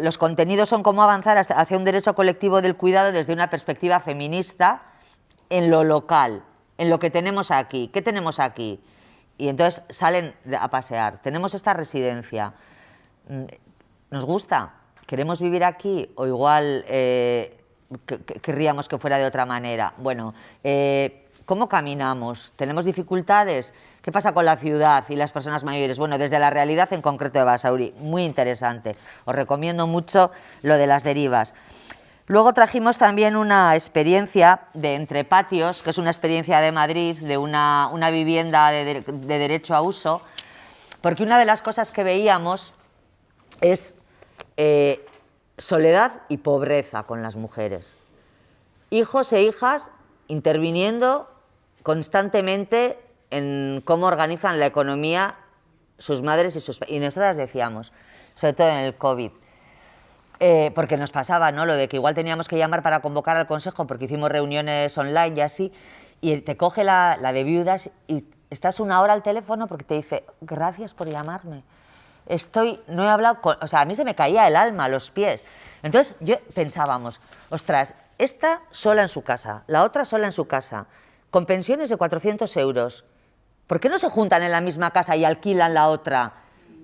los contenidos son cómo avanzar hacia un derecho colectivo del cuidado desde una perspectiva feminista en lo local. en lo que tenemos aquí. ¿Qué tenemos aquí? Y entonces salen a pasear. Tenemos esta residencia. ¿Nos gusta? ¿Queremos vivir aquí? O igual querríamos que fuera de otra manera. Bueno, ¿cómo caminamos? ¿Tenemos dificultades? ¿Qué pasa con la ciudad y las personas mayores? Bueno, desde la realidad en concreto de Basauri, muy interesante. Os recomiendo mucho lo de las derivas. Luego trajimos también una experiencia de Entre Patios, que es una experiencia de Madrid, de una vivienda de derecho a uso, porque una de las cosas que veíamos es soledad y pobreza con las mujeres. Hijos e hijas interviniendo constantemente en cómo organizan la economía sus madres y nosotras decíamos, sobre todo en el COVID, porque nos pasaba, ¿no?, lo de que igual teníamos que llamar para convocar al consejo porque hicimos reuniones online y así, y te coge la de viudas y estás una hora al teléfono porque te dice, gracias por llamarme. No he hablado con... O sea, a mí se me caía el alma, los pies. Entonces pensábamos, ostras, esta sola en su casa, la otra sola en su casa, con pensiones de 400 euros. ¿Por qué no se juntan en la misma casa y alquilan la otra?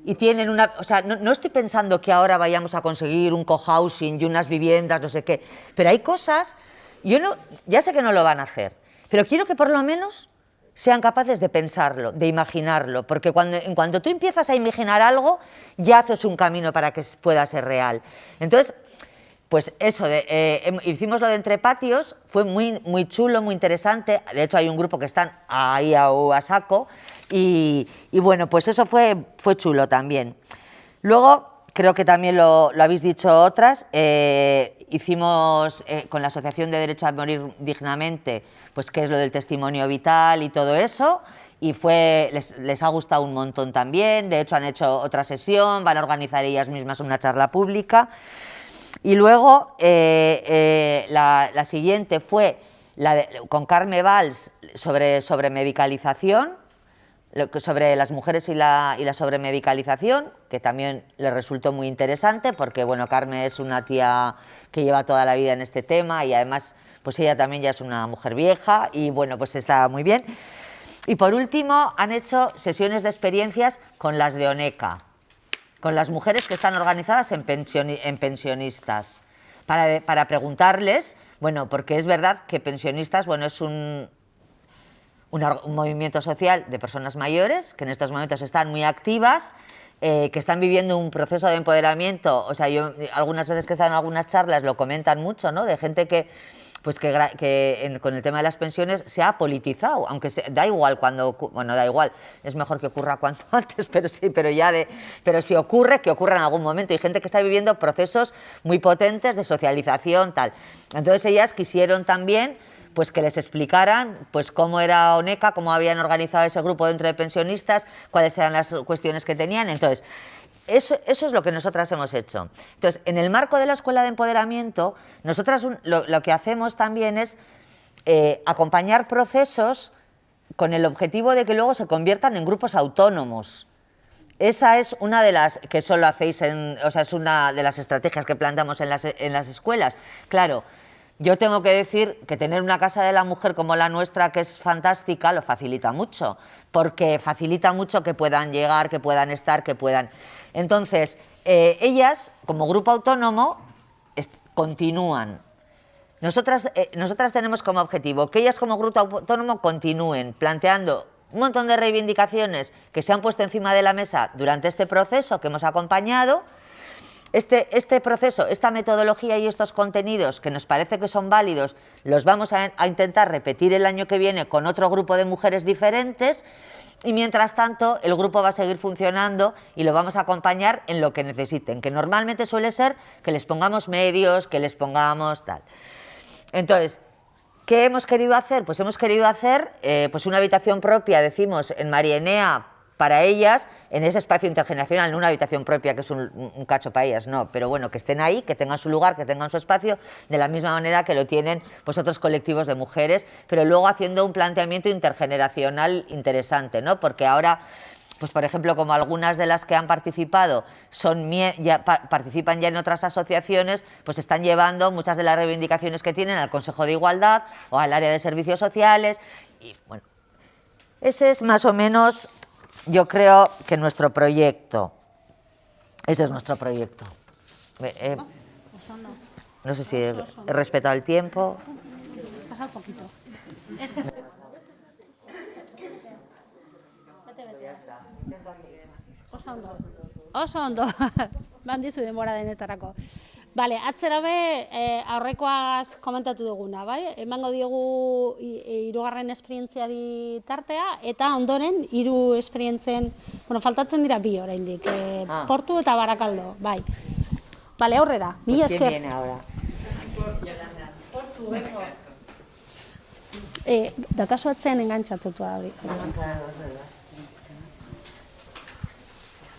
Y tienen una... O sea, no estoy pensando que ahora vayamos a conseguir un cohousing y unas viviendas, no sé qué, pero hay cosas... Ya sé que no lo van a hacer, pero quiero que por lo menos sean capaces de pensarlo, de imaginarlo, porque en cuanto tú empiezas a imaginar algo, ya haces un camino para que pueda ser real. Entonces, pues eso, hicimos lo de Entre Patios, fue muy, muy chulo, muy interesante. De hecho, hay un grupo que están ahí a saco y bueno, pues eso fue chulo también. Luego, creo que también lo habéis dicho otras, hicimos con la Asociación de Derecho a Morir Dignamente, pues qué es lo del testimonio vital y todo eso, y les ha gustado un montón también. De hecho, han hecho otra sesión, van a organizar ellas mismas una charla pública. Y luego la siguiente fue con Carme Valls sobre medicalización, sobre las mujeres y la sobremedicalización, que también le resultó muy interesante porque, bueno, Carme es una tía que lleva toda la vida en este tema y además, pues ella también ya es una mujer vieja y, bueno, pues está muy bien. Y por último, han hecho sesiones de experiencias con las de ONECA, con las mujeres que están organizadas en pensionistas, para preguntarles, bueno, porque es verdad que pensionistas, bueno, es un movimiento social de personas mayores que en estos momentos están muy activas, que están viviendo un proceso de empoderamiento. O sea, yo algunas veces que he estado en algunas charlas lo comentan mucho, ¿no?, de gente que con el tema de las pensiones se ha politizado, aunque da igual da igual, es mejor que ocurra cuanto antes, pero si ocurre, que ocurra en algún momento. Hay gente que está viviendo procesos muy potentes de socialización, tal. Entonces ellas quisieron también pues que les explicaran pues cómo era ONECA, cómo habían organizado ese grupo dentro de pensionistas, cuáles eran las cuestiones que tenían. Entonces, eso es lo que nosotras hemos hecho. Entonces, en el marco de la Escuela de Empoderamiento, nosotras lo que hacemos también es acompañar procesos con el objetivo de que luego se conviertan en grupos autónomos. Esa es una de las que solo hacéis, es una de las estrategias que planteamos en las escuelas. Claro, yo tengo que decir que tener una casa de la mujer como la nuestra, que es fantástica, lo facilita mucho, porque facilita mucho que puedan llegar, que puedan estar, que puedan... Entonces, ellas, como grupo autónomo, continúan. Nosotras tenemos como objetivo que ellas como grupo autónomo continúen planteando un montón de reivindicaciones que se han puesto encima de la mesa durante este proceso que hemos acompañado. Este proceso, esta metodología y estos contenidos que nos parece que son válidos, los vamos a intentar repetir el año que viene con otro grupo de mujeres diferentes y mientras tanto el grupo va a seguir funcionando y lo vamos a acompañar en lo que necesiten, que normalmente suele ser que les pongamos medios, que les pongamos tal. Entonces, ¿qué hemos querido hacer? Pues hemos querido hacer pues una habitación propia, decimos, en María Enea, para ellas, en ese espacio intergeneracional, no una habitación propia que es un cacho para ellas, no, pero bueno, que estén ahí, que tengan su lugar, que tengan su espacio, de la misma manera que lo tienen pues otros colectivos de mujeres, pero luego haciendo un planteamiento intergeneracional interesante, ¿no? Porque ahora pues por ejemplo, como algunas de las que han participado participan ya en otras asociaciones, pues están llevando muchas de las reivindicaciones que tienen al Consejo de Igualdad o al área de servicios sociales. Y bueno, ese es más o menos, yo creo, que nuestro proyecto. Ese es nuestro proyecto. No sé si he respetado el tiempo. Has pasado poquito. Oso ondo, bandizu denbora denetarako. Bale, atzera be, aurrekoaz komentatu duguna, bai? Emango diogu hirugarren esperientziari tartea, eta ondoren hiru esperientzen, bueno, faltatzen dira bi oraindik, Portu eta Barakaldo, bai. Bale, aurrera, mila esker. Pues ¿quién viene ahora? Portu, vengo. Dakaso atzen engantxatutu da hori.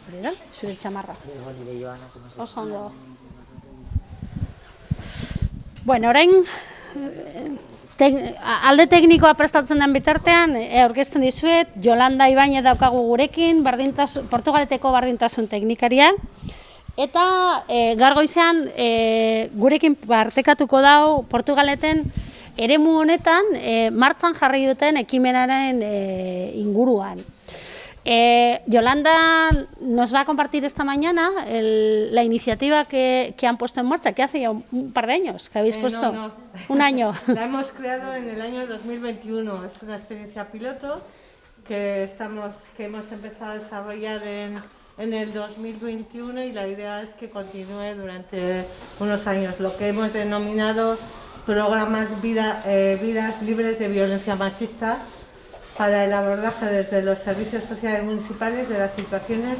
Hori zure txamarra. Oso ondo. Bueno, orain, alde teknikoa prestatzen den bitartean, aurkezten dizuet, Yolanda Ibañez daukagu gurekin, Portugaleteko berdintasun teknikaria, eta gaur goizean gurekin partekatuko dau Portugaleten eremu honetan martxan jarri duten ekimenaren inguruan. Yolanda nos va a compartir esta mañana la iniciativa que han puesto en marcha, que hace ya un par de años que habéis puesto. No. Un año. La hemos creado en el año 2021. Es una experiencia piloto que hemos empezado a desarrollar en el 2021 y la idea es que continúe durante unos años. Lo que hemos denominado programas Vidas Libres de Violencia Machista, para el abordaje desde los servicios sociales municipales de las situaciones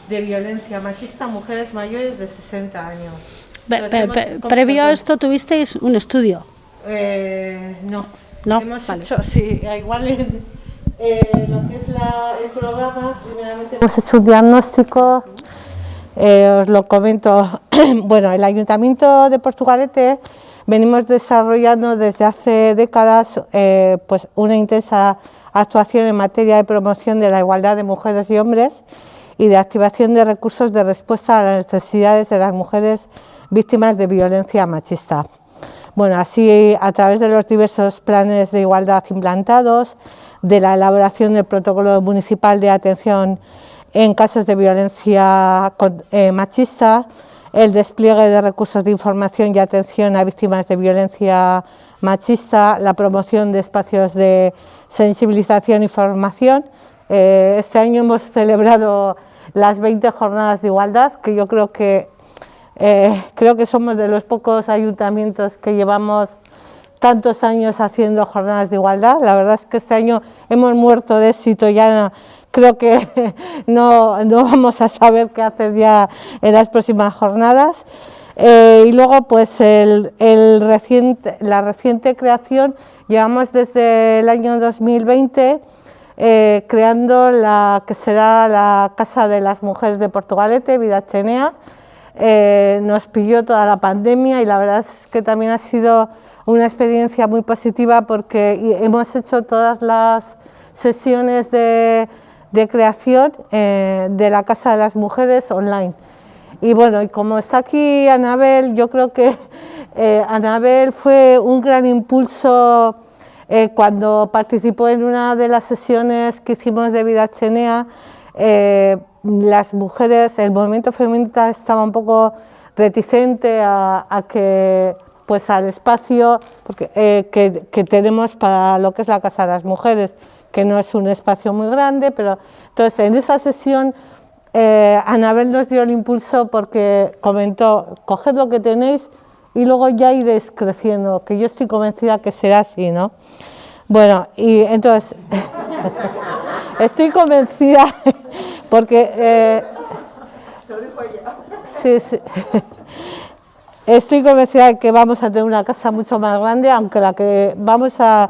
de violencia machista a mujeres mayores de 60 años. Previo a esto tuvisteis un estudio. No. Hemos vale. hecho, sí, igual en lo que es el programa, primeramente hemos hecho un diagnóstico, os lo comento. Bueno, el Ayuntamiento de Portugalete venimos desarrollando desde hace décadas pues una intensa actuación en materia de promoción de la igualdad de mujeres y hombres y de activación de recursos de respuesta a las necesidades de las mujeres víctimas de violencia machista. Bueno, así a través de los diversos planes de igualdad implantados, de la elaboración del protocolo municipal de atención en casos de violencia machista, el despliegue de recursos de información y atención a víctimas de violencia machista, la promoción de espacios de sensibilización y formación. Este año hemos celebrado las 20 jornadas de igualdad, que yo creo que somos de los pocos ayuntamientos que llevamos tantos años haciendo jornadas de igualdad. La verdad es que este año hemos muerto de éxito, ya creo que no vamos a saber qué hacer ya en las próximas jornadas. Y luego pues la reciente creación, llevamos desde el año 2020 creando la que será la Casa de las Mujeres de Portugalete, Vidachenea. Nos pilló toda la pandemia y la verdad es que también ha sido una experiencia muy positiva porque hemos hecho todas las sesiones de creación de la Casa de las Mujeres online. Y bueno, y como está aquí Anabel, yo creo que Anabel fue un gran impulso cuando participó en una de las sesiones que hicimos de Vidachenea. Las mujeres, el movimiento feminista estaba un poco reticente a que, pues, al espacio que tenemos para lo que es la Casa de las Mujeres, que no es un espacio muy grande, pero entonces en esa sesión Anabel nos dio el impulso porque comentó: coged lo que tenéis y luego ya iréis creciendo, que yo estoy convencida que será así, ¿no? Bueno, y entonces estoy convencida porque sí, estoy convencida de que vamos a tener una casa mucho más grande, aunque la que vamos a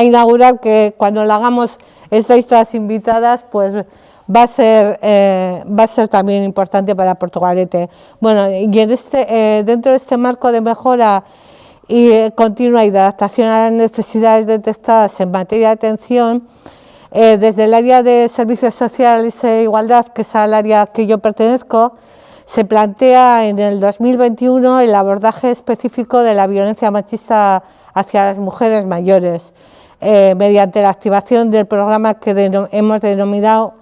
inaugurar, que cuando la hagamos estáis todas invitadas, pues va a ser también importante para Portugalete. Bueno, y en dentro de este marco de mejora y continua y de adaptación a las necesidades detectadas en materia de atención, desde el área de Servicios Sociales e Igualdad, que es al área que yo pertenezco, se plantea en el 2021 el abordaje específico de la violencia machista hacia las mujeres mayores, mediante la activación del programa que hemos denominado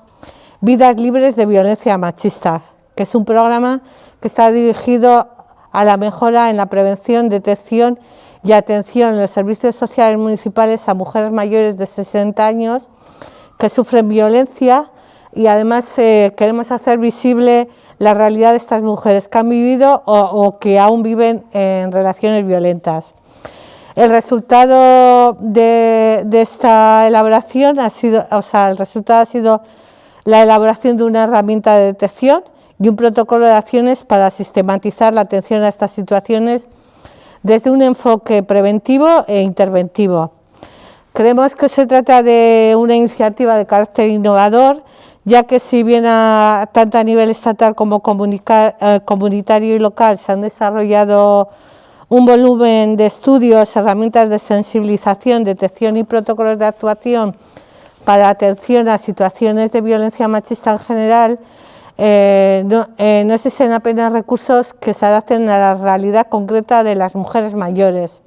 Vidas Libres de Violencia Machista, que es un programa que está dirigido a la mejora en la prevención, detección y atención en los servicios sociales municipales a mujeres mayores de 60 años que sufren violencia, y además queremos hacer visible la realidad de estas mujeres que han vivido o que aún viven en relaciones violentas. El resultado de esta elaboración ha sido, la elaboración de una herramienta de detección y un protocolo de acciones para sistematizar la atención a estas situaciones desde un enfoque preventivo e interventivo. Creemos que se trata de una iniciativa de carácter innovador, ya que si bien tanto a nivel estatal como comunitario y local se han desarrollado un volumen de estudios, herramientas de sensibilización, detección y protocolos de actuación para atención a situaciones de violencia machista en general, no existen apenas recursos que se adapten a la realidad concreta de las mujeres mayores,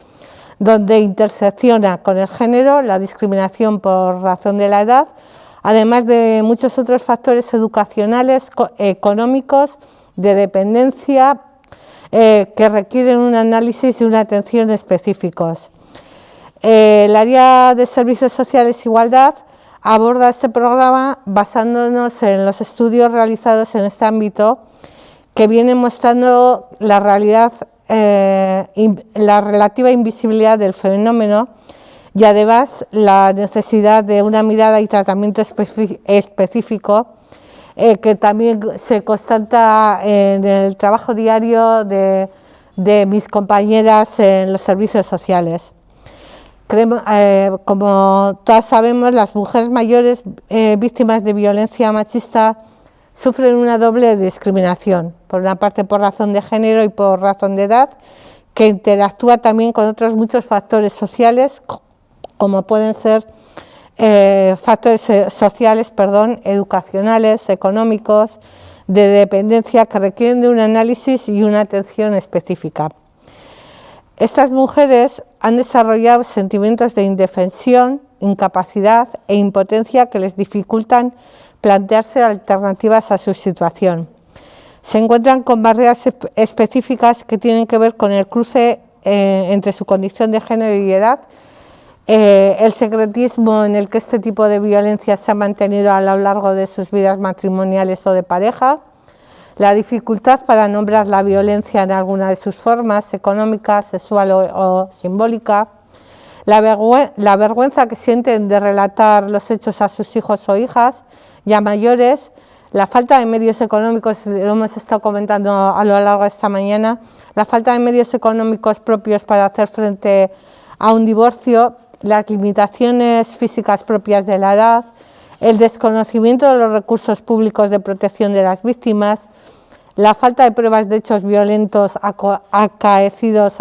donde intersecciona con el género, la discriminación por razón de la edad, además de muchos otros factores educacionales, económicos, de dependencia, que requieren un análisis y una atención específicos. El área de Servicios Sociales e Igualdad aborda este programa basándonos en los estudios realizados en este ámbito, que vienen mostrando la realidad, la relativa invisibilidad del fenómeno y además la necesidad de una mirada y tratamiento específico que también se constata en el trabajo diario de mis compañeras en los servicios sociales. Como todas sabemos, las mujeres mayores víctimas de violencia machista sufren una doble discriminación, por una parte por razón de género y por razón de edad, que interactúa también con otros muchos factores sociales, como pueden ser factores sociales, educacionales, económicos, de dependencia, que requieren de un análisis y una atención específica. Estas mujeres han desarrollado sentimientos de indefensión, incapacidad e impotencia que les dificultan plantearse alternativas a su situación. Se encuentran con barreras específicas que tienen que ver con el cruce entre su condición de género y edad, el secretismo en el que este tipo de violencia se ha mantenido a lo largo de sus vidas matrimoniales o de pareja, la dificultad para nombrar la violencia en alguna de sus formas, económica, sexual o simbólica, la vergüenza que sienten de relatar los hechos a sus hijos o hijas ya mayores, la falta de medios económicos, lo hemos estado comentando a lo largo de esta mañana, la falta de medios económicos propios para hacer frente a un divorcio, las limitaciones físicas propias de la edad, el desconocimiento de los recursos públicos de protección de las víctimas, la falta de pruebas de hechos violentos acaecidos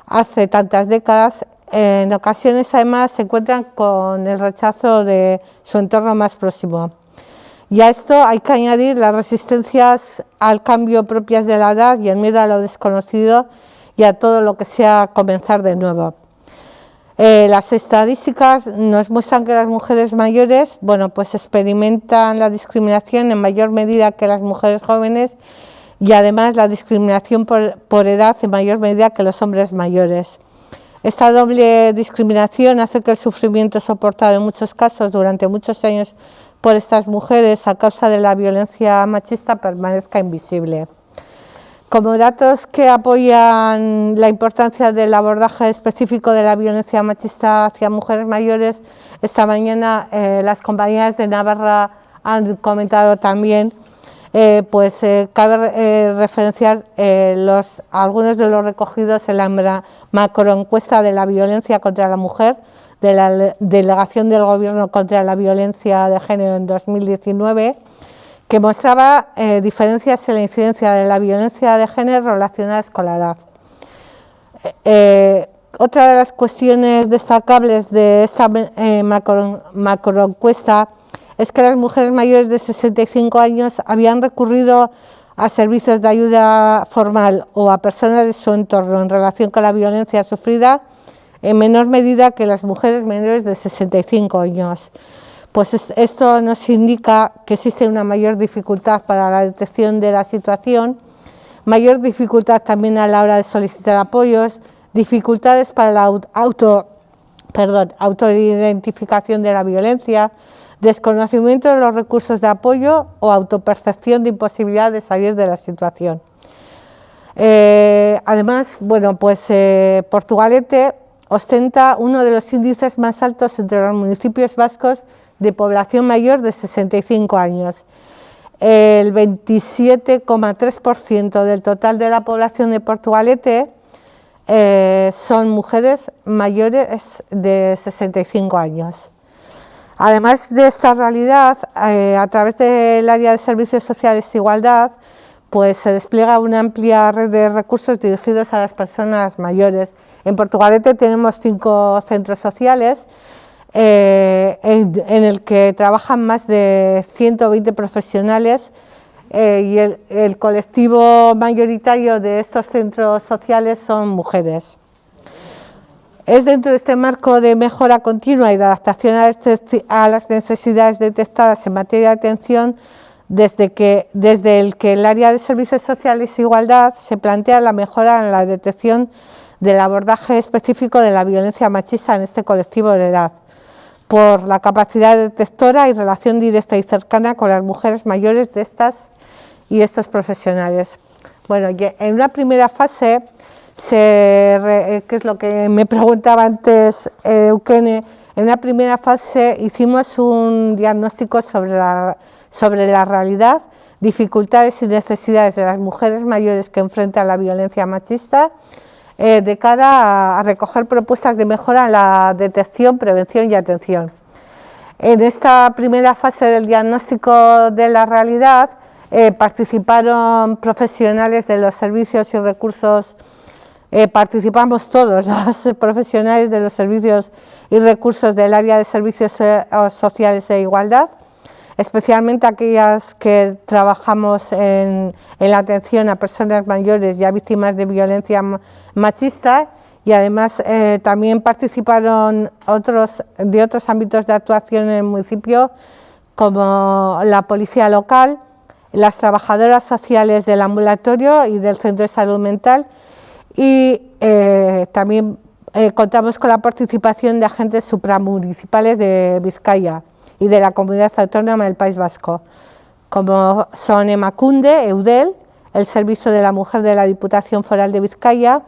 hace tantas décadas. En ocasiones, además, se encuentran con el rechazo de su entorno más próximo. Y a esto hay que añadir las resistencias al cambio propias de la edad y el miedo a lo desconocido y a todo lo que sea comenzar de nuevo. Las estadísticas nos muestran que las mujeres mayores, pues experimentan la discriminación en mayor medida que las mujeres jóvenes y además la discriminación por edad en mayor medida que los hombres mayores. Esta doble discriminación hace que el sufrimiento soportado en muchos casos durante muchos años por estas mujeres a causa de la violencia machista permanezca invisible. Como datos que apoyan la importancia del abordaje específico de la violencia machista hacia mujeres mayores, esta mañana las compañeras de Navarra han comentado también, cabe referenciar algunos de los recogidos en la macroencuesta de la violencia contra la mujer de la Delegación del Gobierno contra la Violencia de Género en 2019, que mostraba diferencias en la incidencia de la violencia de género relacionadas con la edad. otra de las cuestiones destacables de esta macroencuesta es que las mujeres mayores de 65 años habían recurrido a servicios de ayuda formal o a personas de su entorno en relación con la violencia sufrida en menor medida que las mujeres menores de 65 años. Pues esto nos indica que existe una mayor dificultad para la detección de la situación, mayor dificultad también a la hora de solicitar apoyos, dificultades para la autoidentificación de la violencia, desconocimiento de los recursos de apoyo o autopercepción de imposibilidad de salir de la situación. Además, bueno, pues Portugalete ostenta uno de los índices más altos entre los municipios vascos de población mayor de 65 años. El 27,3% del total de la población de Portugalete son mujeres mayores de 65 años. Además de esta realidad, a través del área de Servicios Sociales e Igualdad, pues se despliega una amplia red de recursos dirigidos a las personas mayores. En Portugalete tenemos 5 centros sociales en el que trabajan más de 120 profesionales y el colectivo mayoritario de estos centros sociales son mujeres. Es dentro de este marco de mejora continua y de adaptación a las necesidades detectadas en materia de atención desde el que el área de Servicios Sociales e Igualdad se plantea la mejora en la detección del abordaje específico de la violencia machista en este colectivo de edad, por la capacidad detectora y relación directa y cercana con las mujeres mayores de estas y estos profesionales. Bueno, en una primera fase, que es lo que me preguntaba antes Eukene, en una primera fase hicimos un diagnóstico sobre la realidad, dificultades y necesidades de las mujeres mayores que enfrentan la violencia machista, de cara a recoger propuestas de mejora en la detección, prevención y atención. En esta primera fase del diagnóstico de la realidad participaron profesionales de los servicios y recursos, participamos todos los profesionales de los servicios y recursos del área de Servicios Sociales e Igualdad, especialmente aquellas que trabajamos en la atención a personas mayores y a víctimas de violencia machista, y además también participaron de otros ámbitos de actuación en el municipio, como la policía local, las trabajadoras sociales del ambulatorio y del centro de salud mental, y también contamos con la participación de agentes supramunicipales de Vizcaya y de la Comunidad Autónoma del País Vasco, como son Emakunde, Eudel, el Servicio de la Mujer de la Diputación Foral de Vizcaya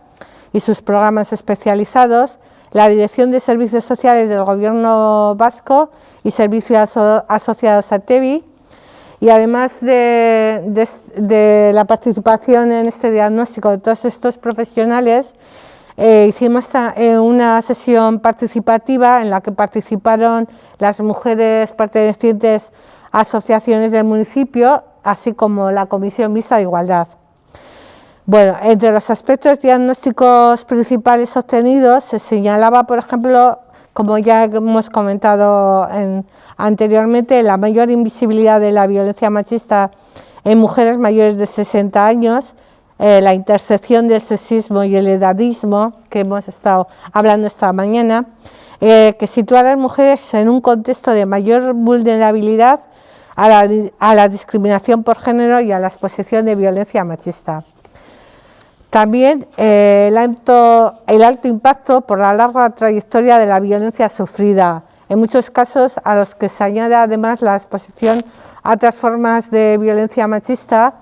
y sus programas especializados, la Dirección de Servicios Sociales del Gobierno Vasco y servicios asociados a TEBI. Y además de la participación en este diagnóstico de todos estos profesionales, hicimos una sesión participativa en la que participaron las mujeres pertenecientes a asociaciones del municipio, así como la Comisión Mixta de Igualdad. Bueno, entre los aspectos diagnósticos principales obtenidos se señalaba, por ejemplo, como ya hemos comentado anteriormente, la mayor invisibilidad de la violencia machista en mujeres mayores de 60 años, la intersección del sexismo y el edadismo, que hemos estado hablando esta mañana, que sitúa a las mujeres en un contexto de mayor vulnerabilidad a la discriminación por género y a la exposición de violencia machista. También el alto impacto por la larga trayectoria de la violencia sufrida, en muchos casos a los que se añade además la exposición a otras formas de violencia machista,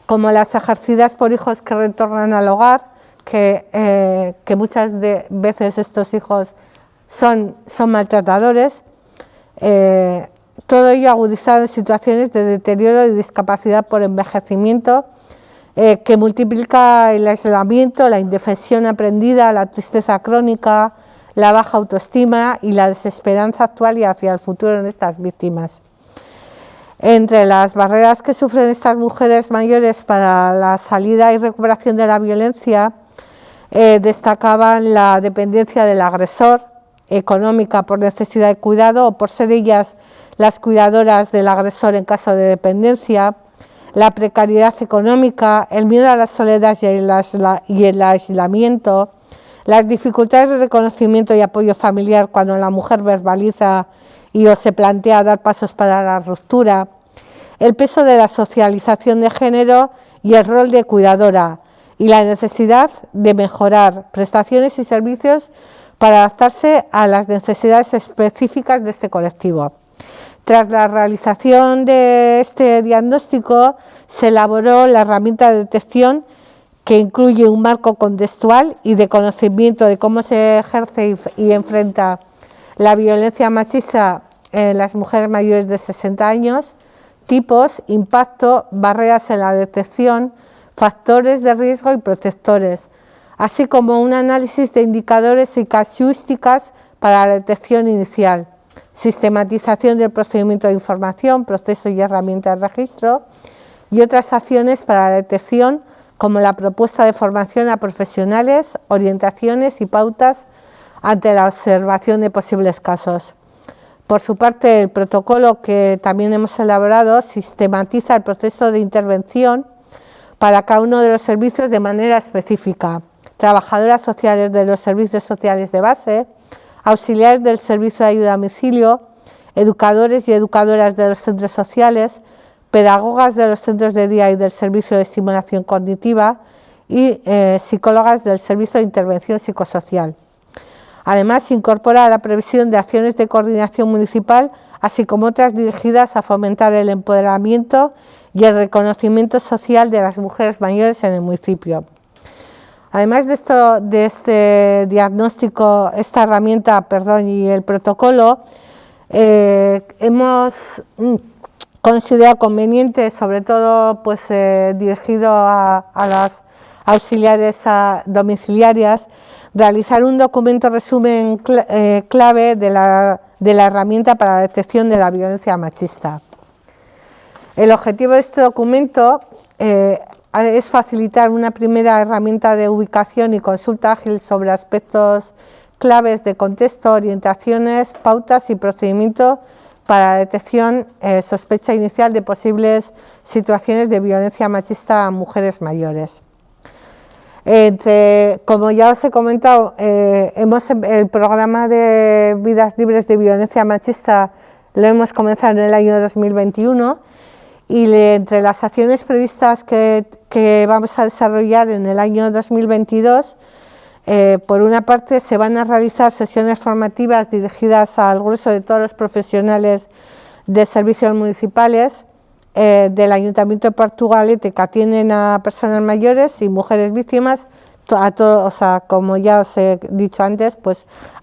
como las ejercidas por hijos que retornan al hogar, que muchas veces estos hijos son maltratadores, todo ello agudizado en situaciones de deterioro y discapacidad por envejecimiento, que multiplica el aislamiento, la indefensión aprendida, la tristeza crónica, la baja autoestima y la desesperanza actual y hacia el futuro en estas víctimas. Entre las barreras que sufren estas mujeres mayores para la salida y recuperación de la violencia, destacaban la dependencia del agresor, económica por necesidad de cuidado o por ser ellas las cuidadoras del agresor en caso de dependencia, la precariedad económica, el miedo a la soledad y el aislamiento, las dificultades de reconocimiento y apoyo familiar cuando la mujer verbaliza y o se plantea dar pasos para la ruptura, el peso de la socialización de género y el rol de cuidadora y la necesidad de mejorar prestaciones y servicios para adaptarse a las necesidades específicas de este colectivo. Tras la realización de este diagnóstico, se elaboró la herramienta de detección que incluye un marco contextual y de conocimiento de cómo se ejerce y enfrenta la violencia machista en las mujeres mayores de 60 años, tipos, impacto, barreras en la detección, factores de riesgo y protectores, así como un análisis de indicadores y casuísticas para la detección inicial, sistematización del procedimiento de información, proceso y herramienta de registro y otras acciones para la detección como la propuesta de formación a profesionales, orientaciones y pautas ante la observación de posibles casos. Por su parte, el protocolo que también hemos elaborado sistematiza el proceso de intervención para cada uno de los servicios de manera específica. Trabajadoras sociales de los servicios sociales de base, auxiliares del servicio de ayuda a domicilio, educadores y educadoras de los centros sociales, pedagogas de los centros de día y del servicio de estimulación cognitiva y psicólogas del servicio de intervención psicosocial. Además, se incorpora la previsión de acciones de coordinación municipal, así como otras dirigidas a fomentar el empoderamiento y el reconocimiento social de las mujeres mayores en el municipio. Además de este diagnóstico, esta herramienta, y el protocolo, hemos considerado conveniente, sobre todo dirigido a las auxiliares domiciliarias, realizar un documento resumen clave de la herramienta para la detección de la violencia machista. El objetivo de este documento es facilitar una primera herramienta de ubicación y consulta ágil sobre aspectos claves de contexto, orientaciones, pautas y procedimiento para la detección, sospecha inicial de posibles situaciones de violencia machista a mujeres mayores. Como ya os he comentado, el programa de Vidas Libres de Violencia Machista lo hemos comenzado en el año 2021 y entre las acciones previstas que vamos a desarrollar en el año 2022, por una parte se van a realizar sesiones formativas dirigidas al grueso de todos los profesionales de servicios municipales del Ayuntamiento de Portugalete que atienden a personas mayores y mujeres víctimas, como ya os he dicho antes,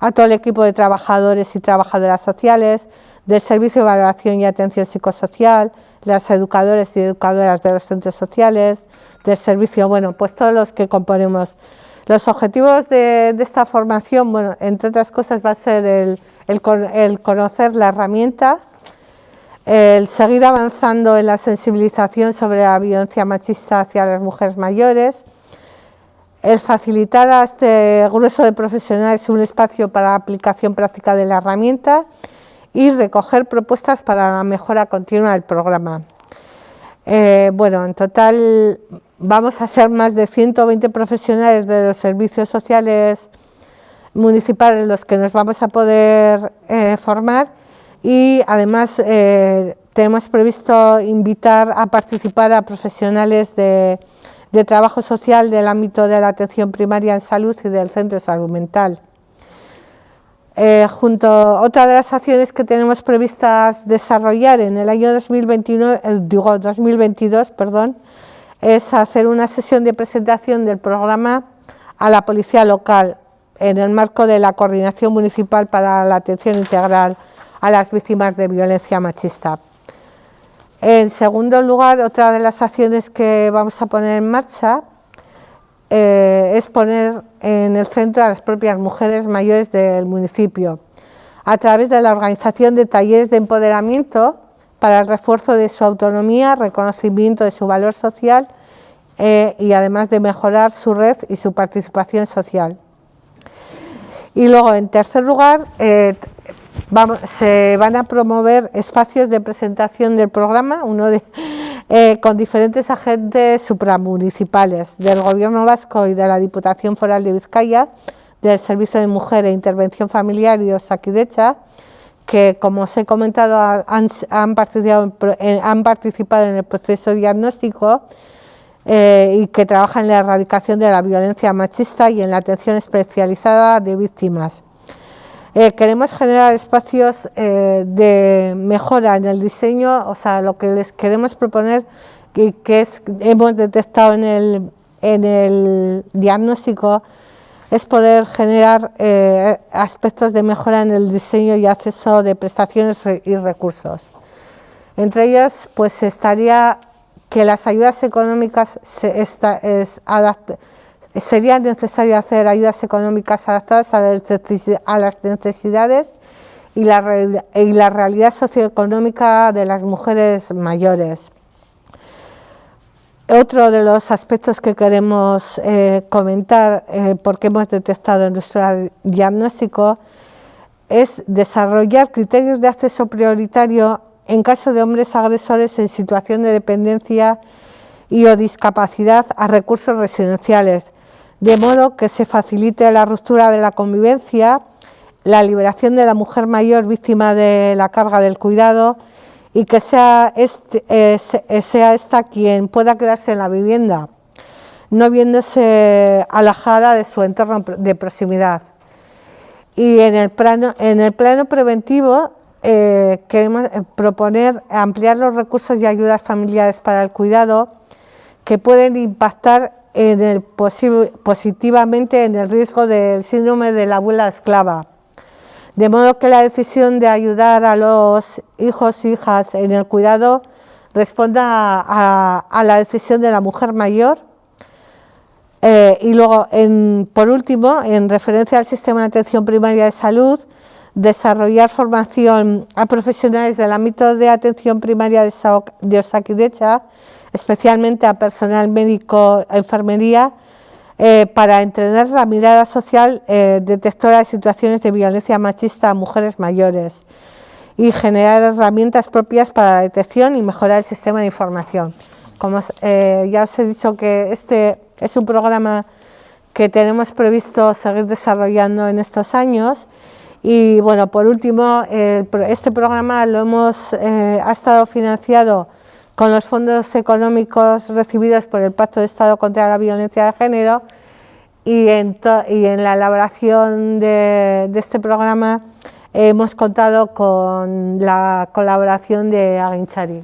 a todo el equipo de trabajadores y trabajadoras sociales, del Servicio de Valoración y Atención Psicosocial, las educadores y educadoras de los centros sociales, del servicio, todos los que componemos. Los objetivos de esta formación, entre otras cosas, va a ser el conocer la herramienta, el seguir avanzando en la sensibilización sobre la violencia machista hacia las mujeres mayores, el facilitar a este grueso de profesionales un espacio para la aplicación práctica de la herramienta y recoger propuestas para la mejora continua del programa. En total vamos a ser más de 120 profesionales de los servicios sociales municipales los que nos vamos a poder formar y además tenemos previsto invitar a participar a profesionales de trabajo social del ámbito de la atención primaria en salud y del centro de salud mental. Otra de las acciones que tenemos previstas desarrollar en el año 2022 es hacer una sesión de presentación del programa a la policía local en el marco de la Coordinación Municipal para la Atención Integral a las Víctimas de Violencia Machista. En segundo lugar, otra de las acciones que vamos a poner en marcha es poner en el centro a las propias mujeres mayores del municipio, a través de la organización de talleres de empoderamiento para el refuerzo de su autonomía, reconocimiento de su valor social y además de mejorar su red y su participación social. Y luego, en tercer lugar, se van a promover espacios de presentación del programa, con diferentes agentes supramunicipales del Gobierno vasco y de la Diputación Foral de Vizcaya, del Servicio de Mujer e Intervención Familiar y de Osakidetza, que, como os he comentado, han participado en el proceso diagnóstico y que trabajan en la erradicación de la violencia machista y en la atención especializada de víctimas. Queremos generar espacios de mejora en el diseño, o sea, lo que les queremos proponer, que hemos detectado en el diagnóstico, es poder generar aspectos de mejora en el diseño y acceso de prestaciones y recursos. Entre ellos, pues estaría que las ayudas económicas sería necesario hacer ayudas económicas adaptadas a las necesidades y la realidad socioeconómica de las mujeres mayores. Otro de los aspectos que queremos comentar, porque hemos detectado en nuestro diagnóstico, es desarrollar criterios de acceso prioritario en caso de hombres agresores en situación de dependencia y o discapacidad a recursos residenciales, de modo que se facilite la ruptura de la convivencia, la liberación de la mujer mayor víctima de la carga del cuidado y que sea esta quien pueda quedarse en la vivienda, no viéndose alejada de su entorno de proximidad. Y en el plano preventivo queremos proponer ampliar los recursos y ayudas familiares para el cuidado que pueden impactar positivamente en el riesgo del síndrome de la abuela esclava, de modo que la decisión de ayudar a los hijos e hijas en el cuidado responda a la decisión de la mujer mayor. Y luego, por último, en referencia al sistema de atención primaria de salud, desarrollar formación a profesionales del ámbito de atención primaria de Osakidetza, especialmente a personal médico, enfermería, para entrenar la mirada social detectora de situaciones de violencia machista a mujeres mayores y generar herramientas propias para la detección y mejorar el sistema de información. Como ya os he dicho, que este es un programa que tenemos previsto seguir desarrollando en estos años. Y bueno, por último, este programa ha estado financiado con los fondos económicos recibidos por el Pacto de Estado contra la Violencia de Género, y en la elaboración de este programa hemos contado con la colaboración de Agintzari.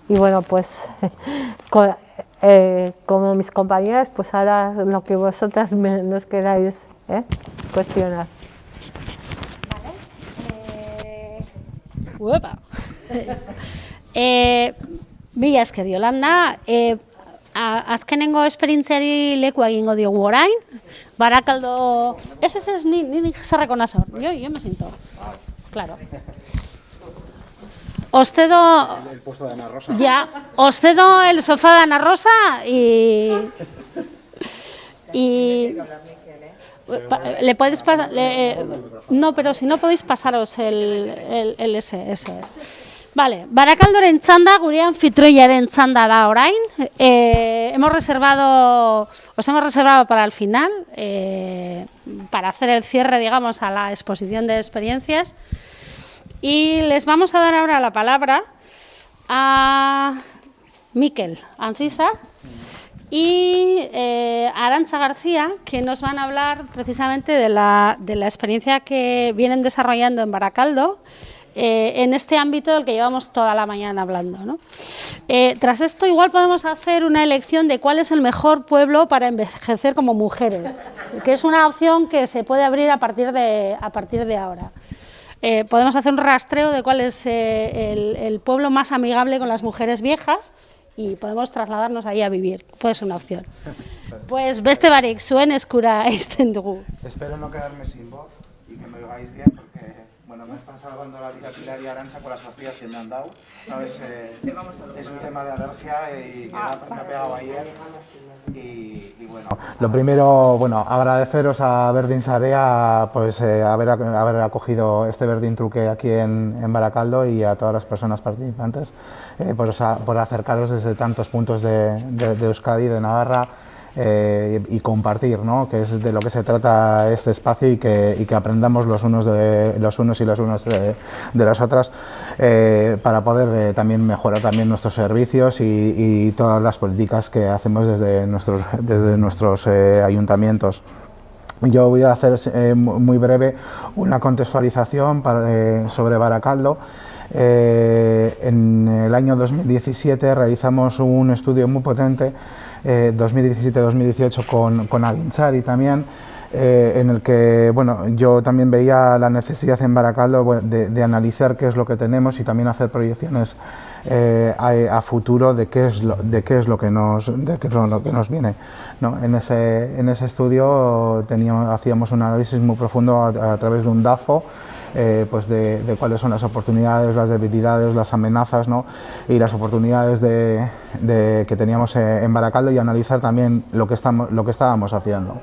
Y bueno, pues como mis compañeras, pues ahora lo que vosotras nos queráis cuestionar. Uepa. Mila esker, Yolanda. Azkenengo esperientziari leku egingo diogu orain. Barakaldo... Ez, ni zerreko nazo. Yo me siento. Claro. Os cedo... El puesto de Ana Rosa. Ya, os cedo el sofá de Ana Rosa y... Le podéis pasar... no, pero si no podéis pasaros el ese, eso es. Vale, Barakaldoren txanda, gure anfitrioiaren txanda da orain. Os hemos reservado para el final, para hacer el cierre, digamos, a la exposición de experiencias. Y les vamos a dar ahora la palabra a Mikel Anciza y Arantxa García, que nos van a hablar precisamente de la experiencia que vienen desarrollando en Barakaldo, en este ámbito del que llevamos toda la mañana hablando, ¿no? Tras esto, igual podemos hacer una elección de cuál es el mejor pueblo para envejecer como mujeres, que es una opción que se puede abrir a partir de ahora. Podemos hacer un rastreo de cuál es el pueblo más amigable con las mujeres viejas y podemos trasladarnos ahí a vivir. Puede ser una opción. Pues beste barik, zuen eskura izten dugu. Espero no quedarme sin voz y que me oigáis bien, porque bueno, me están salvando la vida Pilar y Arantxa con las pastillas que me han dado. No, es un tema de alergia y que me ha pegado ayer. Y bueno. Lo primero, bueno, agradeceros a Berdin Sarea pues, haber acogido este Berdin Truque aquí en Baracaldo y a todas las personas participantes por acercaros desde tantos puntos de Euskadi, de Navarra. Y compartir, ¿no? Que es de lo que se trata este espacio y que aprendamos los unos y las unas de las otras para poder también mejorar también nuestros servicios y todas las políticas que hacemos desde nuestros ayuntamientos. Yo voy a hacer muy breve una contextualización sobre Baracaldo. En el año 2017 realizamos un estudio muy potente 2017-2018 con Agintzari también, en el que bueno, yo también veía la necesidad en Baracaldo de analizar qué es lo que tenemos y también hacer proyecciones a futuro de qué es lo que nos viene, ¿no? En ese estudio hacíamos un análisis muy profundo a través de un DAFO, pues de cuáles son las oportunidades, las debilidades, las amenazas, ¿no? Y las oportunidades que teníamos en Baracaldo y analizar también lo que estábamos haciendo.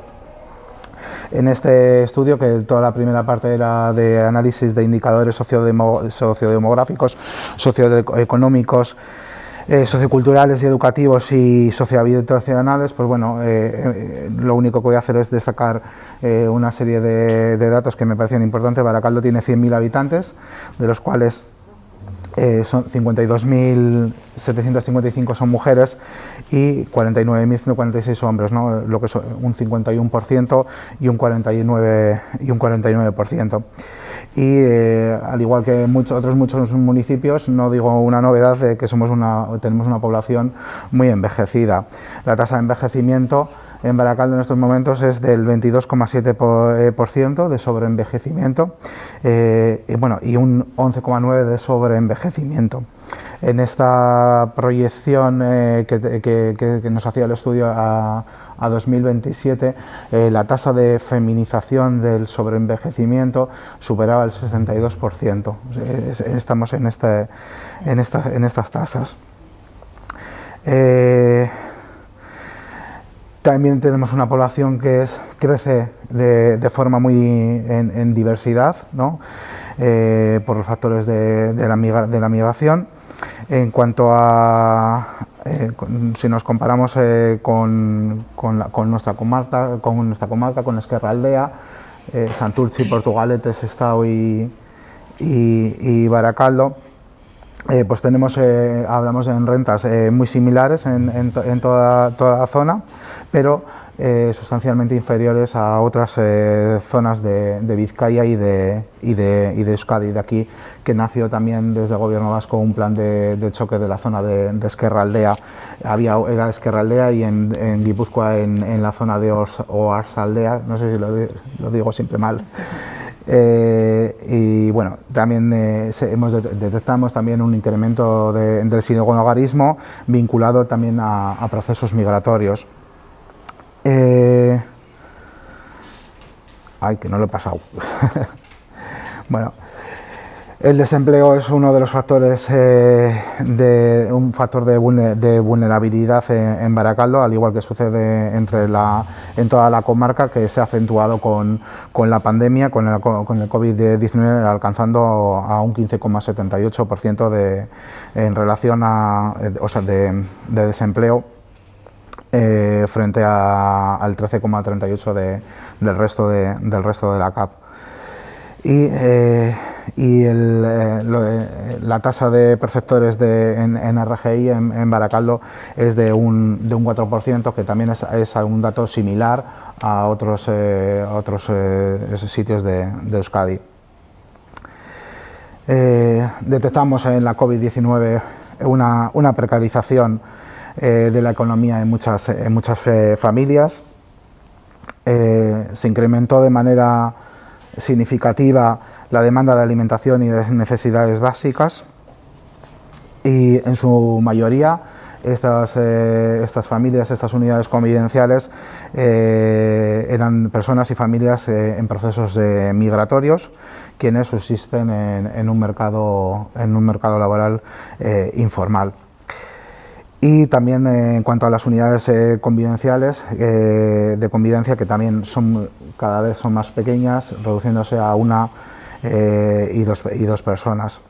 En este estudio, que toda la primera parte era de análisis de indicadores sociodemográficos, socioeconómicos, socioculturales y educativos y sociohabitacionales, pues bueno, lo único que voy a hacer es destacar una serie de datos que me parecían importantes. Baracaldo tiene 100.000 habitantes, de los cuales son 52.755 son mujeres y 49.146 hombres, ¿no? Lo que es un 51% y un 49%. Y al igual que muchos municipios, no digo una novedad de que tenemos una población muy envejecida. La tasa de envejecimiento en Baracaldo en estos momentos es del 22,7% de sobreenvejecimiento y un 11,9% de sobreenvejecimiento. En esta proyección que nos hacía el estudio a 2027, la tasa de feminización del sobreenvejecimiento superaba el 62%. Estamos en estas tasas. También tenemos una población que crece de forma muy en diversidad, ¿no? Por los factores de la migración. En cuanto a, si nos comparamos con nuestra comarca, con Ezkerraldea, Santurtzi, Portugalete, Sestao y Baracaldo, pues hablamos en rentas muy similares en toda la zona, pero sustancialmente inferiores a otras zonas de Vizcaya y de Euskadi. De aquí que nació también desde el Gobierno vasco un plan de choque de la zona de Ezkerraldea. Era Ezkerraldea y en Guipúzcoa en la zona de Oarzaldea, no sé si lo digo siempre mal. Y bueno, también detectamos también un incremento del sinhogarismo vinculado también a procesos migratorios. Ay, que no lo he pasado. Bueno, el desempleo es uno de los factores, un factor de vulnerabilidad en Baracaldo, al igual que sucede en toda la comarca, que se ha acentuado con la pandemia, con el COVID-19, alcanzando a un 15,78% en relación de desempleo, frente al 13,38% del resto de la CAP. Y la tasa de perceptores en RGI en Baracaldo es de un 4%, que también es un dato similar a otros sitios de Euskadi. Detectamos en la COVID-19 una precarización de la economía en muchas familias. Se incrementó de manera significativa la demanda de alimentación y de necesidades básicas, y en su mayoría estas familias, estas unidades convivenciales, eran personas y familias en procesos migratorios, quienes subsisten en un mercado laboral informal. Y también en cuanto a las unidades convivenciales, de convivencia, que también cada vez son más pequeñas, reduciéndose a una y dos personas.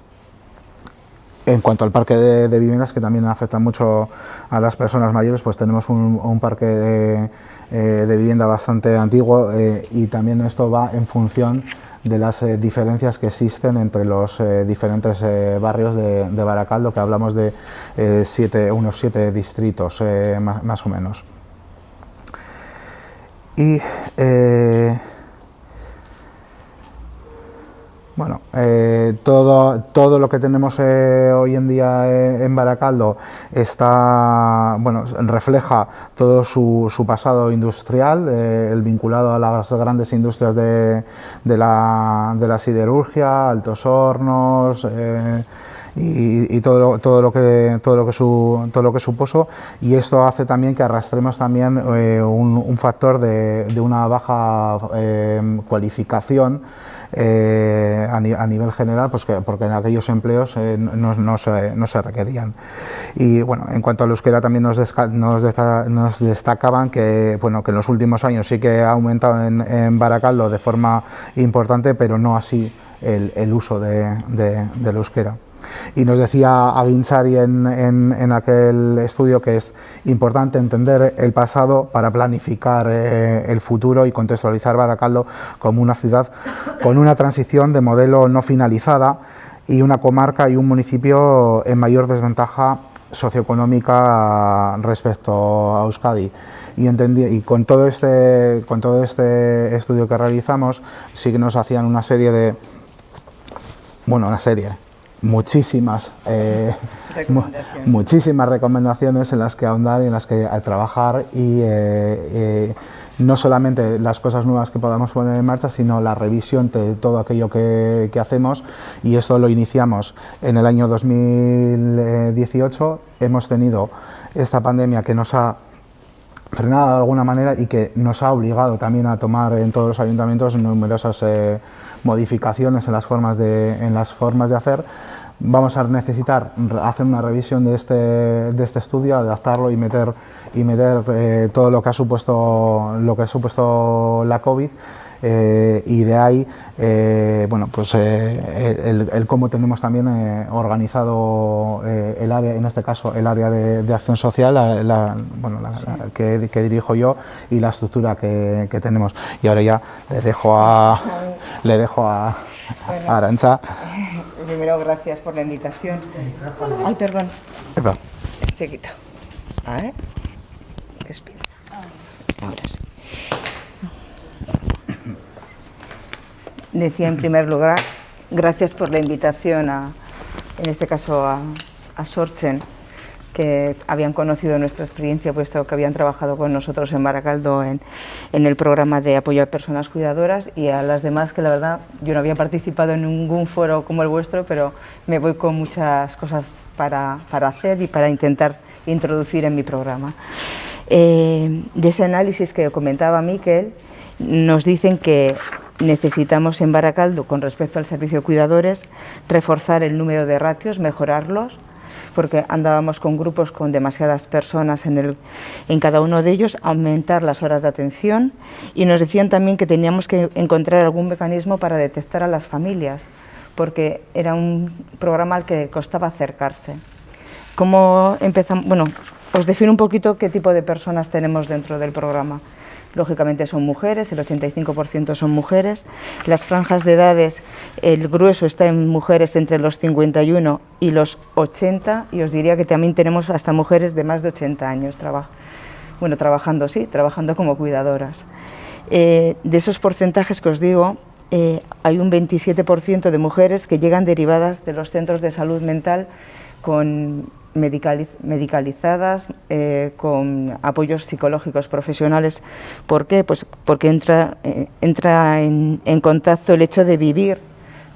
En cuanto al parque de viviendas, que también afecta mucho a las personas mayores, pues tenemos un parque de vivienda bastante antiguo, y también esto va en función de las diferencias que existen entre los diferentes barrios de Baracaldo, que hablamos de unos 7 distritos más o menos. Y bueno, todo lo que tenemos hoy en día en Baracaldo refleja todo su pasado industrial, el vinculado a las grandes industrias de la siderurgia, Altos Hornos, y todo lo que supuso, y esto hace también que arrastremos también un factor de una baja cualificación a nivel general, pues porque en aquellos empleos no se requerían. Y bueno, en cuanto al euskera también nos destacaban que en los últimos años sí que ha aumentado en Baracaldo de forma importante, pero no así el uso del euskera. Y nos decía Aguintzari en aquel estudio que es importante entender el pasado para planificar el futuro y contextualizar Baracaldo como una ciudad con una transición de modelo no finalizada y una comarca y un municipio en mayor desventaja socioeconómica respecto a Euskadi. Y con todo este estudio que realizamos, sí que nos hacían muchísimas recomendaciones en las que ahondar y en las que trabajar, y no solamente las cosas nuevas que podamos poner en marcha, sino la revisión de todo aquello que hacemos, y esto lo iniciamos en el año 2018. Hemos tenido esta pandemia que nos ha frenado de alguna manera y que nos ha obligado también a tomar en todos los ayuntamientos numerosas modificaciones en las formas de hacer. Vamos a necesitar hacer una revisión de este estudio, adaptarlo y meter todo lo que ha supuesto la COVID, y de ahí el cómo tenemos también organizado el área, en este caso el área de acción social, que dirijo yo, y la estructura que tenemos. Y ahora ya le dejo a Arantxa. Primero, gracias por la invitación. Ay, perdón. Este quito. A ver. Respira. Ahora sí. Decía en primer lugar, gracias por la invitación en este caso a Sortzen, que habían conocido nuestra experiencia, puesto que habían trabajado con nosotros en Baracaldo en el programa de apoyo a personas cuidadoras, y a las demás, que la verdad yo no había participado en ningún foro como el vuestro, pero me voy con muchas cosas para hacer y para intentar introducir en mi programa. De ese análisis que comentaba Miquel, nos dicen que necesitamos en Baracaldo, con respecto al servicio de cuidadores, reforzar el número de ratios, mejorarlos, porque andábamos con grupos con demasiadas personas en cada uno de ellos, aumentar las horas de atención, y nos decían también que teníamos que encontrar algún mecanismo para detectar a las familias, porque era un programa al que costaba acercarse. ¿Cómo empezamos? Bueno, os defino un poquito qué tipo de personas tenemos dentro del programa. Lógicamente son mujeres, el 85% son mujeres. Las franjas de edades, el grueso está en mujeres entre los 51 y los 80, y os diría que también tenemos hasta mujeres de más de 80 años trabajando como cuidadoras. De esos porcentajes que os digo, hay un 27% de mujeres que llegan derivadas de los centros de salud mental medicalizadas, con apoyos psicológicos profesionales. ¿Por qué? Pues porque entra en contacto el hecho de vivir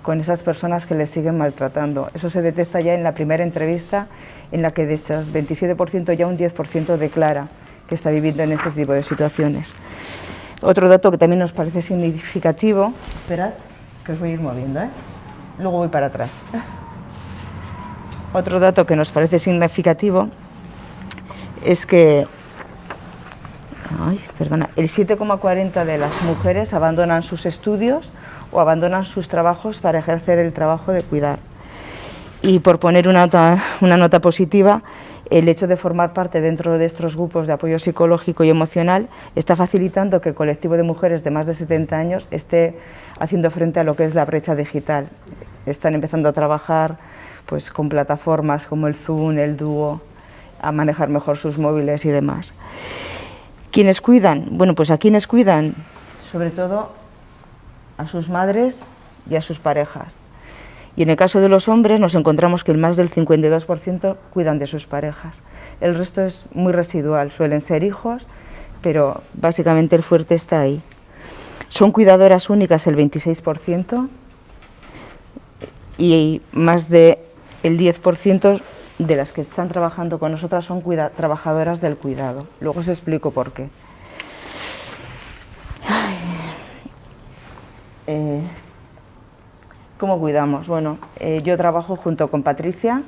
con esas personas que les siguen maltratando. Eso se detecta ya en la primera entrevista, en la que de esas 27% ya un 10% declara que está viviendo en este tipo de situaciones. Otro dato que también nos parece significativo, esperad, que os voy a ir moviendo, luego voy para atrás. Otro dato que nos parece significativo es que el 7,40% de las mujeres abandonan sus estudios o abandonan sus trabajos para ejercer el trabajo de cuidar. Y por poner una nota positiva, el hecho de formar parte dentro de estos grupos de apoyo psicológico y emocional está facilitando que el colectivo de mujeres de más de 70 años esté haciendo frente a lo que es la brecha digital. Están empezando a trabajar pues, con plataformas como el Zoom, el Duo, a manejar mejor sus móviles y demás. ¿Quiénes cuidan? Bueno, pues a quienes cuidan, sobre todo a sus madres y a sus parejas. Y en el caso de los hombres nos encontramos que el más del 52% cuidan de sus parejas. El resto es muy residual, suelen ser hijos, pero básicamente el fuerte está ahí. Son cuidadoras únicas el 26% y más del 10% de las que están trabajando con nosotras son trabajadoras del cuidado. Luego os explico por qué. ¿Cómo cuidamos? Bueno, yo trabajo junto con Patricia,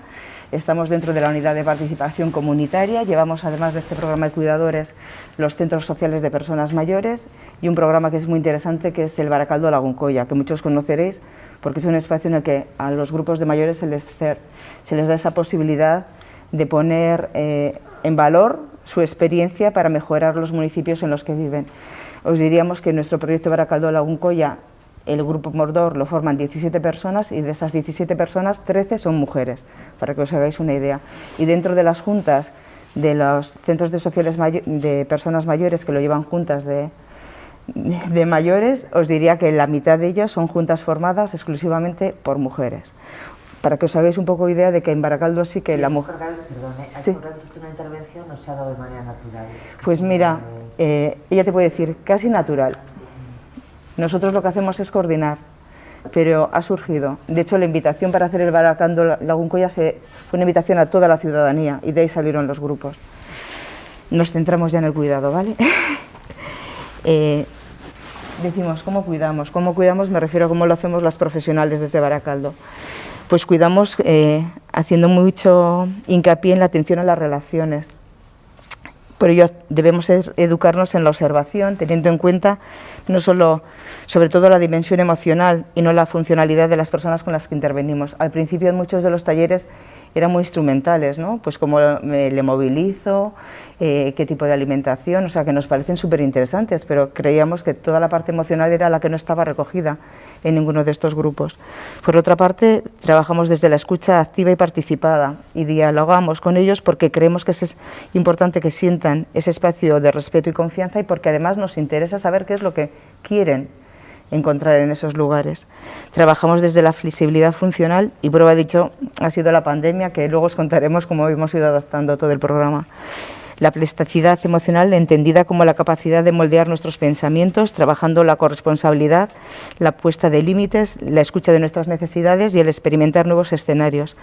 estamos dentro de la unidad de participación comunitaria, llevamos además de este programa de cuidadores los centros sociales de personas mayores y un programa que es muy interesante que es el Barakaldo Lagunkoia, que muchos conoceréis porque es un espacio en el que a los grupos de mayores se les da esa posibilidad de poner en valor su experiencia para mejorar los municipios en los que viven. Os diríamos que en nuestro proyecto Barakaldo Lagunkoia el grupo Mordor lo forman 17 personas y de esas 17 personas 13 son mujeres, para que os hagáis una idea. Y dentro de las juntas de los centros de personas mayores que lo llevan juntas de mayores, os diría que la mitad de ellas son juntas formadas exclusivamente por mujeres. Para que os hagáis un poco idea de que en Barakaldo sí que la mujer... Sí. Porque has hecho una intervención, no se ha dado de manera natural. Pues mira, ella te puede decir, casi natural. Nosotros lo que hacemos es coordinar, pero ha surgido. De hecho, la invitación para hacer el Barakaldo Lagunkoia fue una invitación a toda la ciudadanía y de ahí salieron los grupos. Nos centramos ya en el cuidado, ¿vale? Decimos, ¿cómo cuidamos? ¿Cómo cuidamos? Me refiero a cómo lo hacemos las profesionales desde Barakaldo. Pues cuidamos haciendo mucho hincapié en la atención a las relaciones. Por ello debemos educarnos en la observación, teniendo en cuenta no solo, sobre todo la dimensión emocional y no la funcionalidad de las personas con las que intervenimos. Al principio en muchos de los talleres eran muy instrumentales, ¿no? Pues cómo le movilizo, qué tipo de alimentación, o sea que nos parecen súper interesantes, pero creíamos que toda la parte emocional era la que no estaba recogida en ninguno de estos grupos. Por otra parte, trabajamos desde la escucha activa y participada y dialogamos con ellos porque creemos que es importante que sientan ese espacio de respeto y confianza y porque además nos interesa saber qué es lo que quieren encontrar en esos lugares. Trabajamos desde la flexibilidad funcional y prueba de ello ha sido la pandemia, que luego os contaremos cómo hemos ido adaptando todo el programa. La plasticidad emocional entendida como la capacidad de moldear nuestros pensamientos, trabajando la corresponsabilidad, la puesta de límites, la escucha de nuestras necesidades y el experimentar nuevos escenarios.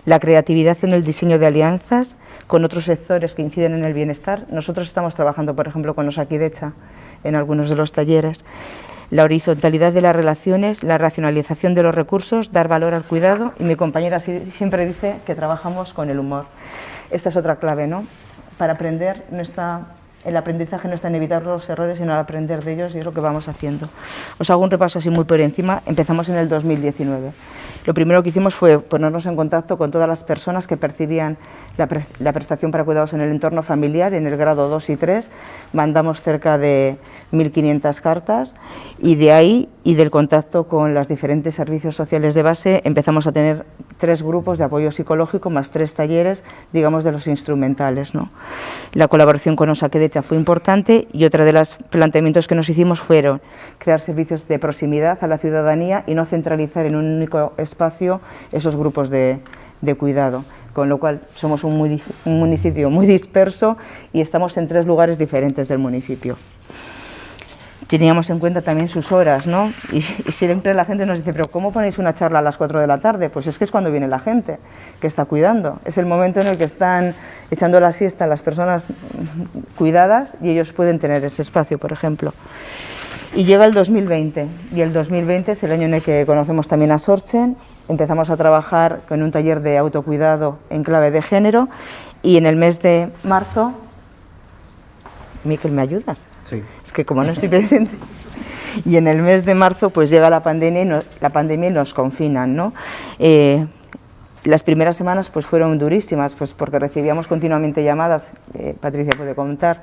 La creatividad en el diseño de alianzas con otros sectores que inciden en el bienestar. Nosotros estamos trabajando, por ejemplo, con Osakidecha en algunos de los talleres. La horizontalidad de las relaciones, la racionalización de los recursos, dar valor al cuidado y mi compañera siempre dice que trabajamos con el humor. Esta es otra clave, ¿no? Para aprender, el aprendizaje no está en evitar los errores, sino en aprender de ellos y es lo que vamos haciendo. Os hago un repaso así muy por encima. Empezamos en el 2019. Lo primero que hicimos fue ponernos en contacto con todas las personas que percibían la prestación para cuidados en el entorno familiar, en el grado 2 y 3. Mandamos cerca de 1.500 cartas y de ahí y del contacto con los diferentes servicios sociales de base empezamos a tener 3 grupos de apoyo psicológico más 3 talleres, digamos, de los instrumentales, ¿no? La colaboración con Osakidecha fue importante y otro de los planteamientos que nos hicimos fueron crear servicios de proximidad a la ciudadanía y no centralizar en un único espacio esos grupos de cuidado, con lo cual somos un municipio muy disperso y estamos en 3 lugares diferentes del municipio. teníamos en cuenta también sus horas, ¿no? Y siempre la gente nos dice, pero ¿cómo ponéis una charla a las 4 de la tarde? Pues es que es cuando viene la gente que está cuidando. Es el momento en el que están echando la siesta las personas cuidadas y ellos pueden tener ese espacio, por ejemplo. Y llega el 2020, y el 2020 es el año en el que conocemos también a Sortzen. Empezamos a trabajar con un taller de autocuidado en clave de género, y en el mes de marzo... Miquel, ¿me ayudas? Sí. Es que como no estoy pendiente. Y en el mes de marzo pues llega la pandemia y nos confinan, ¿no? Las primeras semanas pues fueron durísimas, pues porque recibíamos continuamente llamadas, Patricia puede contar,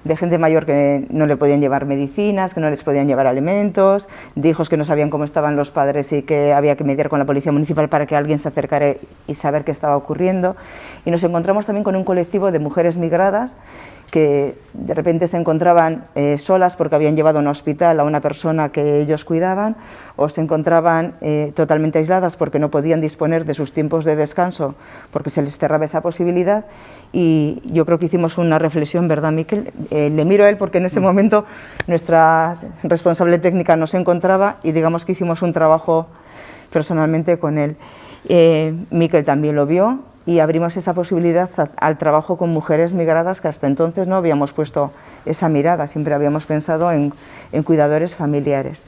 de gente mayor que no le podían llevar medicinas, que no les podían llevar alimentos, de hijos que no sabían cómo estaban los padres y que había que mediar con la policía municipal para que alguien se acercara y saber qué estaba ocurriendo. Y nos encontramos también con un colectivo de mujeres migradas que de repente se encontraban solas porque habían llevado a un hospital a una persona que ellos cuidaban, o se encontraban totalmente aisladas porque no podían disponer de sus tiempos de descanso porque se les cerraba esa posibilidad. Y yo creo que hicimos una reflexión, ¿verdad, Miquel? Le miro a él porque en ese momento nuestra responsable técnica no se encontraba y digamos que hicimos un trabajo personalmente con él. Miquel también lo vio, y abrimos esa posibilidad al trabajo con mujeres migradas, que hasta entonces no habíamos puesto esa mirada, siempre habíamos pensado en cuidadores familiares.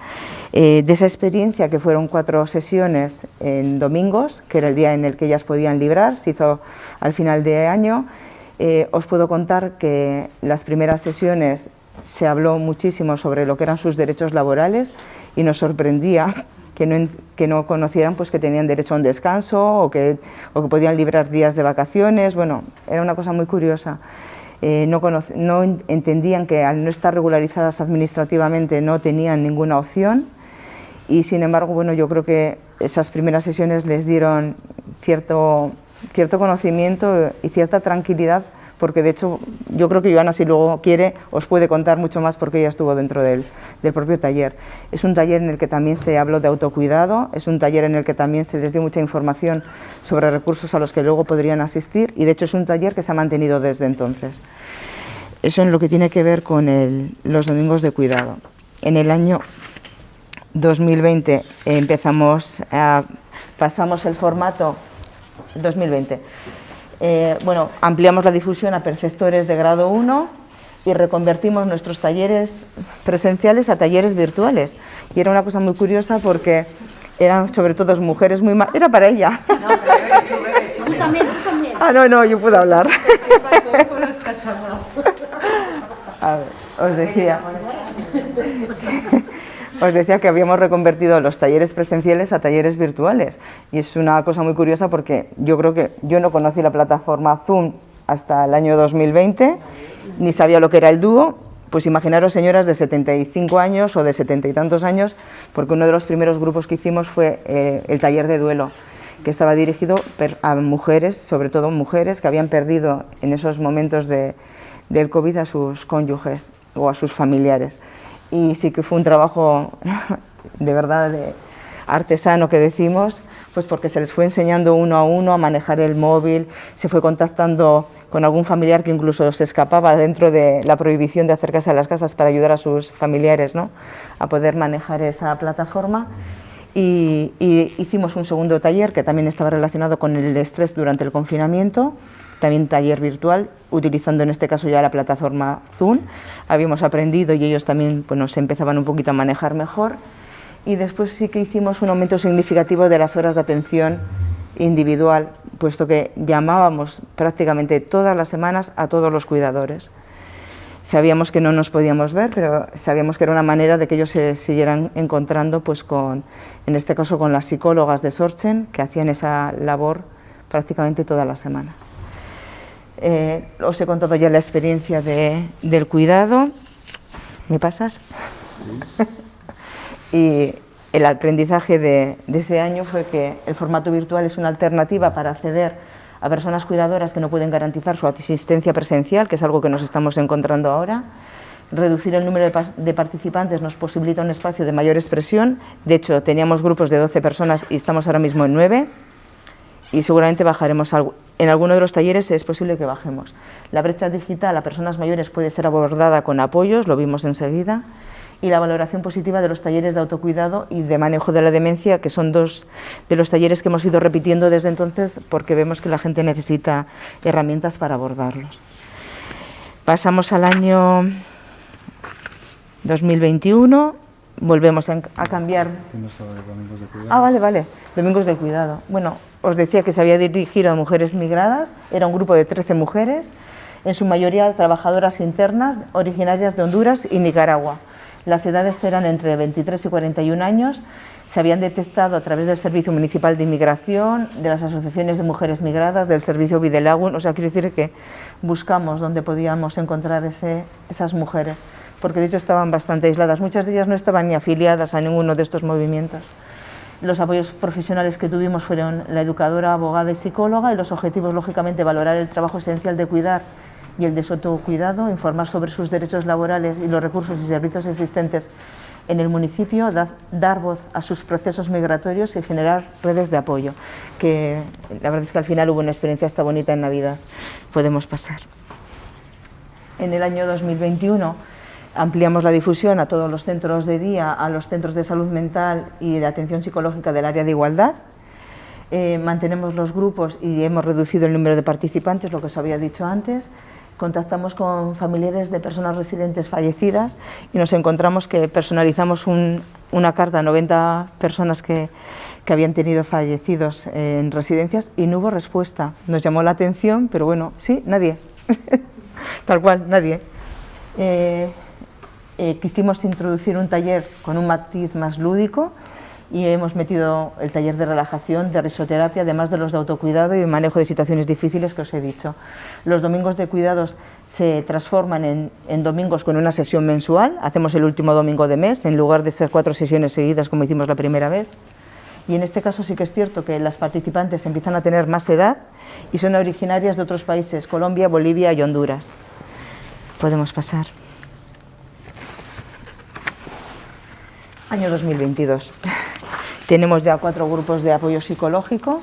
De esa experiencia, que fueron 4 sesiones en domingos, que era el día en el que ellas podían librar, se hizo al final de año, os puedo contar que las primeras sesiones se habló muchísimo sobre lo que eran sus derechos laborales, y nos sorprendía que no conocieran pues que tenían derecho a un descanso o que podían librar días de vacaciones. Bueno, era una cosa muy curiosa. No entendían que al no estar regularizadas administrativamente no tenían ninguna opción, y sin embargo, bueno, yo creo que esas primeras sesiones les dieron cierto conocimiento y cierta tranquilidad, porque de hecho yo creo que Joana, si luego quiere, os puede contar mucho más porque ella estuvo dentro del propio taller. Es un taller en el que también se habló de autocuidado, es un taller en el que también se les dio mucha información sobre recursos a los que luego podrían asistir, y de hecho es un taller que se ha mantenido desde entonces. Eso en lo que tiene que ver con los domingos de cuidado. En el año 2020 pasamos el formato 2020. Bueno, ampliamos la difusión a perceptores de grado 1 y reconvertimos nuestros talleres presenciales a talleres virtuales. Y era una cosa muy curiosa porque eran sobre todo mujeres muy... Era para ella. No, pero tú también. Ah, no, yo puedo hablar. A ver, os decía que habíamos reconvertido los talleres presenciales a talleres virtuales, y es una cosa muy curiosa porque yo creo que yo no conocí la plataforma Zoom hasta el año 2020, ni sabía lo que era el dúo. Pues imaginaros señoras de 75 años o de 70 y tantos años, porque uno de los primeros grupos que hicimos fue el taller de duelo, que estaba dirigido a mujeres, sobre todo mujeres que habían perdido en esos momentos del COVID a sus cónyuges o a sus familiares. Y sí que fue un trabajo de verdad artesano, que decimos, pues porque se les fue enseñando uno a uno a manejar el móvil, se fue contactando con algún familiar que incluso se escapaba dentro de la prohibición de acercarse a las casas para ayudar a sus familiares, ¿no?, a poder manejar esa plataforma. Y hicimos un segundo taller que también estaba relacionado con el estrés durante el confinamiento, también taller virtual, utilizando en este caso ya la plataforma Zoom. Habíamos aprendido y ellos también pues, nos empezaban un poquito a manejar mejor. Y después sí que hicimos un aumento significativo de las horas de atención individual, puesto que llamábamos prácticamente todas las semanas a todos los cuidadores. Sabíamos que no nos podíamos ver, pero sabíamos que era una manera de que ellos se siguieran encontrando, pues en este caso con las psicólogas de Sortzen, que hacían esa labor prácticamente todas las semanas. Os he contado ya la experiencia del cuidado. ¿Me pasas? Y el aprendizaje de ese año fue que el formato virtual es una alternativa para acceder a personas cuidadoras que no pueden garantizar su asistencia presencial, que es algo que nos estamos encontrando ahora. Reducir el número de participantes nos posibilita un espacio de mayor expresión. De hecho, teníamos grupos de 12 personas y estamos ahora mismo en 9. Y seguramente bajaremos algo. En alguno de los talleres es posible que bajemos. La brecha digital a personas mayores puede ser abordada con apoyos, lo vimos enseguida. y la valoración positiva de los talleres de autocuidado y de manejo de la demencia, que son dos de los talleres que hemos ido repitiendo desde entonces porque vemos que la gente necesita herramientas para abordarlos. Pasamos al año 2021, volvemos a cambiar. Ah, vale, Domingos del Cuidado. Bueno, os decía que se había dirigido a mujeres migradas, era un grupo de 13 mujeres, en su mayoría trabajadoras internas, originarias de Honduras y Nicaragua. Las edades eran entre 23 y 41 años, se habían detectado a través del Servicio Municipal de Inmigración, de las asociaciones de mujeres migradas, del Servicio Bidelagun, o sea, quiero decir que buscamos dónde podíamos encontrar esas mujeres, porque de hecho estaban bastante aisladas, muchas de ellas no estaban ni afiliadas a ninguno de estos movimientos. Los apoyos profesionales que tuvimos fueron la educadora, abogada y psicóloga, y los objetivos, lógicamente, valorar el trabajo esencial de cuidar y el de autocuidado, informar sobre sus derechos laborales y los recursos y servicios existentes en el municipio, dar voz a sus procesos migratorios y generar redes de apoyo, que la verdad es que al final hubo una experiencia hasta bonita en Navidad. Podemos pasar. En el año 2021 ampliamos la difusión a todos los centros de día, a los centros de salud mental y de atención psicológica del área de igualdad. Mantenemos los grupos y hemos reducido el número de participantes, lo que os había dicho antes. Contactamos con familiares de personas residentes fallecidas y nos encontramos que personalizamos una carta a 90 personas que habían tenido fallecidos en residencias y no hubo respuesta. Nos llamó la atención, pero bueno, sí, nadie. Tal cual, nadie. Quisimos introducir un taller con un matiz más lúdico y hemos metido el taller de relajación, de risoterapia, además de los de autocuidado y manejo de situaciones difíciles que os he dicho. Los domingos de cuidados se transforman en domingos con una sesión mensual, hacemos el último domingo de mes en lugar de ser 4 sesiones seguidas como hicimos la primera vez. Y en este caso sí que es cierto que las participantes empiezan a tener más edad y son originarias de otros países, Colombia, Bolivia y Honduras. Podemos pasar. Año 2022. Tenemos ya 4 grupos de apoyo psicológico,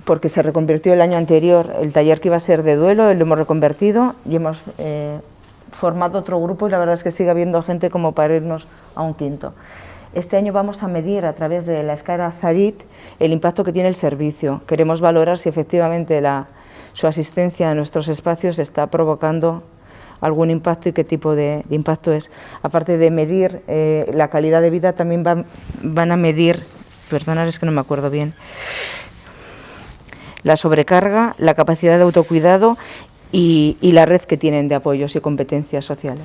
porque se reconvirtió el año anterior el taller que iba a ser de duelo, lo hemos reconvertido y hemos formado otro grupo y la verdad es que sigue habiendo gente como para irnos a un quinto. Este año vamos a medir a través de la escala Zarit el impacto que tiene el servicio. Queremos valorar si efectivamente su asistencia a nuestros espacios está provocando algún impacto y qué tipo de impacto es. Aparte de medir la calidad de vida, también van a medir, perdonad, es que no me acuerdo bien, la sobrecarga, la capacidad de autocuidado y la red que tienen de apoyos y competencias sociales.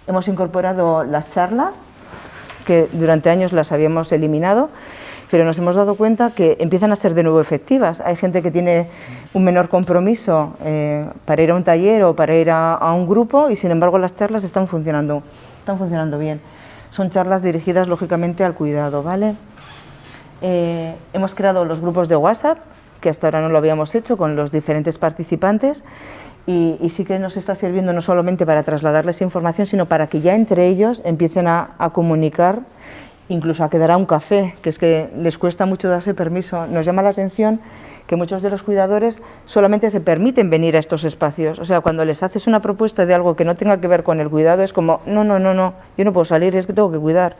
Hemos incorporado las charlas, que durante años las habíamos eliminado, pero nos hemos dado cuenta que empiezan a ser de nuevo efectivas. Hay gente que tiene un menor compromiso para ir a un taller o para ir a un grupo y sin embargo las charlas están funcionando bien. Son charlas dirigidas lógicamente al cuidado, ¿vale? Hemos creado los grupos de WhatsApp, que hasta ahora no lo habíamos hecho con los diferentes participantes y sí que nos está sirviendo no solamente para trasladarles información, sino para que ya entre ellos empiecen a comunicar, incluso a quedar a un café, que es que les cuesta mucho darse permiso. Nos llama la atención que muchos de los cuidadores solamente se permiten venir a estos espacios. O sea, cuando les haces una propuesta de algo que no tenga que ver con el cuidado, es como, no, yo no puedo salir, es que tengo que cuidar,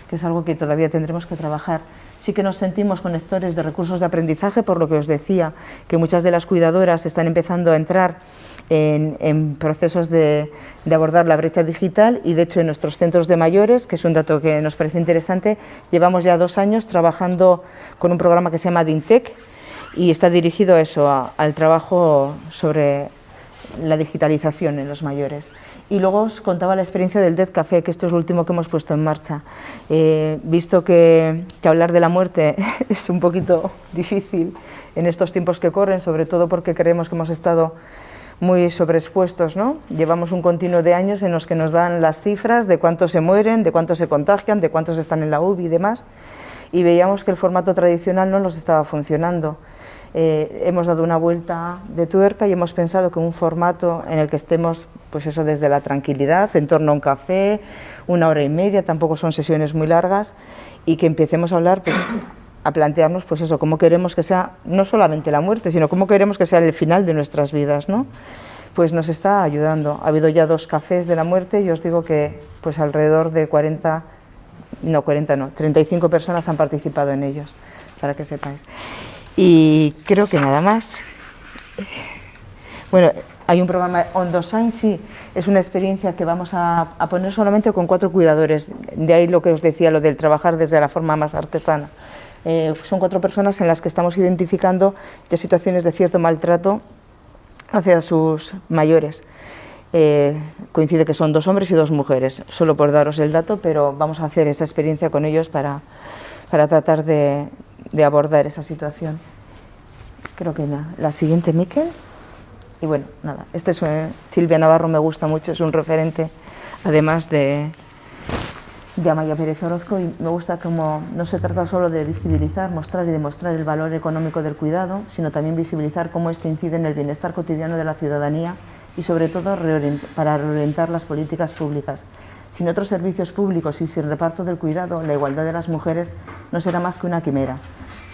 que es algo que todavía tendremos que trabajar. Sí que nos sentimos conectores de recursos de aprendizaje, por lo que os decía, que muchas de las cuidadoras están empezando a entrar en procesos de abordar la brecha digital y de hecho en nuestros centros de mayores, que es un dato que nos parece interesante, llevamos ya 2 años trabajando con un programa que se llama DINTEC y está dirigido a eso, al trabajo sobre la digitalización en los mayores. Y luego os contaba la experiencia del Death Café, que esto es lo último que hemos puesto en marcha. Visto que hablar de la muerte es un poquito difícil en estos tiempos que corren, sobre todo porque creemos que hemos estado muy sobreexpuestos, ¿no? Llevamos un continuo de años en los que nos dan las cifras de cuántos se mueren, de cuántos se contagian, de cuántos están en la UBI y demás, y veíamos que el formato tradicional no nos estaba funcionando. Hemos dado una vuelta de tuerca y hemos pensado que un formato en el que estemos, pues eso, desde la tranquilidad, en torno a un café, 1 hora y media, tampoco son sesiones muy largas, y que empecemos a hablar, pues, a plantearnos, pues eso, cómo queremos que sea, no solamente la muerte, sino cómo queremos que sea el final de nuestras vidas, ¿no? pues nos está ayudando. Ha habido ya 2 cafés de la muerte y os digo que pues alrededor de 35 personas han participado en ellos, para que sepáis. Y creo que nada más. Bueno, hay un programa Ondosain, sí, es una experiencia que vamos a poner solamente con 4 cuidadores, de ahí lo que os decía, lo del trabajar desde la forma más artesana. Son 4 personas en las que estamos identificando ya situaciones de cierto maltrato hacia sus mayores. Coincide que son 2 hombres y 2 mujeres, solo por daros el dato, pero vamos a hacer esa experiencia con ellos para tratar de abordar esa situación. Creo que la siguiente, Miquel. Y bueno, nada, Silvia Navarro me gusta mucho, es un referente, además de Amaia Pérez Orozco, y me gusta como no se trata solo de visibilizar, mostrar y demostrar el valor económico del cuidado, sino también visibilizar cómo este incide en el bienestar cotidiano de la ciudadanía y sobre todo para reorientar las políticas públicas. Sin otros servicios públicos y sin reparto del cuidado, la igualdad de las mujeres no será más que una quimera.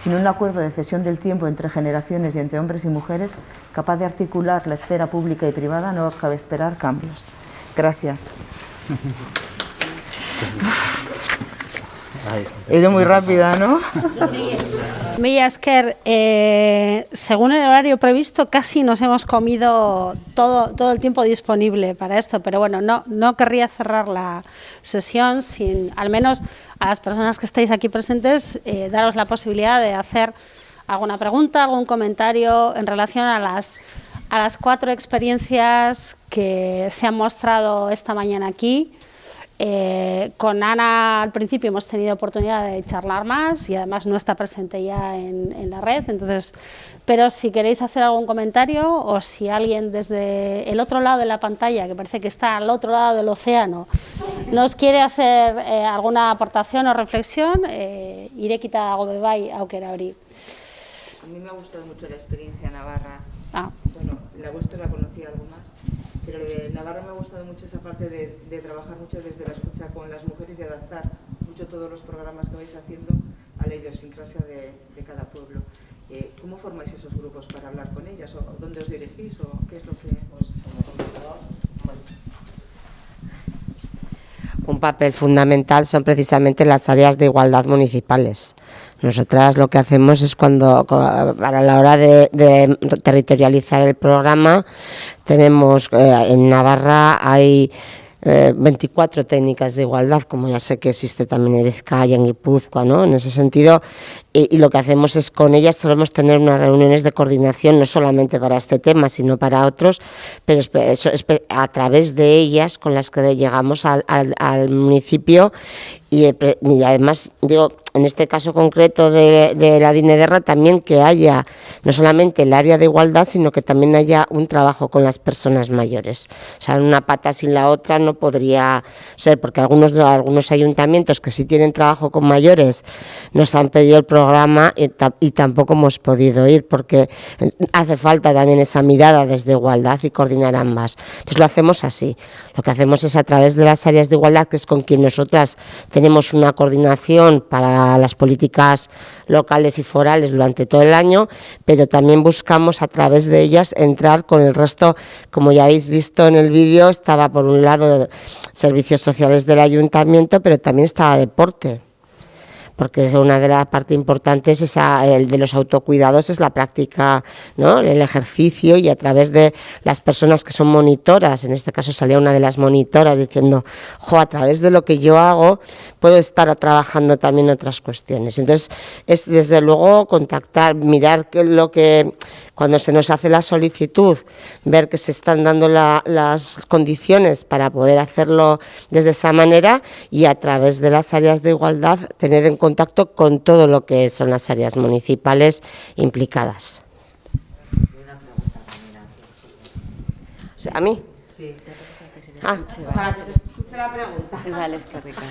Sin un acuerdo de cesión del tiempo entre generaciones y entre hombres y mujeres, capaz de articular la esfera pública y privada, no cabe esperar cambios. Gracias. He ido muy rápida, ¿no? Mila esker, según el horario previsto, casi nos hemos comido todo el tiempo disponible para esto, pero bueno, no querría cerrar la sesión sin, al menos a las personas que estáis aquí presentes, daros la posibilidad de hacer alguna pregunta, algún comentario en relación a las 4 experiencias que se han mostrado esta mañana aquí. Con Ana al principio hemos tenido oportunidad de charlar más y además no está presente ya en la red, entonces, pero si queréis hacer algún comentario o si alguien desde el otro lado de la pantalla, que parece que está al otro lado del océano, nos quiere hacer alguna aportación o reflexión, irekita gobe bai aukera hori. A mí me ha gustado mucho la experiencia navarra. Bueno, la vuestra la conocí algo más. Pero de Navarra me ha gustado mucho esa parte de trabajar mucho desde la escucha con las mujeres y adaptar mucho todos los programas que vais haciendo a la idiosincrasia de cada pueblo. ¿Cómo formáis esos grupos para hablar con ellas? ¿O dónde os dirigís? ¿O qué es lo que os... Un papel fundamental son precisamente las áreas de igualdad municipales. Nosotras lo que hacemos es para la hora de territorializar el programa, tenemos en Navarra hay 24 técnicas de igualdad, como ya sé que existe también en Vizcaya, en Guipúzcoa, ¿no? En ese sentido, y lo que hacemos es con ellas solemos tener unas reuniones de coordinación, no solamente para este tema, sino para otros, pero a través de ellas con las que llegamos al municipio y además, digo, en este caso concreto de la Dinederra, también que haya no solamente el área de igualdad, sino que también haya un trabajo con las personas mayores. O sea, una pata sin la otra no podría ser, porque algunos ayuntamientos que sí tienen trabajo con mayores nos han pedido el programa y tampoco hemos podido ir, porque hace falta también esa mirada desde igualdad y coordinar ambas. Entonces lo hacemos así. Lo que hacemos es a través de las áreas de igualdad, que es con quien nosotras tenemos una coordinación para las políticas locales y forales durante todo el año, pero también buscamos a través de ellas entrar con el resto. Como ya habéis visto en el vídeo, estaba por un lado servicios sociales del ayuntamiento, pero también estaba deporte, porque es una de las partes importantes, el de los autocuidados, es la práctica, ¿no? El ejercicio, y a través de las personas que son monitoras, en este caso salía una de las monitoras diciendo, a través de lo que yo hago puedo estar trabajando también otras cuestiones. Entonces, es desde luego contactar, mirar cuando se nos hace la solicitud, ver que se están dando las condiciones para poder hacerlo desde esa manera, y a través de las áreas de igualdad tener en contacto con todo lo que son las áreas municipales implicadas. ¿A mí? Sí. Para que se escuche la pregunta. Vale, es que rica.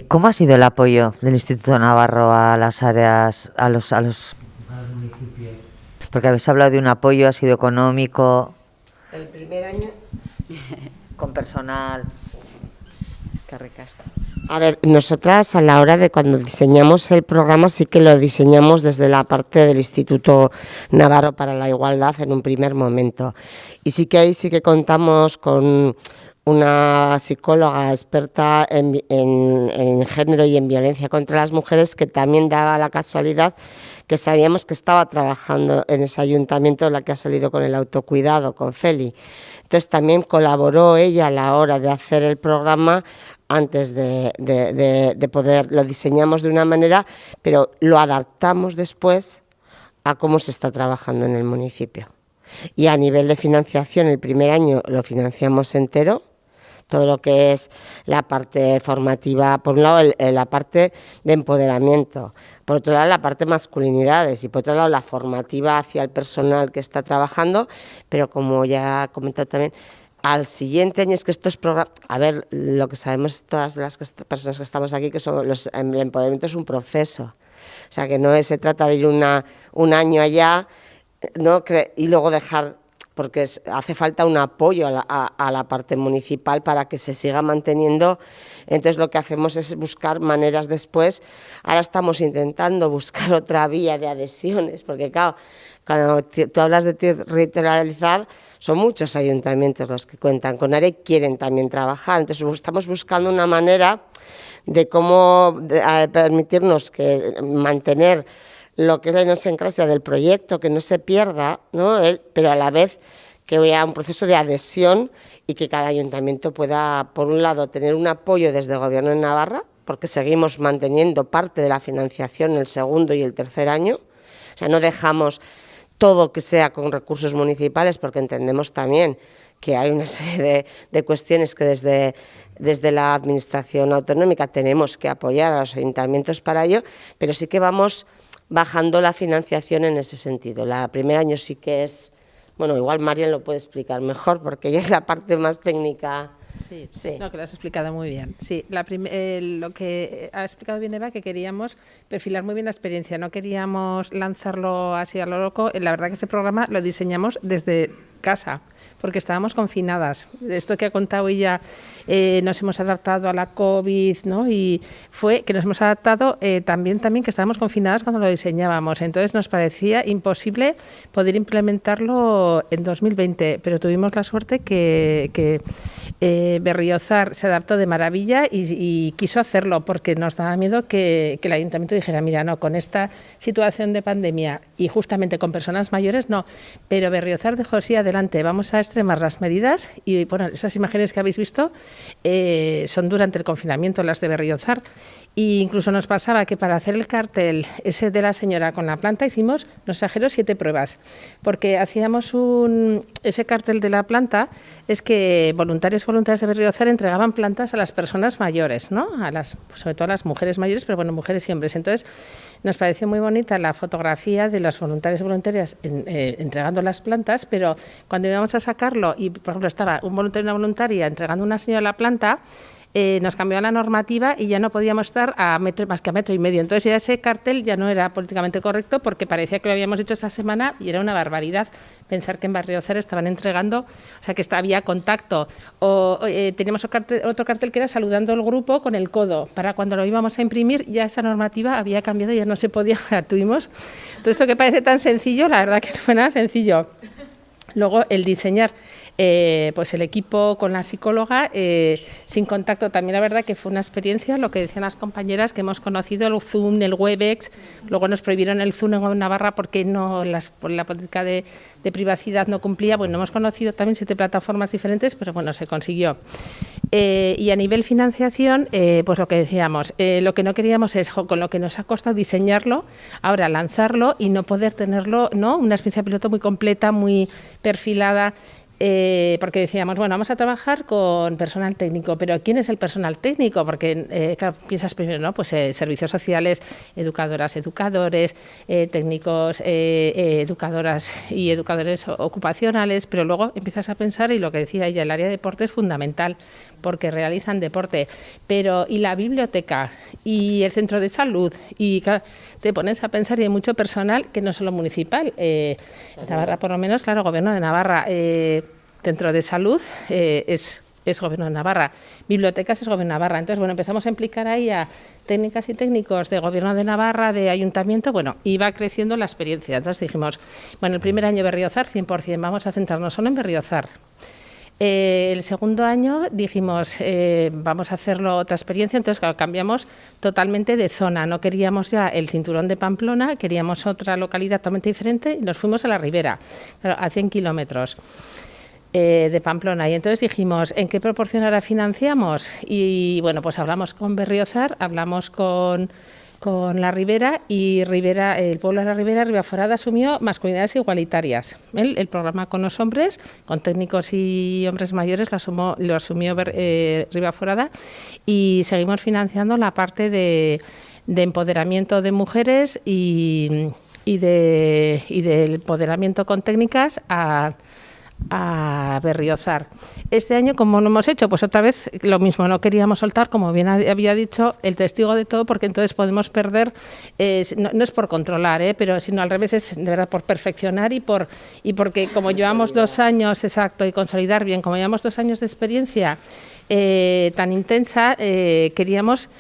¿Cómo ha sido el apoyo del Instituto Navarro a las áreas, a los municipios? Porque habéis hablado de un apoyo, ha sido económico. El primer año con personal. Es que ricasco. A ver, nosotras a la hora de cuando diseñamos el programa sí que lo diseñamos desde la parte del Instituto Navarro para la Igualdad en un primer momento. Y sí que ahí sí que contamos con una psicóloga experta en género y en violencia contra las mujeres, que también daba la casualidad que sabíamos que estaba trabajando en ese ayuntamiento, la que ha salido con el autocuidado, con Feli. Entonces también colaboró ella a la hora de hacer el programa. Antes de poder, lo diseñamos de una manera, pero lo adaptamos después a cómo se está trabajando en el municipio. Y a nivel de financiación, el primer año lo financiamos entero, todo lo que es la parte formativa, por un lado la parte de empoderamiento, por otro lado la parte masculinidades y por otro lado la formativa hacia el personal que está trabajando, pero como ya he comentado también, al siguiente año es que estos programas, a ver, lo que sabemos todas las personas que estamos aquí, que el empoderamiento es un proceso, o sea que no se trata de ir un año allá, ¿no? Y luego dejar, porque hace falta un apoyo a la parte municipal para que se siga manteniendo. Entonces lo que hacemos es buscar maneras después. Ahora estamos intentando buscar otra vía de adhesiones, porque claro, cuando tú hablas de territorializar, son muchos ayuntamientos los que cuentan con área y quieren también trabajar. Entonces estamos buscando una manera de cómo permitirnos mantener lo que es la idiosincrasia del proyecto, que no se pierda, ¿no? Pero a la vez que haya un proceso de adhesión y que cada ayuntamiento pueda, por un lado, tener un apoyo desde el Gobierno de Navarra, porque seguimos manteniendo parte de la financiación en el segundo y el tercer año, o sea, no dejamos todo que sea con recursos municipales, porque entendemos también que hay una serie de cuestiones que desde la Administración autonómica tenemos que apoyar a los ayuntamientos para ello, pero sí que vamos bajando la financiación en ese sentido. El primer año sí que es, bueno, igual Marian lo puede explicar mejor, porque ella es la parte más técnica. Sí, sí. No, que lo has explicado muy bien. Sí, lo que ha explicado bien Eva, que queríamos perfilar muy bien la experiencia, no queríamos lanzarlo así a lo loco. La verdad que este programa lo diseñamos desde casa, porque estábamos confinadas. Esto que ha contado ella, nos hemos adaptado a la COVID, ¿no? Y fue que nos hemos adaptado también que estábamos confinadas cuando lo diseñábamos. Entonces nos parecía imposible poder implementarlo en 2020, pero tuvimos la suerte que Berriozar se adaptó de maravilla y quiso hacerlo, porque nos daba miedo que el ayuntamiento dijera, mira, no, con esta situación de pandemia y justamente con personas mayores, no, pero Berriozar dejó sí adelante, vamos a extremar las medidas y bueno, esas imágenes que habéis visto son durante el confinamiento, las de Berriozar. E incluso nos pasaba que para hacer el cartel ese de la señora con la planta nos exagero 7 pruebas, porque hacíamos ese cartel de la planta, es que voluntarias de Berriozar entregaban plantas a las personas mayores, ¿no? Sobre todo a las mujeres mayores, pero bueno, mujeres y hombres. Entonces nos pareció muy bonita la fotografía de las voluntarias y voluntarias entregando las plantas, pero cuando íbamos a sacarlo y por ejemplo estaba un voluntario y una voluntaria entregando a una señora la planta, nos cambió la normativa y ya no podíamos estar más que a 1,5 metros. Entonces ya ese cartel ya no era políticamente correcto, porque parecía que lo habíamos hecho esa semana y era una barbaridad pensar que en Berriozar estaban entregando, o sea que había contacto. Teníamos otro cartel que era saludando al grupo con el codo. Para cuando lo íbamos a imprimir ya esa normativa había cambiado y ya no se podía, la tuvimos. Entonces eso que parece tan sencillo, la verdad que no fue nada sencillo. Luego el diseñar pues el equipo con la psicóloga, sin contacto también, la verdad que fue una experiencia, lo que decían las compañeras, que hemos conocido el Zoom, el Webex, luego nos prohibieron el Zoom en Navarra porque por la política de privacidad no cumplía. Bueno, hemos conocido también 7 plataformas diferentes, pero bueno, se consiguió. Y a nivel financiación, pues lo que decíamos, lo que no queríamos es, con lo que nos ha costado diseñarlo, ahora lanzarlo y no poder tenerlo, ¿no? Una experiencia piloto muy completa, muy perfilada. Porque decíamos, bueno, vamos a trabajar con personal técnico, pero ¿quién es el personal técnico? Porque claro, piensas primero, ¿no? Pues servicios sociales, educadoras, educadores, técnicos, educadoras y educadores ocupacionales, pero luego empiezas a pensar, y lo que decía ella, el área de deporte es fundamental, porque realizan deporte, pero y la biblioteca, y el centro de salud, y claro, te pones a pensar, y hay mucho personal que no es solo municipal, Navarra por lo menos, claro, Gobierno de Navarra, centro de salud es es Gobierno de Navarra, bibliotecas es Gobierno de Navarra. Entonces, bueno, empezamos a implicar ahí a técnicas y técnicos de Gobierno de Navarra, de Ayuntamiento, bueno, y va creciendo la experiencia. Entonces dijimos, bueno, el primer año Berriozar, 100%, vamos a centrarnos solo en Berriozar. El segundo año dijimos, vamos a hacerlo otra experiencia, entonces claro, cambiamos totalmente de zona, no queríamos ya el cinturón de Pamplona, queríamos otra localidad totalmente diferente y nos fuimos a la Ribera, claro, a 100 kilómetros de Pamplona. Y entonces dijimos, ¿en qué proporción ahora financiamos? Y bueno, pues hablamos con Berriozar, hablamos con la Ribera, y Ribera, el pueblo de la Ribera, Ribaforada, asumió masculinidades igualitarias. El programa con los hombres, con técnicos y hombres mayores, lo asumió Ribaforada, y seguimos financiando la parte de empoderamiento de mujeres y de empoderamiento con técnicas a Berriozar. Este año, como no hemos hecho, pues otra vez lo mismo, no queríamos soltar, como bien había dicho, el testigo de todo, porque entonces podemos perder, no es por controlar, pero sino al revés, es de verdad por perfeccionar y porque como llevamos 2 años, exacto, y consolidar bien, como llevamos 2 años de experiencia tan intensa, queríamos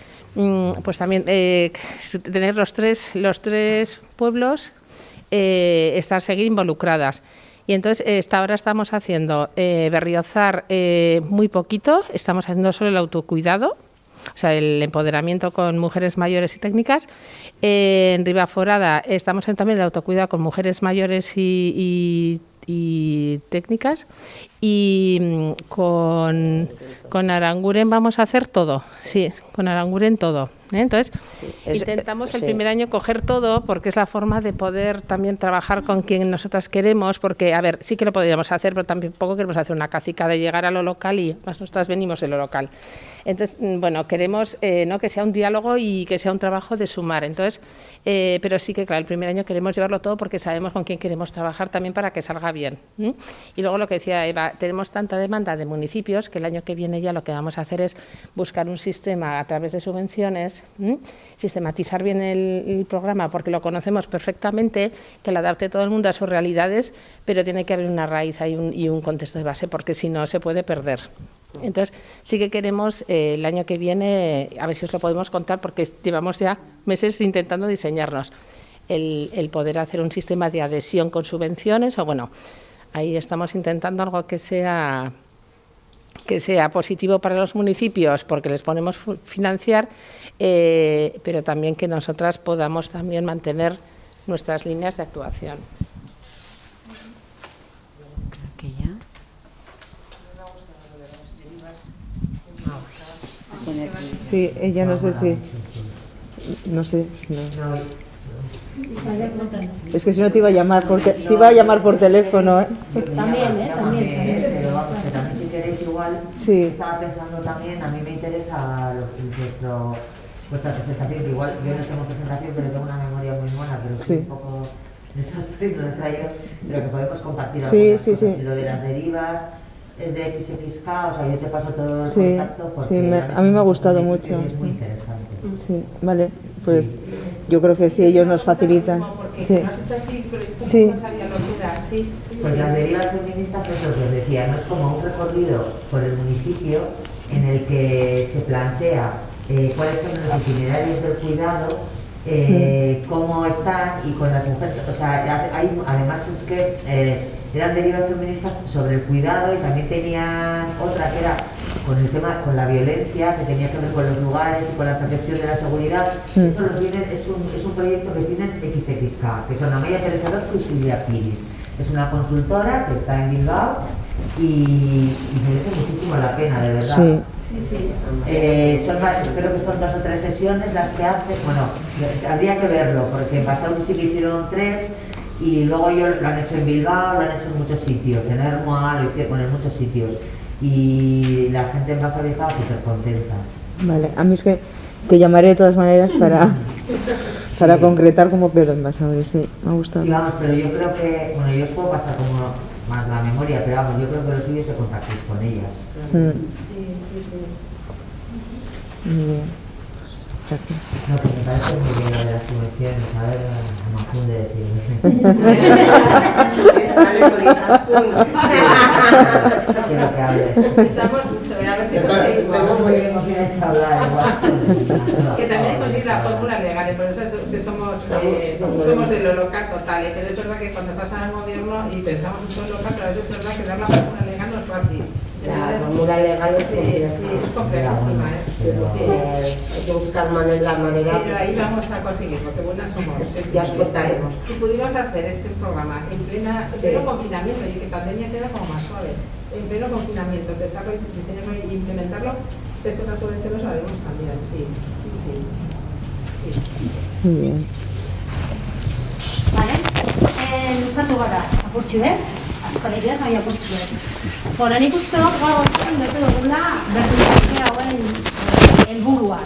pues también tener los tres pueblos, seguir involucradas. Y entonces ahora estamos haciendo Berriozar muy poquito, estamos haciendo solo el autocuidado, o sea, el empoderamiento con mujeres mayores y técnicas. En Ribaforada estamos haciendo también el autocuidado con mujeres mayores y técnicas. Y con Aranguren vamos a hacer todo, sí, con Aranguren todo. Entonces, intentamos el primer año coger todo, porque es la forma de poder también trabajar con quien nosotras queremos, porque, a ver, sí que lo podríamos hacer, pero tampoco queremos hacer una cacica de llegar a lo local y más nosotras venimos de lo local. Entonces, bueno, queremos ¿no? que sea un diálogo y que sea un trabajo de sumar. Entonces, pero sí que, claro, el primer año queremos llevarlo todo porque sabemos con quién queremos trabajar también para que salga bien. Y luego lo que decía Eva, tenemos tanta demanda de municipios que el año que viene ya lo que vamos a hacer es buscar un sistema a través de subvenciones, sistematizar bien el programa porque lo conocemos perfectamente, que lo adapte todo el mundo a sus realidades, pero tiene que haber una raíz y un contexto de base, porque si no se puede perder. Entonces sí que queremos el año que viene, a ver si os lo podemos contar, porque llevamos ya meses intentando diseñarnos el poder hacer un sistema de adhesión con subvenciones, o bueno, ahí estamos intentando algo que sea positivo para los municipios, porque les ponemos financiar, pero también que nosotras podamos también mantener nuestras líneas de actuación. Sí, ella no sé si... No sé. No. Es que si no te iba a llamar por, teléfono, ¿eh? También. Pero vamos, que también si queréis igual, sí. Estaba pensando también, a mí me interesa vuestra presentación, que igual yo no tengo presentación, pero tengo una memoria muy mona, pero sí un poco desastre, lo he traído, pero que podemos compartir algunas cosas. Sí. Y lo de las derivas es de XXK, o sea, yo te paso todo el contacto porque a mí me ha gustado mucho. Es muy interesante. Sí, vale, pues yo creo que sí, ellos nos facilitan. Sí. Pues las derivas feministas es lo que os decía, no es como un recorrido por el municipio en el que se plantea cuáles son los itinerarios del cuidado, cómo están y con las mujeres, o sea, además es que eran derivas feministas sobre el cuidado y también tenían otra que era con el tema, con la violencia, que tenía que ver con los lugares y con la percepción de la seguridad. Eso lo tienen, es un proyecto que tienen XXK, que son Amaya Pérez Orozco y Silvia Piris. Es una consultora que está en Bilbao y merece muchísimo la pena, de verdad. Sí. Creo que son 2 o 3 sesiones las que hacen. Bueno, habría que verlo, porque en pasado sí que hicieron 3 y luego ellos lo han hecho en Bilbao, lo han hecho en muchos sitios, en Ermua, lo hicieron en muchos sitios. Y la gente en Basauri estaba súper contenta. Vale, a mí es que te llamaré de todas maneras para concretar cómo quedó en Basauri, sí, me ha gustado. Sí, vamos, pero yo creo que, bueno, yo os puedo pasar como más la memoria, pero vamos, yo creo que lo suyo es que contactéis con ellas. Muy bien, pues, gracias. No, que me parece muy bien lo de las subvenciones, a ver, Mafunde, sí. Quiero que hable. Estamos mucho Estamos muy emocionados de hablar. Que también conseguir la fórmula legal, por eso es que somos de lo local total, pero es verdad que cuando estás en el gobierno y pensamos en todo local, pero a veces es verdad que dar la fórmula legal no es fácil. La fórmula legal es complejísima, hay que buscar la manera. Pero ahí vamos a conseguir, porque buenas somos. Ya os contaremos. Si pudimos hacer este programa en pleno confinamiento, y que pandemia queda como más suave, en pleno confinamiento, empezarlo, diseñarlo e implementarlo, esto casualmente lo sabemos cambiar, sí. Muy bien. Vale, luzatu gara, apurtxu, askolegiaz, baina apurtxu. Bueno, nik uste dut, gaur bete dugula, berdintzea hauen helburua.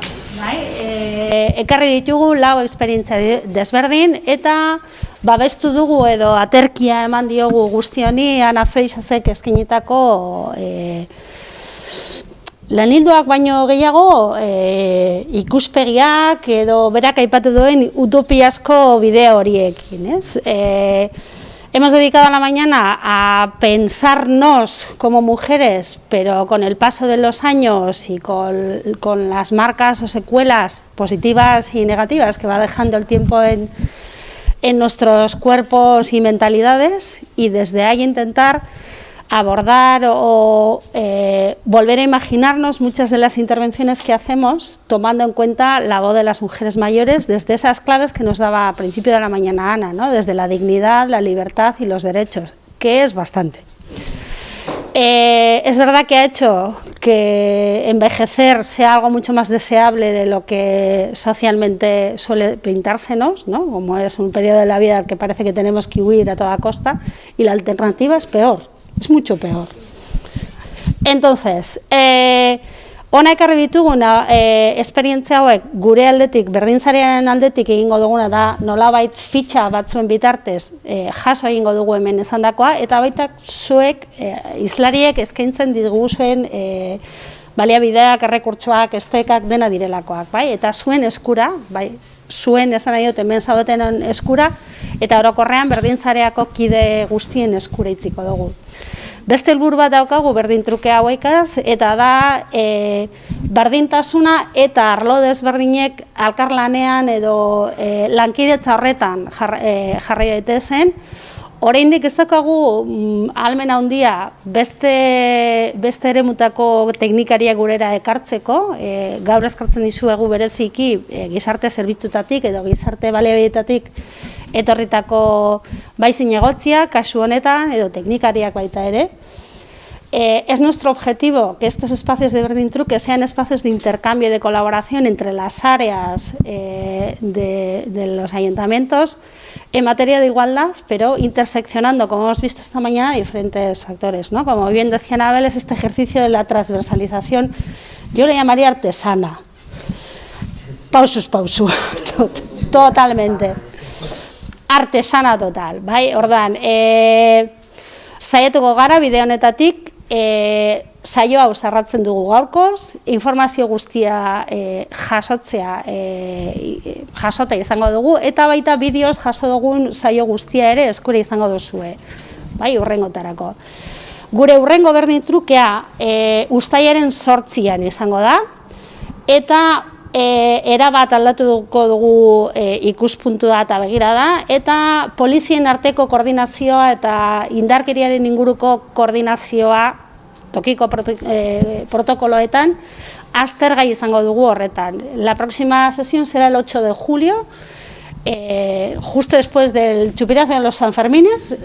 Ekarri ditugu lau esperientzia desberdin, eta babestu dugu edo aterkia eman diogu guzti honi Ana Freixasek eskinitako lanildoak baino gehiago ikuspegiak edo berak aipatu duen utopiasko bideo horiekin, ez? Hemos dedicado la mañana a pensarnos como mujeres, pero con el paso de los años y con las marcas o secuelas positivas y negativas que va dejando el tiempo en nuestros cuerpos y mentalidades, y desde ahí intentar abordar o volver a imaginarnos muchas de las intervenciones que hacemos, tomando en cuenta la voz de las mujeres mayores desde esas claves que nos daba a principio de la mañana Ana, ¿no? Desde la dignidad, la libertad y los derechos, que es bastante. Es verdad que ha hecho que envejecer sea algo mucho más deseable de lo que socialmente suele pintársenos, ¿no? Como es un periodo de la vida al que parece que tenemos que huir a toda costa, y la alternativa es peor. Es mucho peor. Entonces, ona ekarri dituguna esperientzia hauek gure aldetik, berdintzariaren aldetik egingo duguna da nolabait fitxa batzuen bitartez jaso egingo dugu hemen esandakoa, eta baita zuek, hizlariek eskaintzen diguzuen baliabideak, errekurtsoak, estekak dena direlakoak, bai? Eta zuen eskura, bai, zuen esan nahi dut hemen zaudeten eskura, eta orokorrean berdintzareako kide guztien eskura itziko dugu. Beste helburu bat daukagu berdin truke hauekaz, eta da berdintasuna eta arlo desberdinek elkarlanean edo lankidetza horretan jarri daitezen. Oraindik ez daukagu ahalmen handia beste eremutako teknikariak gurera ekartzeko, gaur eskartzen dizuegu bereziki gizarte zerbitzutatik edo gizarte baliabideetatik etorritako bai zinegotziak, kasu honetan, edo teknikariak baita ere. Es nuestro objetivo que estos espacios de Berdin Truke sean espacios de intercambio y de colaboración entre las áreas de los ayuntamientos en materia de igualdad, pero interseccionando, como hemos visto esta mañana, diferentes factores, ¿no? Como bien decía Anabel, es este ejercicio de la transversalización, yo le llamaría artesana. Pausus, totalmente. Artesana total, bai? Orduan, saiatuko gara bideo honetatik, saio hau zarratzen dugu gaurkoz, informazio guztia jasota izango dugu, eta baita bideoz jaso dugun saio guztia ere eskura izango duzue, bai, urrengotarako. Gure urrengo Berdin Trukea uztailaren 8an izango da, eta erabat aldatuko dugu ikuspuntua eta begirada, eta polizien arteko koordinazioa eta indarkeriaren inguruko koordinazioa tokiko protokoloetan aztergai izango dugu horretan. La próxima sesión será el 8 de julio, justo después del chupinazo de los Sanfermines.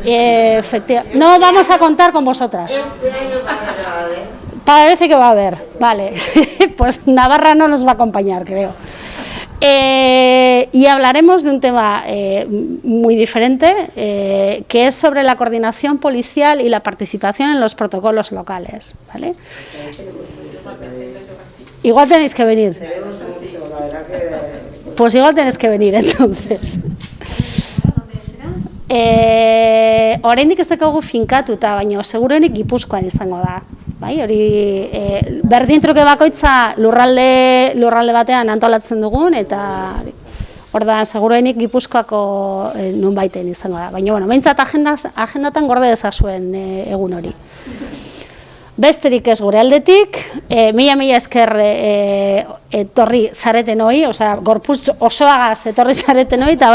No vamos a contar con vosotras. Parece que va a haber, vale, pues Navarra no nos va a acompañar, creo. Y hablaremos de un tema muy diferente, que es sobre la coordinación policial y la participación en los protocolos locales, ¿vale? Igual tenéis que venir. Pues igual tenéis que venir, entonces. Oraindik ez daukagu finkatuta, baina seguruenik Gipuzkoan izango da. Bai, hori Berdin Truke bakoitza lurralde batean antolatzen dugun, eta ordan seguruenik Gipuzkoako nonbaiten izango da. Baina, bueno, behintzat agendatan gorde dezazuen egun hori. Besterik ez gure aldetik, mila esker etorri zareten hoi, osea, gorputz osoagaz etorri zareten hoi, eta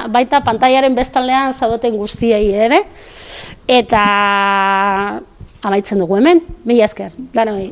baita pantailaren bestaldean zaudeten guztiei ere, eta amaitzen dugu hemen, mila esker, danoi.